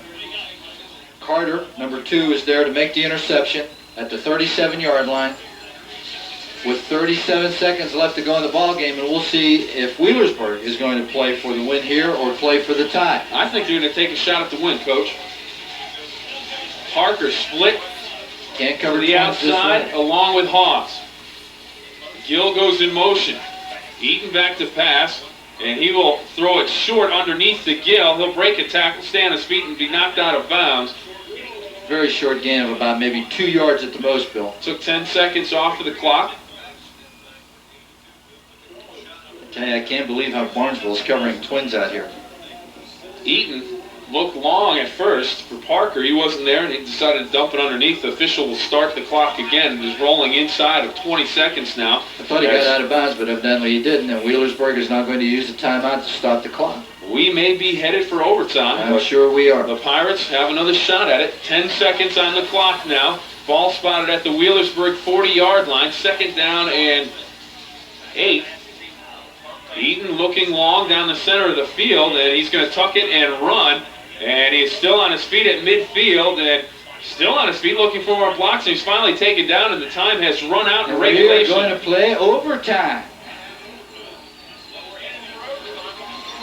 Carter, number 2, is there to make the interception at the 37-yard line with 37 seconds left to go in the ball game, and we'll see if Wheelersburg is going to play for the win here or play for the tie. I think they're going to take a shot at the win, Coach. Parker split. Can't cover the outside along with Hawes. Gill goes in motion. Eaton back to pass, and he will throw it short underneath to Gill. He'll break a tackle, stay on his feet, and be knocked out of bounds. Very short gain of about maybe 2 yards at the most, Bill. Took 10 seconds off of the clock. Tell you, I can't believe how Barnesville is covering twins out here. Eaton looked long at first for Parker. He wasn't there, and he decided to dump it underneath. The official will start the clock again. It is rolling inside of 20 seconds now. I thought he got out of bounds, but evidently he didn't, and Wheelersburg is now going to use the timeout to stop the clock. We may be headed for overtime. I'm sure we are. The Pirates have another shot at it. 10 seconds on the clock now. Ball spotted at the Wheelersburg 40-yard line. Second down and 8. Eaton looking long down the center of the field, and he's going to tuck it and run. And he's still on his feet at midfield, and still on his feet looking for more blocks. And he's finally taken down, and the time has run out in regulation. We're going to play overtime.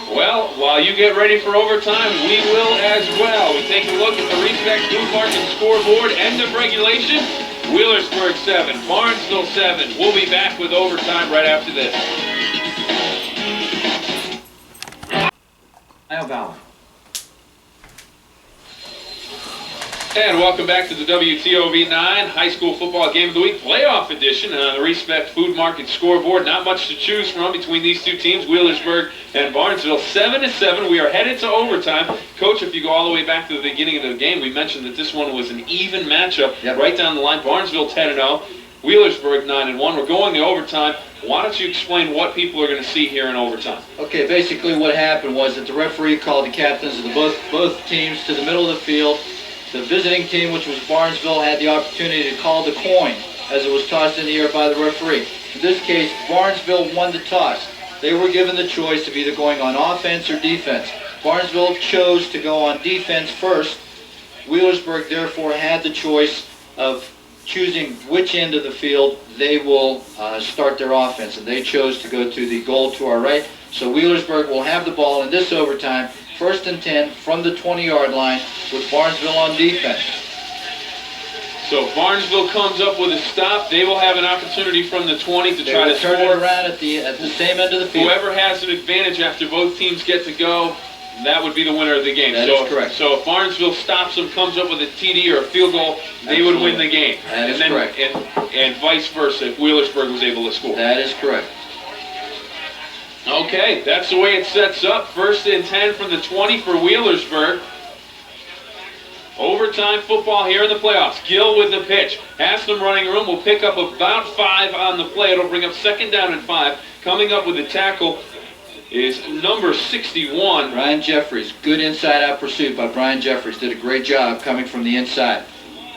Well, while you get ready for overtime, we will as well. We take a look at the Respect Food Market scoreboard. End of regulation. Wheelersburg 7, Barnesville 7. We'll be back with overtime right after this. Ohio Valley. And welcome back to the WTOV 9 High School Football Game of the Week Playoff Edition on the Respect Food Market scoreboard. Not much to choose from between these two teams, Wheelersburg and Barnesville. 7-7. We are headed to overtime. Coach, if you go all the way back to the beginning of the game, we mentioned that this one was an even matchup right down the line. Barnesville 10-0, Wheelersburg 9-1. We're going to overtime. Why don't you explain what people are going to see here in overtime? Okay, basically what happened was that the referee called the captains of both teams to the middle of the field. The visiting team, which was Barnesville, had the opportunity to call the coin as it was tossed in the air by the referee. In this case, Barnesville won the toss. They were given the choice of either going on offense or defense. Barnesville chose to go on defense first. Wheelersburg, therefore, had the choice of choosing which end of the field they will start their offense, and they chose to go to the goal to our right. So Wheelersburg will have the ball in this overtime, 1st and 10 from the 20-yard line with Barnesville on defense. So if Barnesville comes up with a stop, they will have an opportunity from the 20 to try to score. Turn it around at the same end of the field. Whoever has an advantage after both teams get to go, that would be the winner of the game. That is correct. So if Barnesville stops them, comes up with a TD or a field goal, they would win the game. That is correct. And vice versa if Wheelersburg was able to score. That is correct. Okay, that's the way it sets up. 1st and 10 from the 20 for Wheelersburg. Overtime football here in the playoffs. Gill with the pitch. Haslam running room will pick up about 5 on the play. It'll bring up 2nd down and 5. Coming up with the tackle is number 61. Brian Jeffries. Good inside-out pursuit by Brian Jeffries. Did a great job coming from the inside.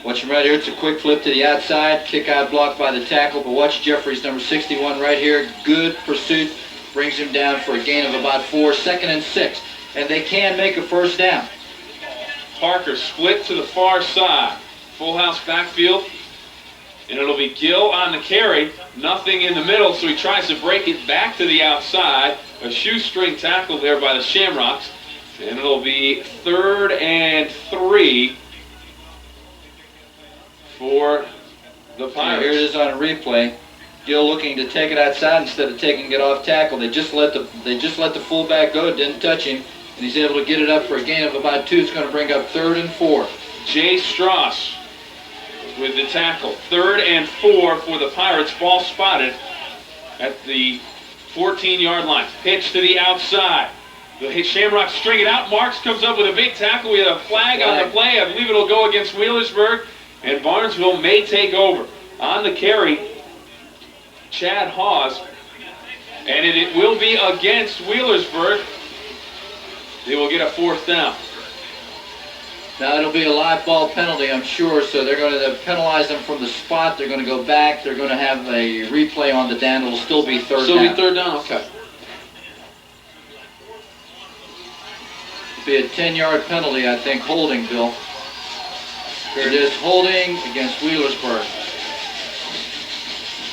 Watch him right here. It's a quick flip to the outside. Kick out blocked by the tackle. But watch Jeffries, number 61 right here. Good pursuit. Brings him down for a gain of about 4. 2nd and 6. And they can make a 1st down. Parker split to the far side. Full house backfield. And it'll be Gill on the carry. Nothing in the middle, so he tries to break it back to the outside. A shoestring tackle there by the Shamrocks. And it'll be 3rd and 3 for the Pirates. Here it is on a replay. Gill looking to take it outside instead of taking it off tackle. They just let the fullback go. Didn't touch him, and he's able to get it up for a gain of about 2. It's going to bring up 3rd and 4. Jay Strauss with the tackle. 3rd and 4 for the Pirates. Ball spotted at the 14-yard line. Pitch to the outside. The Shamrocks string it out. Marks comes up with a big tackle. We have a flag on the play. I believe it'll go against Wheelersburg, and Barnesville may take over. On the carry, Chad Hawes, and it will be against Wheelersburg. They will get a 4th down. Now it'll be a live ball penalty, I'm sure, so they're going to penalize them from the spot. They're going to go back. They're going to have a replay on the down. It'll still be 3rd down. Still be 3rd down, okay. It'll be a 10-yard penalty, I think, holding, Bill. Here it is, holding against Wheelersburg.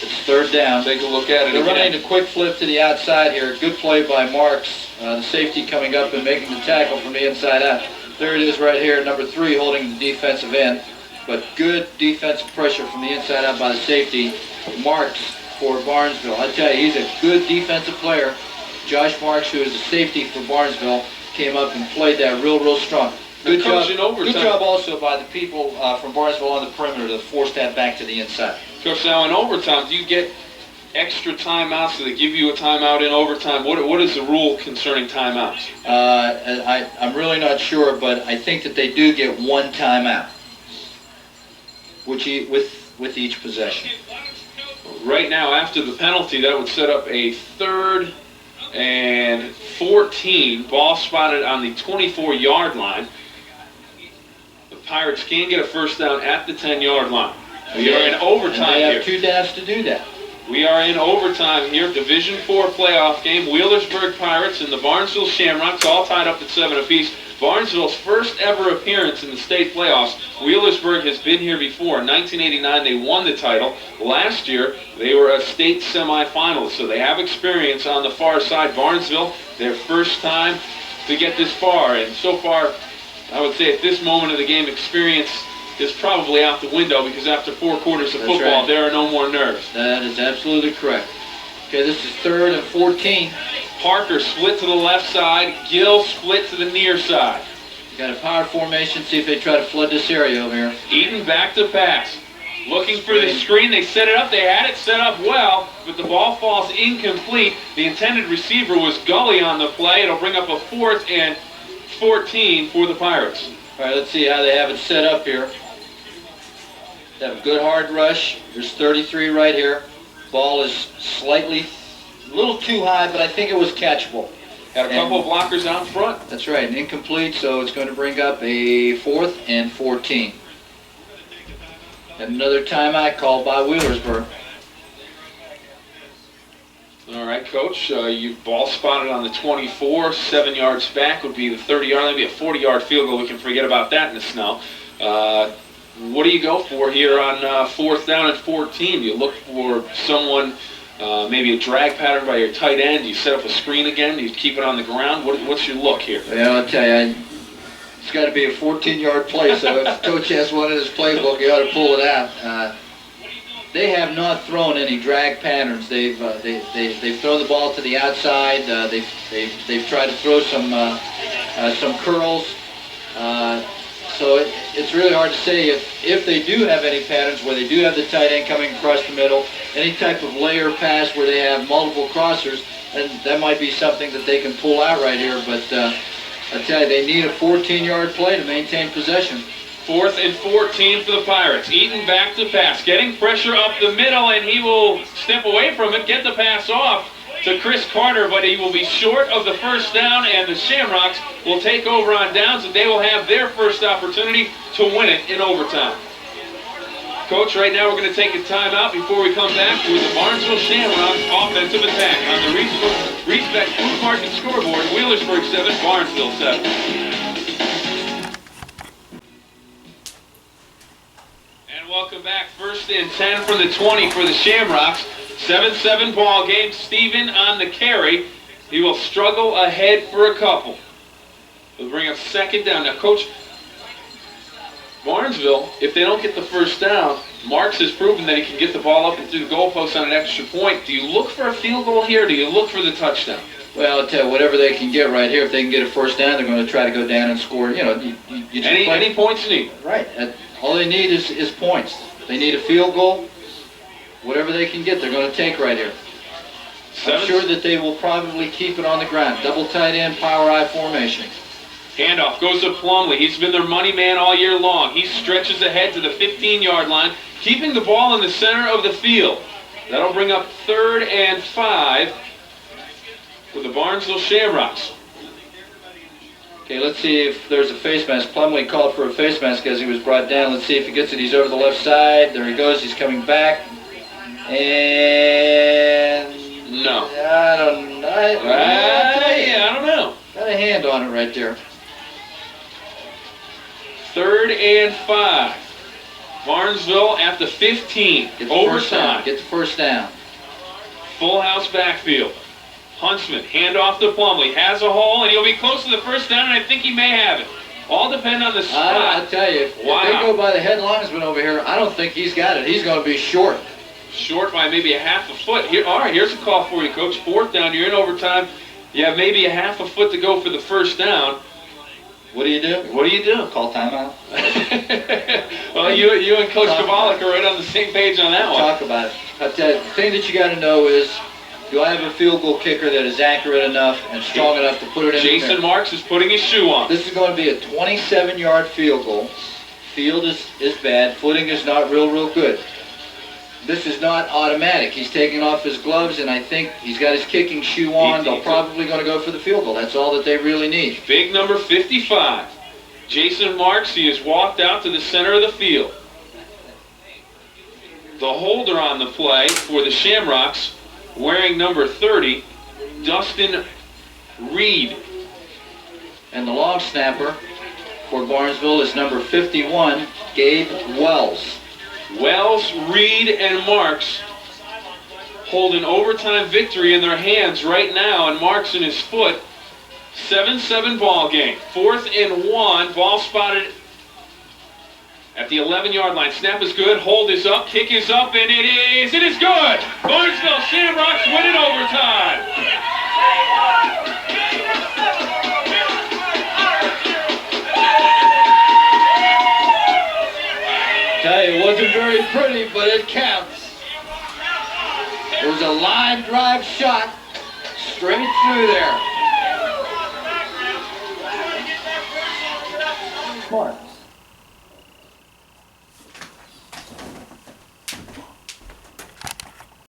It's 3rd down. Take a look at it. They're running a quick flip to the outside here. Good play by Marks. The safety coming up and making the tackle from the inside out. There it is right here, number 3 holding the defensive end. But good defensive pressure from the inside out by the safety. Marks for Barnesville. I tell you, he's a good defensive player. Josh Marks, who is a safety for Barnesville, came up and played that real strong. Good job also by the people from Barnesville on the perimeter to force that back to the inside. Coach, now in overtime, do you get extra timeouts? Do they give you a timeout in overtime? What is the rule concerning timeouts? I'm really not sure, but I think that they do get one timeout, with each possession. Right now, after the penalty, that would set up a 3rd and 14. Ball spotted on the 24-yard line. The Pirates can get a first down at the 10-yard line. We are in overtime here. They have 2 here. downs to do that. We are in overtime here. Division IV playoff game. Wheelersburg Pirates and the Barnesville Shamrocks all tied up at 7 apiece. Barnesville's first ever appearance in the state playoffs. Wheelersburg has been here before. In 1989, they won the title. Last year, they were a state semifinalist, so they have experience on the far side. Barnesville, their first time to get this far, and so far, I would say at this moment of the game, experience is probably out the window, because after 4 quarters of football, there are no more nerves. That is absolutely correct. Okay, this is 3rd and 14. Parker split to the left side. Gill split to the near side. Got a power formation. See if they try to flood this area over here. Eaton back to pass. Looking for the screen. They set it up. They had it set up well, but the ball falls incomplete. The intended receiver was Gully on the play. It'll bring up a 4th and 14 for the Pirates. All right, let's see how they have it set up here. They have a good hard rush. There's 33 right here. Ball is slightly, a little too high, but I think it was catchable. Got a couple of blockers out front. That's right, and incomplete, so it's going to bring up a 4th and 14. And another timeout called by Wheelersburg. All right, Coach, you ball spotted on the 24. 7 yards back would be the 30-yard, maybe a 40-yard field goal. We can forget about that in the snow. What do you go for here on 4th down and 14? You look for someone, maybe a drag pattern by your tight end. You set up a screen again. You keep it on the ground. What's your look here? Yeah, I'll tell you, it's got to be a 14-yard play. So if Coach has one in his playbook, he ought to pull it out. They have not thrown any drag patterns. They've thrown the ball to the outside. They've tried to throw some curls. So it's really hard to say if they do have any patterns where they do have the tight end coming across the middle, any type of layer pass where they have multiple crossers, and that might be something that they can pull out right here. But I tell you, they need a 14-yard play to maintain possession. 4th and 14 for the Pirates. Eaton back to pass, getting pressure up the middle, and he will step away from it, get the pass off to Chris Carter, but he will be short of the first down, and the Shamrocks will take over on downs, and they will have their first opportunity to win it in overtime. Coach, right now we're going to take a timeout before we come back with the Barnesville Shamrocks offensive attack on the Respect Food Market scoreboard. Wheelersburg 7, Barnesville 7. And welcome back. 1st and 10 from the 20 for the Shamrocks. 7-7 ball game. Steven on the carry. He will struggle ahead for a couple. He'll bring up 2nd down. Now, Coach, Barnesville, if they don't get the first down, Marks has proven that he can get the ball up and through the goalpost on an extra point. Do you look for a field goal here, or do you look for the touchdown? Well, I'll tell you, whatever they can get right here, if they can get a first down, they're going to try to go down and score. You know, any points you need. Right. All they need is points. They need a field goal. Whatever they can get, they're going to take right here. I'm sure that they will probably keep it on the ground. Double tight end, power I formation. Handoff goes to Plumley. He's been their money man all year long. He stretches ahead to the 15-yard line, keeping the ball in the center of the field. That'll bring up 3rd and 5 for the Barnesville Shamrocks. Okay, let's see if there's a face mask. Plumley called for a face mask as he was brought down. Let's see if he gets it. He's over the left side. There he goes. He's coming back. And no. I don't know. Got a hand on it right there. 3rd and 5. Barnesville at the 15. Overtime. Get the first down. Full house backfield. Huntsman, handoff to Plumley. Has a hole, and he'll be close to the first down, and I think he may have it. All depend on the spot. I'll tell you, if they go by the head linesman over here, I don't think he's got it. He's going to be short. Short by maybe a half a foot. Here, all right, here's a call for you, Coach. 4th down. You're in overtime. You have maybe a half a foot to go for the first down. What do you do? What do you do? Call timeout. Well, you and Coach Kavalik are right on the same page on that one. Talk about it. The thing that you got to know is, do I have a field goal kicker that is accurate enough and strong enough to put it in? Jason Marks is putting his shoe on. This is going to be a 27-yard field goal. Field is bad. Footing is not real good. This is not automatic. He's taking off his gloves, and I think he's got his kicking shoe on. They're probably going to go for the field goal. That's all that they really need. Big number 55. Jason Marks, he has walked out to the center of the field. The holder on the play for the Shamrocks, wearing number 30, Dustin Reed. And the long snapper for Barnesville is number 51, Gabe Wells. Wells, Reed, and Marks hold an overtime victory in their hands right now, and Marks in his foot. 7-7 ball game. 4th and 1. Ball spotted at the 11-yard line. Snap is good. Hold is up. Kick is up, and it is good. Barnesville Shamrocks win in overtime. Tell you, it wasn't very pretty, but it counts. It was a line drive shot straight through there. Smart.